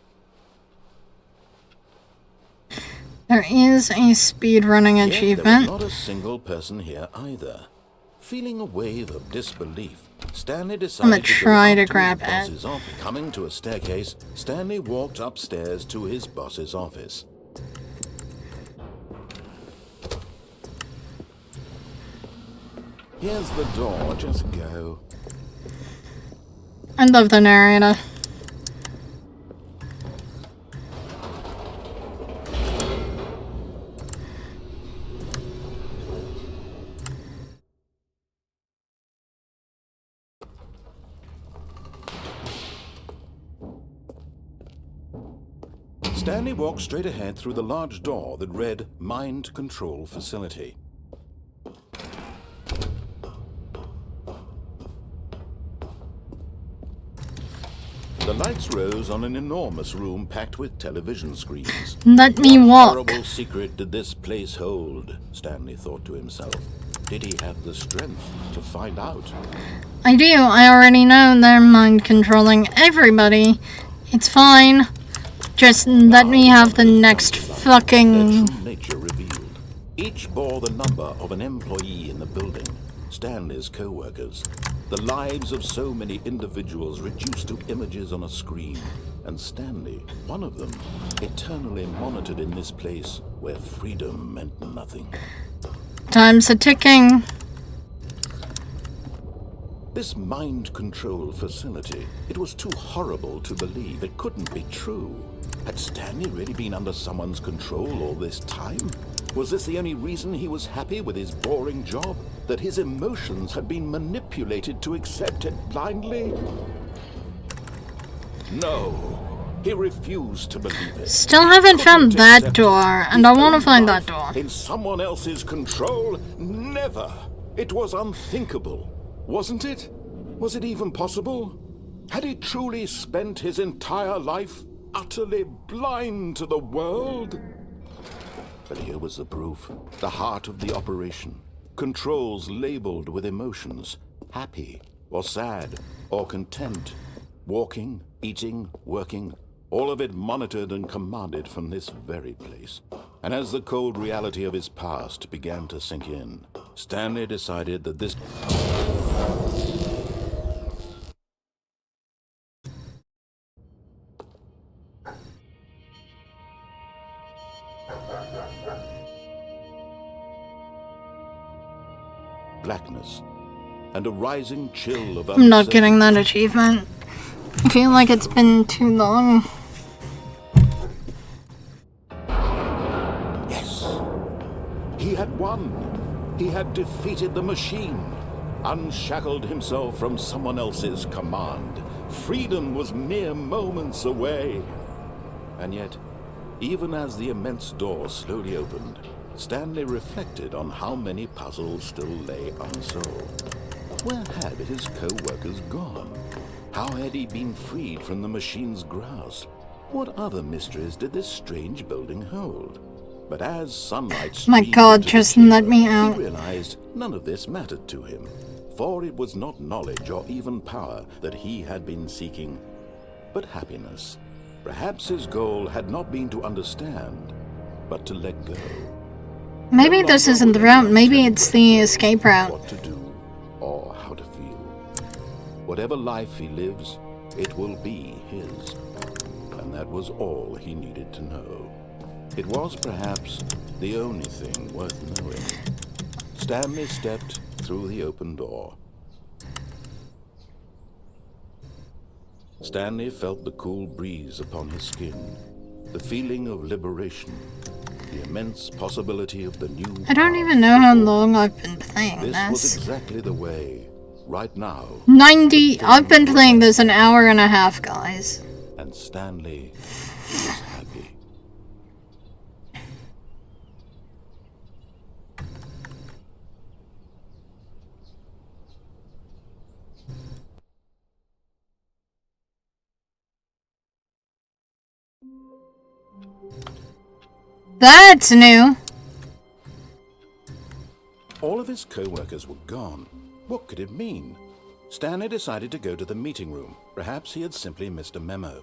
There is a speedrunning achievement. There was not a single person here either. Feeling a wave of disbelief, Stanley decided I'm gonna try to grab his it. boss's office. Coming to a staircase, Stanley walked upstairs to his boss's office. Here's the door, just go. I love the narrator. Stanley walked straight ahead through the large door that read Mind Control Facility. The lights rose on an enormous room packed with television screens. Let me What walk. horrible secret did this place hold? Stanley thought to himself. Did he have the strength to find out? I do. I already know they're mind controlling everybody. It's fine. Just let me have the next fucking... Their true nature revealed. Each bore the number of an employee in the building. Stanley's co-workers. The lives of so many individuals reduced to images on a screen. And Stanley, one of them, eternally monitored in this place where freedom meant nothing. Time's a-ticking. This mind control facility, it was too horrible to believe. It couldn't be true. Had Stanley really been under someone's control all this time? Was this the only reason he was happy with his boring job? That his emotions had been manipulated to accept it blindly? No, he refused to believe it. Still haven't found that door, and I want to find that door. In someone else's control? Never! It was unthinkable, wasn't it? Was it even possible? Had he truly spent his entire life utterly blind to the world? But here was the proof. The heart of the operation. Controls labeled with emotions. Happy, or sad, or content. Walking, eating, working. All of it monitored and commanded from this very place. And as the cold reality of his past began to sink in, Stanley decided that this... Blackness, and a rising chill of I'm not getting that uncertainty. achievement. I feel like it's been too long. Yes, he had won. He had defeated the machine, unshackled himself from someone else's command. Freedom was mere moments away. And yet, even as the immense door slowly opened, Stanley reflected on how many puzzles still lay unsolved. Where had his co-workers gone? How had he been freed from the machine's grasp? What other mysteries did this strange building hold? But as sunlight My streamed God, into the just chamber, let me out. he realized none of this mattered to him, for it was not knowledge or even power that he had been seeking, but happiness. Perhaps his goal had not been to understand, but to let go. Maybe No this longer isn't the would route, anyone maybe tell it's him the escape route. what to do or how to feel. Whatever life he lives, it will be his. And that was all he needed to know. It was perhaps the only thing worth knowing. Stanley stepped through the open door. Stanley felt the cool breeze upon his skin, the feeling of liberation, the immense possibility of the new I don't path even know how before long I've been playing This was this. exactly the way, right now. 90. I've been playing this an hour and a half, guys. And Stanley was happy. That's new. All of his co-workers were gone. What could it mean? Stanley decided to go to the meeting room. Perhaps he had simply missed a memo.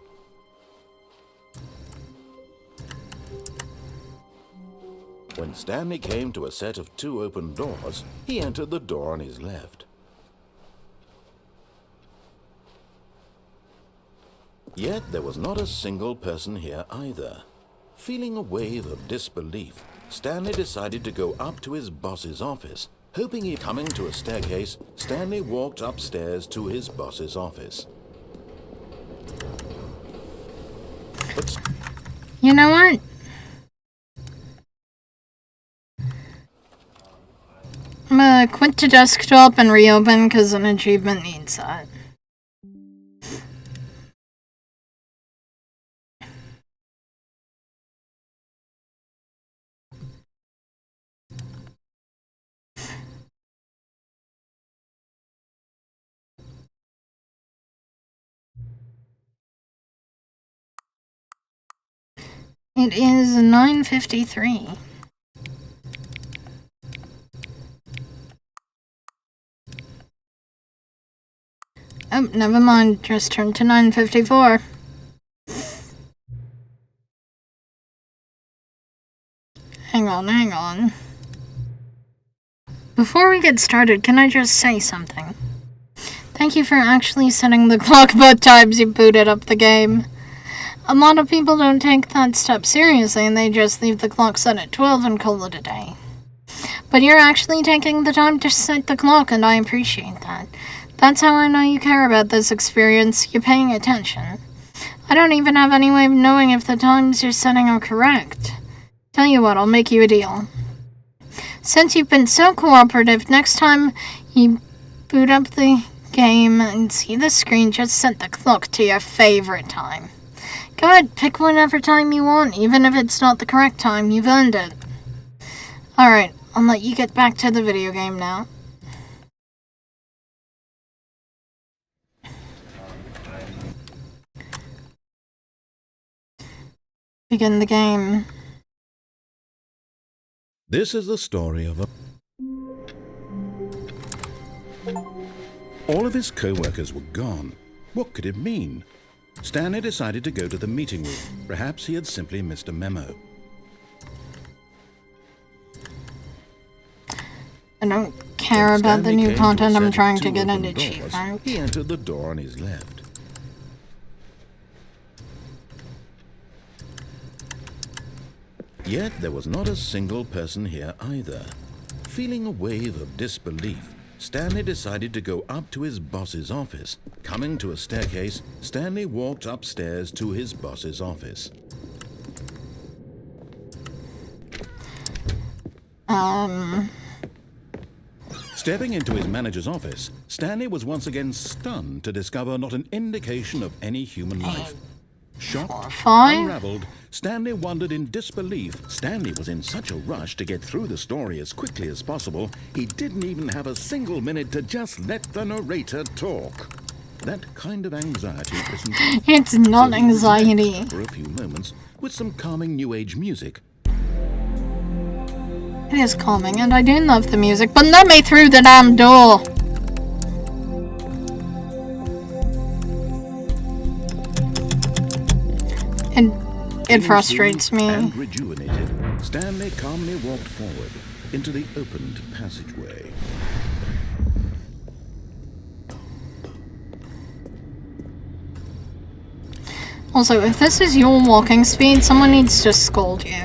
When Stanley came to a set of 2 open doors, he entered the door on his left. Yet there was not a single person here either. Feeling a wave of disbelief, Stanley decided to go up to his boss's office. Hoping he coming to a staircase, Stanley walked upstairs to his boss's office. But You know what? I'm gonna quit the desktop and reopen because an achievement needs that. It is 9:53. Oh, never mind. Just turned to 9:54. Hang on. Before we get started, can I just say something? Thank you for actually setting the clock both times you booted up the game. A lot of people don't take that step seriously and they just leave the clock set at 12 and call it a day. But you're actually taking the time to set the clock and I appreciate that. That's how I know you care about this experience. You're paying attention. I don't even have any way of knowing if the times you're setting are correct. Tell you what, I'll make you a deal. Since you've been so cooperative, next time you boot up the game and see the screen, just set the clock to your favorite time. Go ahead, pick whatever time you want, even if it's not the correct time. You've earned it. Alright, I'll let you get back to the video game now. Begin the game. this is the story of a... All of his co-workers were gone. What could it mean? Stanley decided to go to the meeting room. Perhaps he had simply missed a memo. I don't care When about the Stanley new came to a content set I'm of trying 2 to get open into doors, achievement. He entered the door on his left. Yet there was not a single person here either. Feeling a wave of disbelief, Stanley decided to go up to his boss's office. Coming to a staircase, Stanley walked upstairs to his boss's office. Stepping into his manager's office, Stanley was once again stunned to discover not an indication of any human life. Shocked, unraveled, Stanley wondered in disbelief. Stanley was in such a rush to get through the story as quickly as possible, he didn't even have a single minute to just let the narrator talk. That kind of anxiety isn't... It's not anxiety. For a few moments, with some calming new age music. It is calming, and I do love the music, but let me through the damn door! And it frustrates me. And rejuvenated, Stanley calmly walked forward into the opened passageway. Also, if this is your walking speed, someone needs to scold you.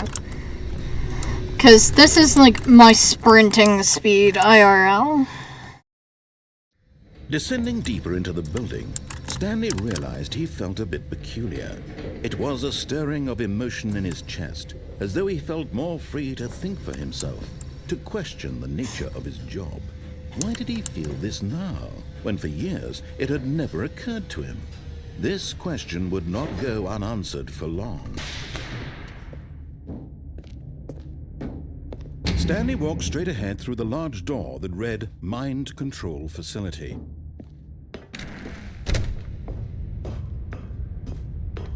Because this is like my sprinting speed, IRL. Descending deeper into the building, Stanley realized he felt a bit peculiar. It was a stirring of emotion in his chest, as though he felt more free to think for himself, to question the nature of his job. Why did he feel this now, when for years it had never occurred to him? This question would not go unanswered for long. Stanley walked straight ahead through the large door that read Mind Control Facility.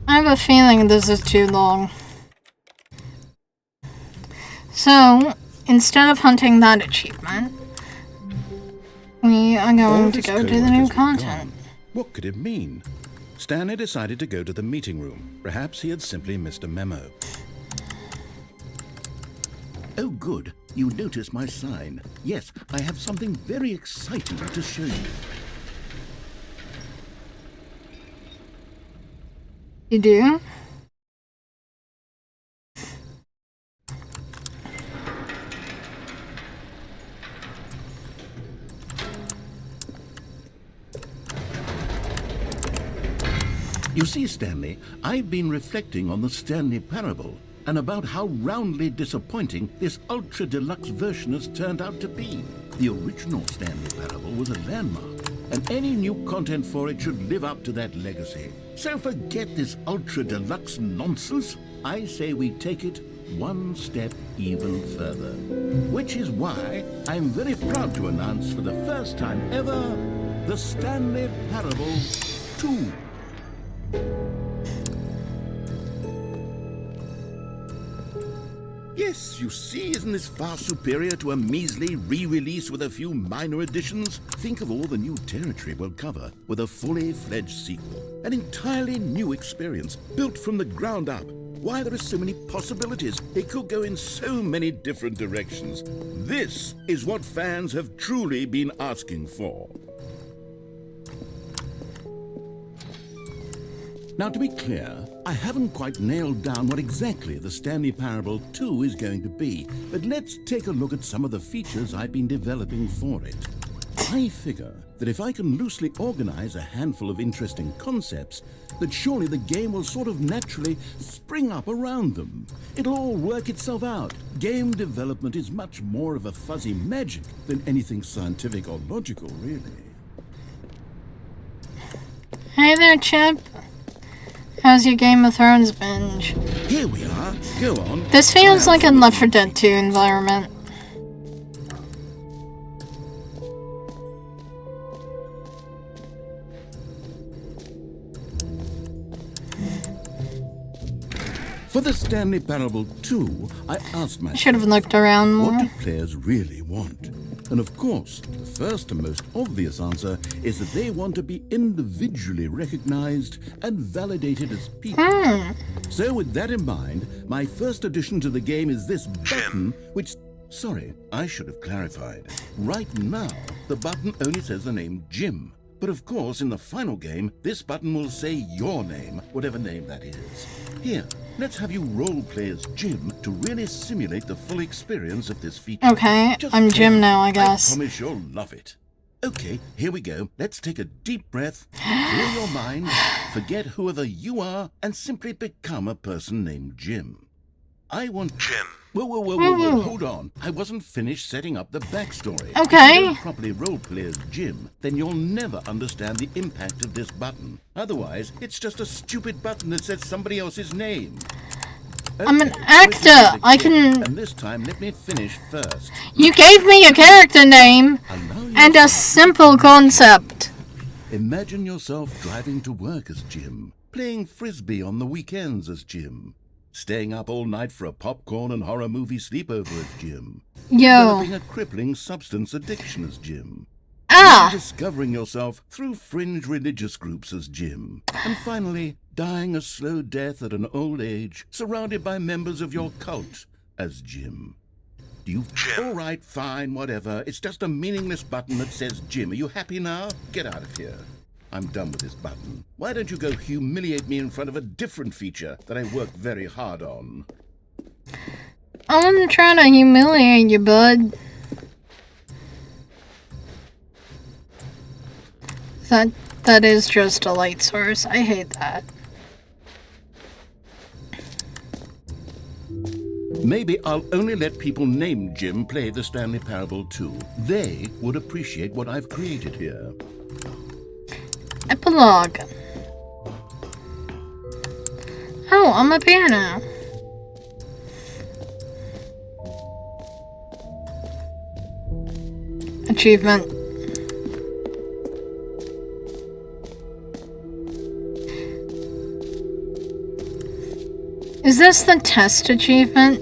I have a feeling this is too long. So, instead of hunting that achievement, we are going to go to the new content. What could it mean? Stanley decided to go to the meeting room. Perhaps he had simply missed a memo. Oh, good. You noticed my sign. Yes, I have something very exciting to show you. You do? You see, Stanley, I've been reflecting on the Stanley Parable and about how roundly disappointing this ultra-deluxe version has turned out to be. The original Stanley Parable was a landmark, and any new content for it should live up to that legacy. So forget this ultra-deluxe nonsense. I say we take it one step even further. Which is why I'm very proud to announce for the first time ever, the Stanley Parable 2. Yes, you see, isn't this far superior to a measly re-release with a few minor additions? Think of all the new territory we'll cover with a fully fledged sequel. An entirely new experience, built from the ground up. Why, there are so many possibilities. It could go in so many different directions. This is what fans have truly been asking for. Now, to be clear, I haven't quite nailed down what exactly the Stanley Parable 2 is going to be, but let's take a look at some of the features I've been developing for it. I figure that if I can loosely organize a handful of interesting concepts, that surely the game will sort of naturally spring up around them. It'll all work itself out. Game development is much more of a fuzzy magic than anything scientific or logical, really. Hey there, Chip. How's your Game of Thrones binge? Here we are. Go on. This feels like a Left 4 Dead 2 environment. For the Stanley Parable 2, I asked myself, Should have looked around more. what do players really want? And of course, the first and most obvious answer is that they want to be individually recognized and validated as people. So with that in mind, my first addition to the game is this button, which... Sorry, I should have clarified. Right now, the button only says the name Jim. But of course, in the final game, this button will say your name, whatever name that is. Here, let's have you roleplay as Jim to really simulate the full experience of this feature. Okay, Just I'm play. Jim now, I guess. I promise you'll love it. Okay, here we go. Let's take a deep breath, clear your mind, forget whoever you are, and simply become a person named Jim. I want... Jim. Whoa, hold on. I wasn't finished setting up the backstory. Okay. If you don't properly roleplay as Jim, then you'll never understand the impact of this button. Otherwise, it's just a stupid button that says somebody else's name. I'm an Okay, actor. I can... And this time, let me finish first. You gave me a character name and a simple concept. Imagine yourself driving to work as Jim, playing frisbee on the weekends as Jim, staying up all night for a popcorn and horror movie sleepover as Jim, Yo. developing a crippling substance addiction as Jim, Ah. discovering yourself through fringe religious groups as Jim, and finally dying a slow death at an old age, surrounded by members of your cult as Jim. All right, fine, whatever. It's just a meaningless button that says Jim. Are you happy now? Get out of here. I'm done with this button. Why don't you go humiliate me in front of a different feature that I worked very hard on? I wasn't trying to humiliate you, bud. That is just a light source. I hate that. Maybe I'll only let people named Jim play the Stanley Parable too. They would appreciate what I've created here. Epilogue. Oh, on my piano. Achievement. Is this the test achievement?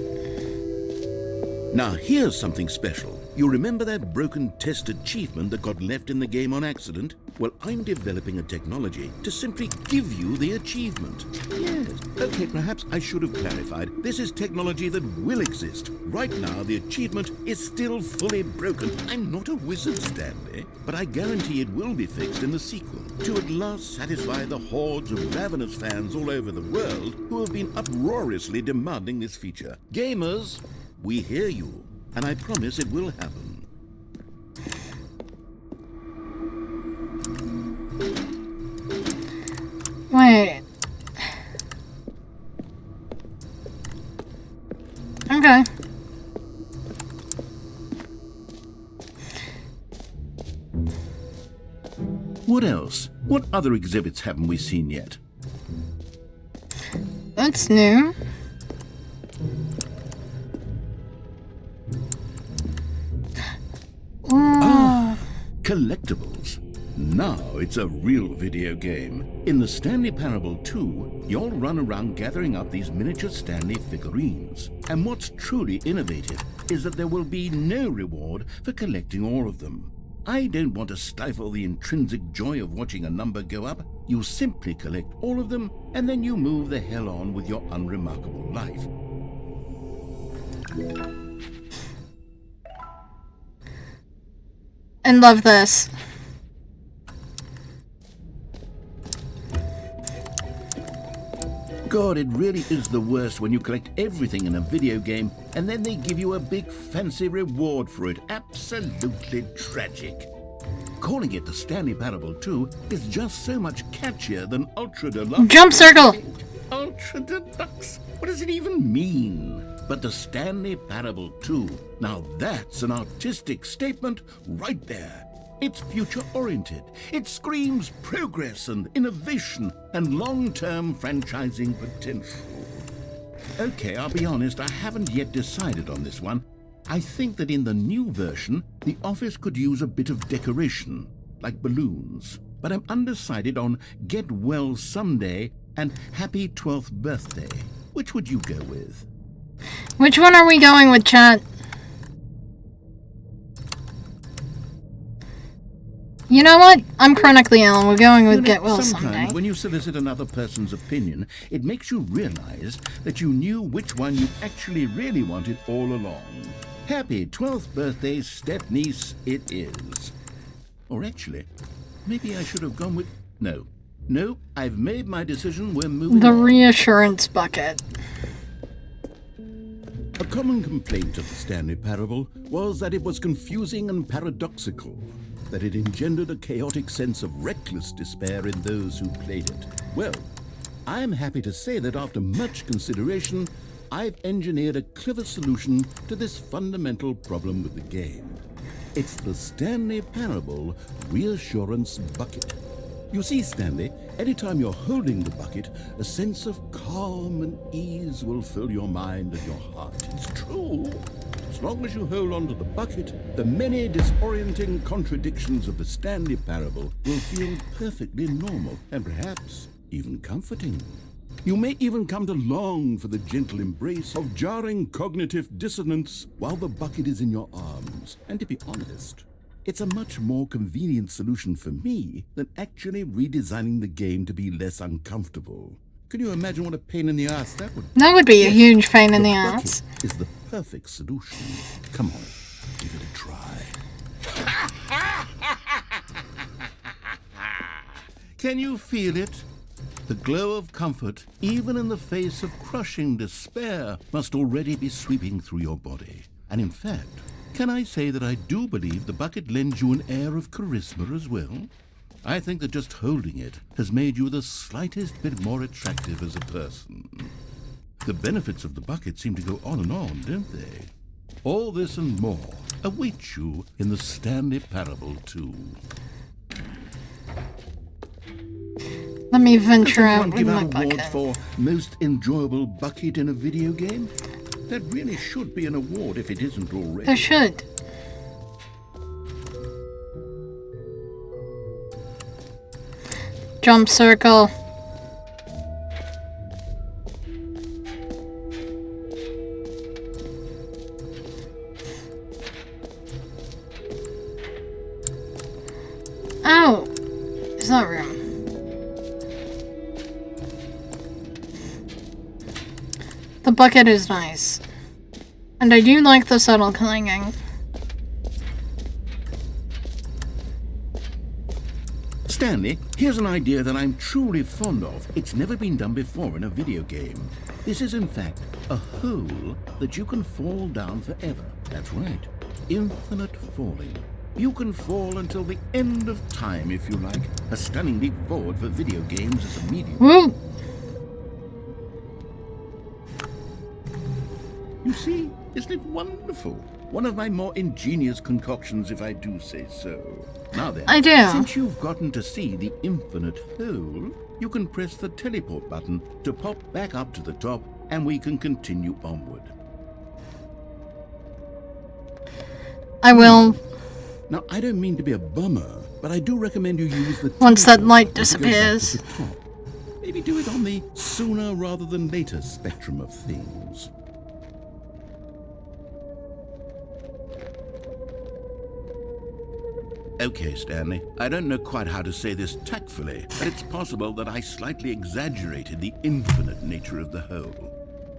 Now here's something special. You remember that broken test achievement that got left in the game on accident? Well, I'm developing a technology to simply give you the achievement. Yes. Okay, perhaps I should have clarified. This is technology that will exist. Right now, the achievement is still fully broken. I'm not a wizard, Stanley, but I guarantee it will be fixed in the sequel to at last satisfy the hordes of ravenous fans all over the world who have been uproariously demanding this feature. Gamers, we hear you, and I promise it will happen. Wait. Okay. What else? What other exhibits haven't we seen yet? That's new. Ooh. Collectibles. Now it's a real video game. In the Stanley Parable 2, you'll run around gathering up these miniature Stanley figurines. And what's truly innovative is that there will be no reward for collecting all of them. I don't want to stifle the intrinsic joy of watching a number go up. You simply collect all of them, and then you move the hell on with your unremarkable life. And love this. God, it really is the worst when you collect everything in a video game and then they give you a big fancy reward for it. Absolutely tragic. Calling it the Stanley Parable 2 is just so much catchier than Ultra Deluxe. Jump circle! Ultra Deluxe? What does it even mean? But the Stanley Parable 2, now that's an artistic statement right there. It's future-oriented. It screams progress and innovation and long-term franchising potential. Okay, I'll be honest, I haven't yet decided on this one. I think that in the new version, the office could use a bit of decoration, like balloons. But I'm undecided on Get Well Someday and Happy 12th Birthday. Which would you go with? Which one are we going with, chat? You know what? I'm chronically ill. We're going with Get Well Sometimes Someday. when you solicit another person's opinion, it makes you realize that you knew which one you actually really wanted all along. Happy 12th birthday, step-niece, it is. Or actually, maybe I should have gone with... No, No, I've made my decision. We're moving The on. reassurance bucket. A common complaint of the Stanley Parable was that it was confusing and paradoxical, that it engendered a chaotic sense of reckless despair in those who played it. Well, I'm happy to say that after much consideration, I've engineered a clever solution to this fundamental problem with the game. It's the Stanley Parable Reassurance Bucket. You see, Stanley, anytime you're holding the bucket, a sense of calm and ease will fill your mind and your heart. It's true. As long as you hold on to the bucket, the many disorienting contradictions of the Stanley Parable will feel perfectly normal and perhaps even comforting. You may even come to long for the gentle embrace of jarring cognitive dissonance while the bucket is in your arms. And to be honest, it's a much more convenient solution for me than actually redesigning the game to be less uncomfortable. Can you imagine what a pain in the ass that would be? That would be a huge pain in the bucket ass. is the perfect solution. Come on, give it a try. Can you feel it? The glow of comfort, even in the face of crushing despair, must already be sweeping through your body. And in fact, can I say that I do believe the bucket lends you an air of charisma as well? I think that just holding it has made you the slightest bit more attractive as a person. The benefits of the bucket seem to go on and on, don't they? All this and more await you in the Stanley Parable 2. Let me venture Does out anyone with give my out awards bucket. for most enjoyable bucket in a video game? That really should be an award if it isn't already. There should. Jump circle. Oh, is that room? The bucket is nice. And I do like the subtle clanging. Stanley, here's an idea that I'm truly fond of. It's never been done before in a video game. This is, in fact, a hole that you can fall down forever. That's right. Infinite falling. You can fall until the end of time, if you like. A stunning leap forward for video games as a medium. Woo! You see, isn't it wonderful? One of my more ingenious concoctions, if I do say so. Now then, I do. since you've gotten to see the infinite hole, you can press the teleport button to pop back up to the top, and we can continue onward. I will. Now, I don't mean to be a bummer, but I do recommend you use the Once that teleport light button to go back disappears. to the top. Maybe do it on the sooner rather than later spectrum of things. Okay, Stanley, I don't know quite how to say this tactfully, but it's possible that I slightly exaggerated the infinite nature of the hole.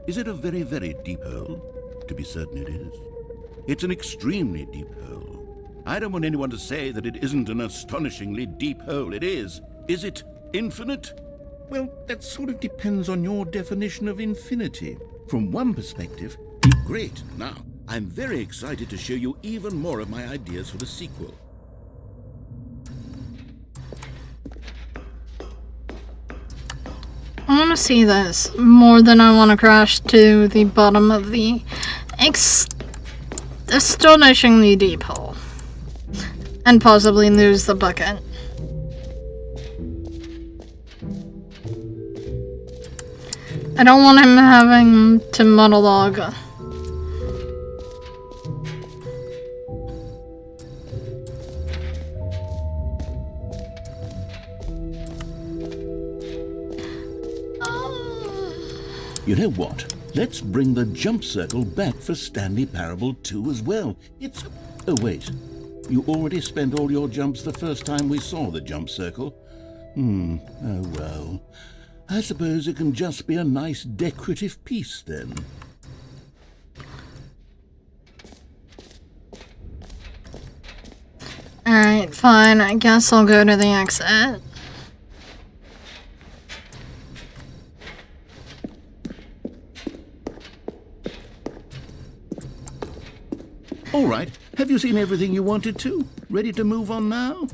Is it a very, very deep hole? To be certain it is. It's an extremely deep hole. I don't want anyone to say that it isn't an astonishingly deep hole. It is. Is it infinite? Well, that sort of depends on your definition of infinity. From one perspective, great. Now, I'm very excited to show you even more of my ideas for the sequel. I want to see this more than I want to crash to the bottom of the astonishingly deep hole. And possibly lose the bucket. I don't want him having to monologue. You know what? Let's bring the jump circle back for Stanley Parable 2 as well. It's... Oh, wait. You already spent all your jumps the first time we saw the jump circle? Oh well. I suppose it can just be a nice decorative piece then. Alright, fine. I guess I'll go to the exit. All right, have you seen everything you wanted to? Ready to move on now?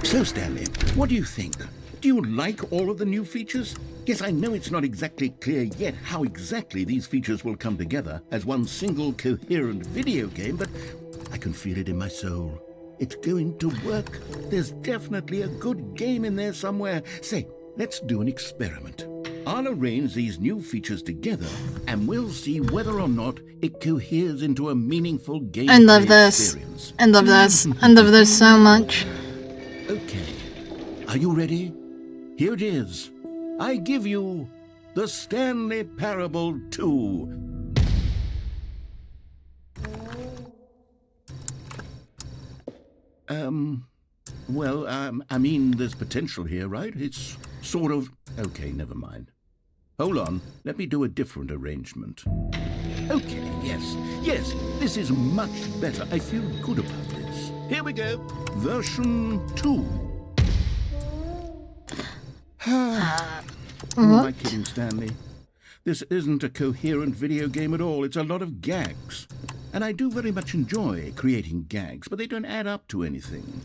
So, Stanley, what do you think? Do you like all of the new features? Yes, I know it's not exactly clear yet how exactly these features will come together as one single coherent video game, but I can feel it in my soul. It's going to work. There's definitely a good game in there somewhere. Say, let's do an experiment. I'll arrange these new features together, and we'll see whether or not it coheres into a meaningful game I love this. experience. I love this. I love this so much. Okay, are you ready? Here it is. I give you the Stanley Parable 2. I mean, there's potential here, right? It's sort of... Okay, never mind. Hold on, let me do a different arrangement. Okay, yes, this is much better. I feel good about this. Here we go. Version 2. Who am I kidding, Stanley? This isn't a coherent video game at all. It's a lot of gags. And I do very much enjoy creating gags, but they don't add up to anything.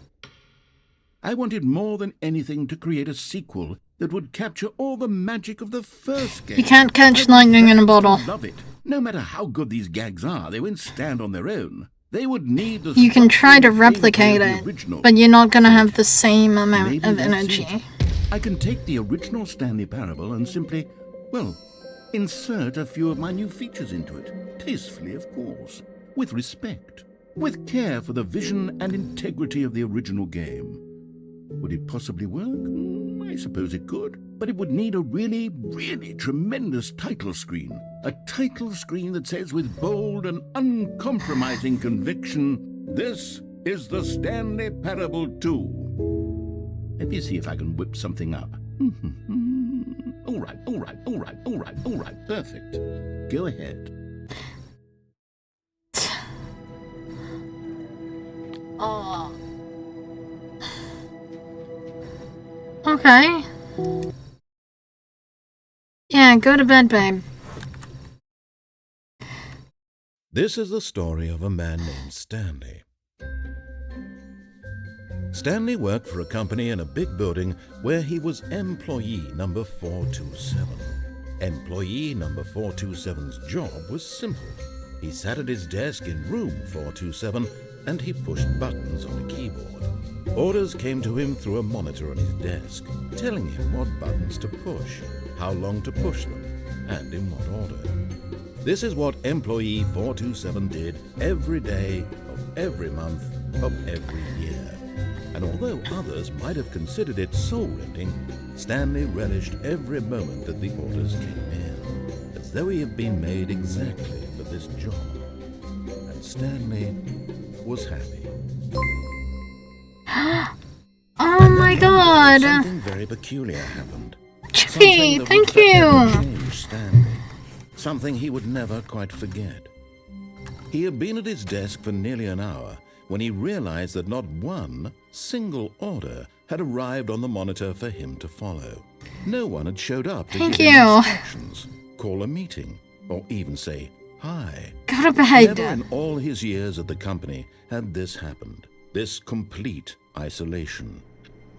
I wanted more than anything to create a sequel that would capture all the magic of the first game. You can't catch lightning in a bottle. Love it. No matter how good these gags are, they won't stand on their own. They would need the... You can try to replicate it, but you're not gonna have the same amount Maybe of that's energy. it. I can take the original Stanley Parable and simply, well, insert a few of my new features into it. Tastefully, of course. With respect. With care for the vision and integrity of the original game. Would it possibly work? I suppose it could. But it would need a really, really tremendous title screen. A title screen that says with bold and uncompromising conviction, "This is the Stanley Parable 2. Let me see if I can whip something up. All right, perfect. Go ahead. Oh. Okay. Yeah, go to bed, babe. This is the story of a man named Stanley. Stanley worked for a company in a big building where he was employee number 427. Employee number 427's job was simple. He sat at his desk in room 427 and he pushed buttons on a keyboard. Orders came to him through a monitor on his desk, telling him what buttons to push, how long to push them, and in what order. This is what employee 427 did every day of every month of every year. And although others might have considered it soul-rending, Stanley relished every moment that the orders came in, as though he had been made exactly for this job. And Stanley was happy. Oh my god! Something very peculiar happened. Chippy, Something that thank would forever you! change Stanley. Something he would never quite forget. He had been at his desk for nearly an hour when he realized that not one single order had arrived on the monitor for him to follow. No one had showed up to Thank give him you. instructions, call a meeting, or even say hi. Go to bed. Never in all his years at the company had this happened. This complete isolation.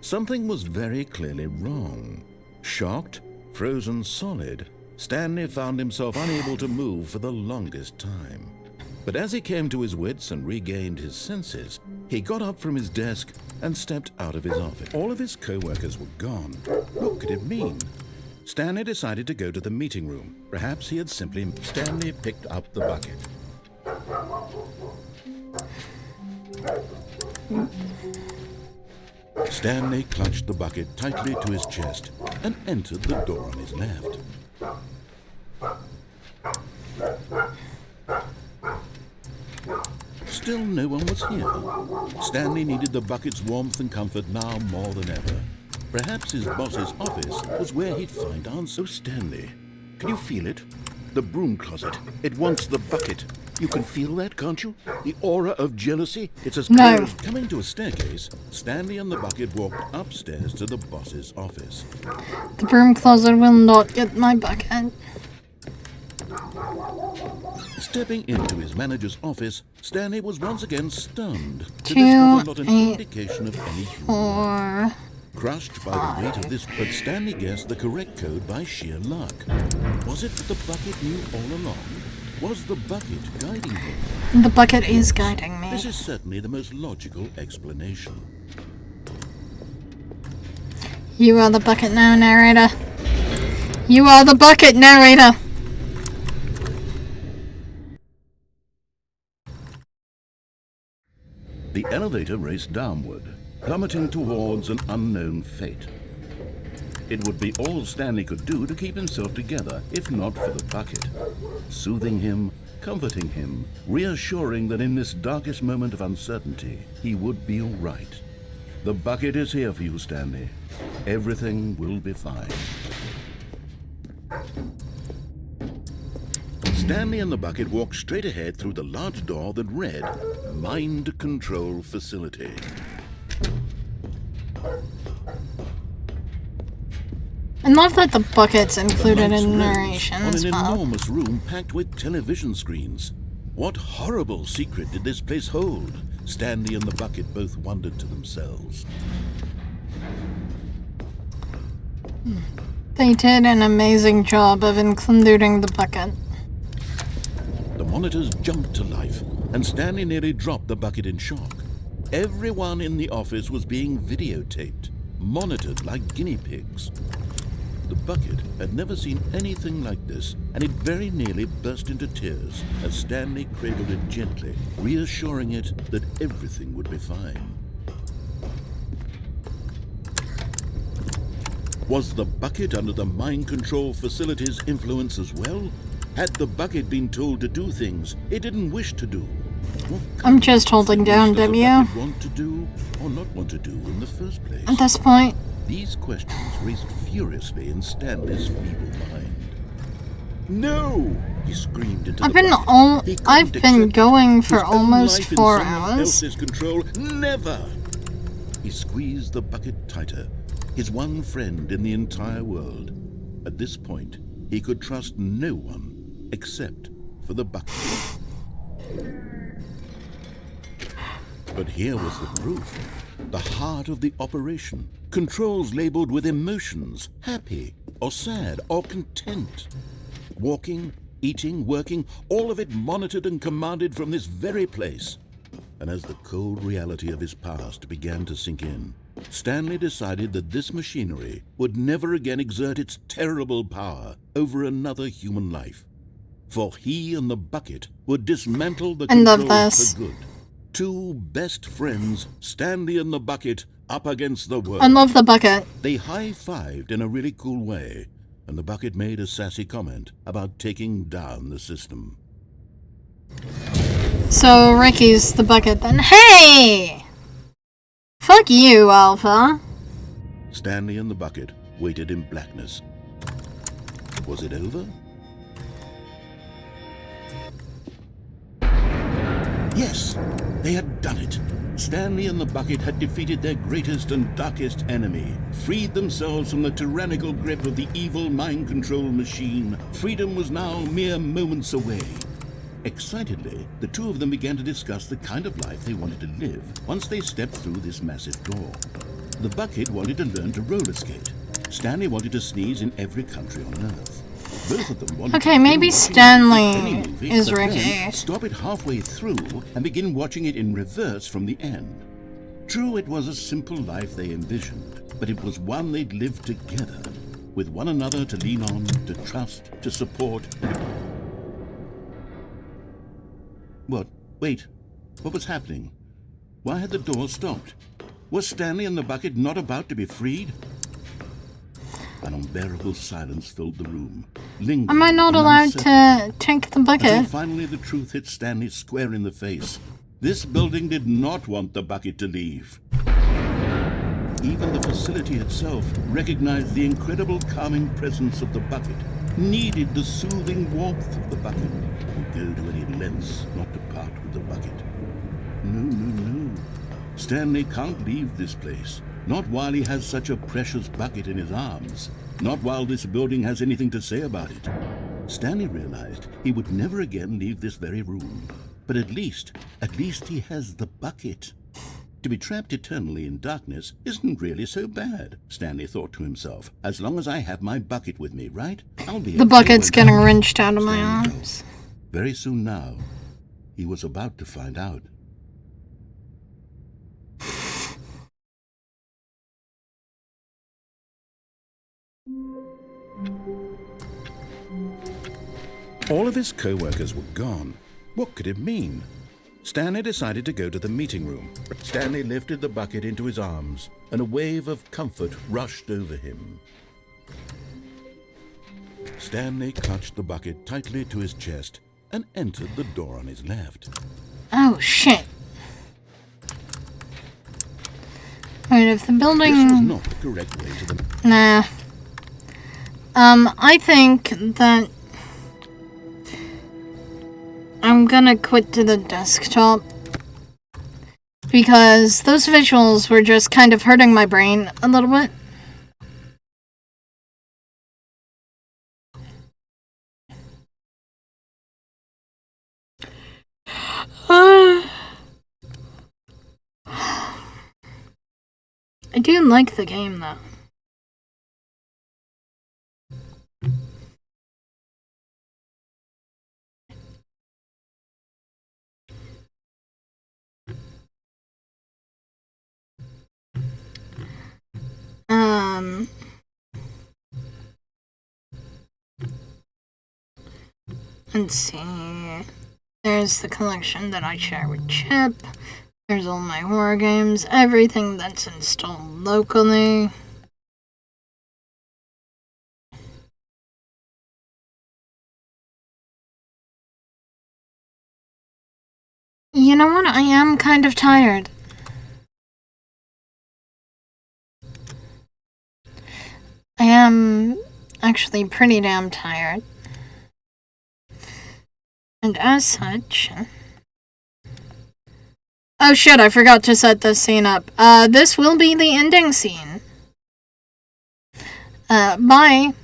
Something was very clearly wrong. Shocked, frozen solid, Stanley found himself unable to move for the longest time. But as he came to his wits and regained his senses, he got up from his desk and stepped out of his office. All of his co-workers were gone. What could it mean? Stanley decided to go to the meeting room. Perhaps he had simply... Stanley picked up the bucket. Stanley clutched the bucket tightly to his chest and entered the door on his left. Still no one was here. Stanley needed the bucket's warmth and comfort now more than ever. Perhaps his boss's office was where he'd find answers. Oh, Stanley, can you feel it? The broom closet. It wants the bucket. You can feel that, can't you? The aura of jealousy? It's as No. clear as coming to a staircase. Stanley and the bucket walked upstairs to the boss's office. The broom closet will not get my bucket. Stepping into his manager's office, Stanley was once again stunned to 2, discover not an 8, indication of any human life. 4. Crushed by the weight of this, but Stanley guessed the correct code by sheer luck. Was it that the bucket knew all along? Was the bucket guiding him? The bucket is guiding me. This is certainly the most logical explanation. You are the bucket now, narrator. You are the bucket, narrator. The elevator raced downward, plummeting towards an unknown fate. It would be all Stanley could do to keep himself together, if not for the bucket. Soothing him, comforting him, reassuring that in this darkest moment of uncertainty, he would be all right. The bucket is here for you, Stanley. Everything will be fine. Stanley and the bucket walked straight ahead through the large door that read, Mind Control Facility. I love that the bucket's included Lights in rose narration on as an well. enormous room packed with television screens. What horrible secret did this place hold? Stanley and the bucket both wondered to themselves. They did an amazing job of including the bucket. The monitors jumped to life, and Stanley nearly dropped the bucket in shock. Everyone in the office was being videotaped, monitored like guinea pigs. The bucket had never seen anything like this, and it very nearly burst into tears as Stanley cradled it gently, reassuring it that everything would be fine. Was the bucket under the mind control facility's influence as well? Had the bucket been told to do things it didn't wish to do? What I'm kind just of holding things down does a W. bucket want to do or not want to do in the first place? At this point, These questions raced furiously in Stanley's feeble mind. No! He screamed into I've the been bucket. He couldn't I've been accept going it. for His own almost life in 4 someone hours. else's control. Never! He squeezed the bucket tighter. His one friend in the entire world. At this point, he could trust no one except for the bucket. But here was the proof. The heart of the operation. Controls labeled with emotions, happy or sad or content. Walking, eating, working, all of it monitored and commanded from this very place. And as the cold reality of his past began to sink in, Stanley decided that this machinery would never again exert its terrible power over another human life. For he and the bucket would dismantle the I love controls this. for good. Two best friends, Stanley and the bucket, up against the world. I love the bucket. They high-fived in a really cool way, and the bucket made a sassy comment about taking down the system. So Rikki's the bucket then. Hey! Fuck you, Alpha. Stanley and the bucket waited in blackness. Was it over? Yes, they had done it. Stanley and the bucket had defeated their greatest and darkest enemy, freed themselves from the tyrannical grip of the evil mind control machine. Freedom was now mere moments away. Excitedly, the two of them began to discuss the kind of life they wanted to live once they stepped through this massive door. The bucket wanted to learn to roller skate. Stanley wanted to sneeze in every country on Earth. Both of them wanted Okay, to maybe watch Stanley any movie, is but then Rikki. stop it halfway through and begin watching it in reverse from the end. True, it was a simple life they envisioned, but it was one they'd lived together, with one another to lean on, to trust, to support. What? Wait. What was happening? Why had the door stopped? Was Stanley and the bucket not about to be freed? An unbearable silence filled the room. Lingering Am I not in allowed uncertainty, to take the until bucket? finally the truth hit Stanley square in the face. This building did not want the bucket to leave. Even the facility itself recognized the incredible calming presence of the bucket, needed the soothing warmth of the bucket. go to any lengths not to part with the bucket. No. Stanley can't leave this place. Not while he has such a precious bucket in his arms. Not while this building has anything to say about it. Stanley realized he would never again leave this very room. But at least he has the bucket. To be trapped eternally in darkness isn't really so bad, Stanley thought to himself. As long as I have my bucket with me, right? I'll be The okay bucket's when getting dark. wrenched out of my Stanley arms. thought. Very soon now, he was about to find out. All of his co-workers were gone. What could it mean? Stanley decided to go to the meeting room. Stanley lifted the bucket into his arms, and a wave of comfort rushed over him. Stanley clutched the bucket tightly to his chest and entered the door on his left. Oh, shit. Alright, if the building... This was not the correct way to the... Nah. I think that I'm gonna quit to the desktop because those visuals were just kind of hurting my brain a little bit. I do like the game though. Let's see. There's the collection that I share with Chip. There's all my horror games, everything that's installed locally. You know what? I am kind of tired. I am actually pretty damn tired. And as such... Oh shit, I forgot to set this scene up. This will be the ending scene. Bye.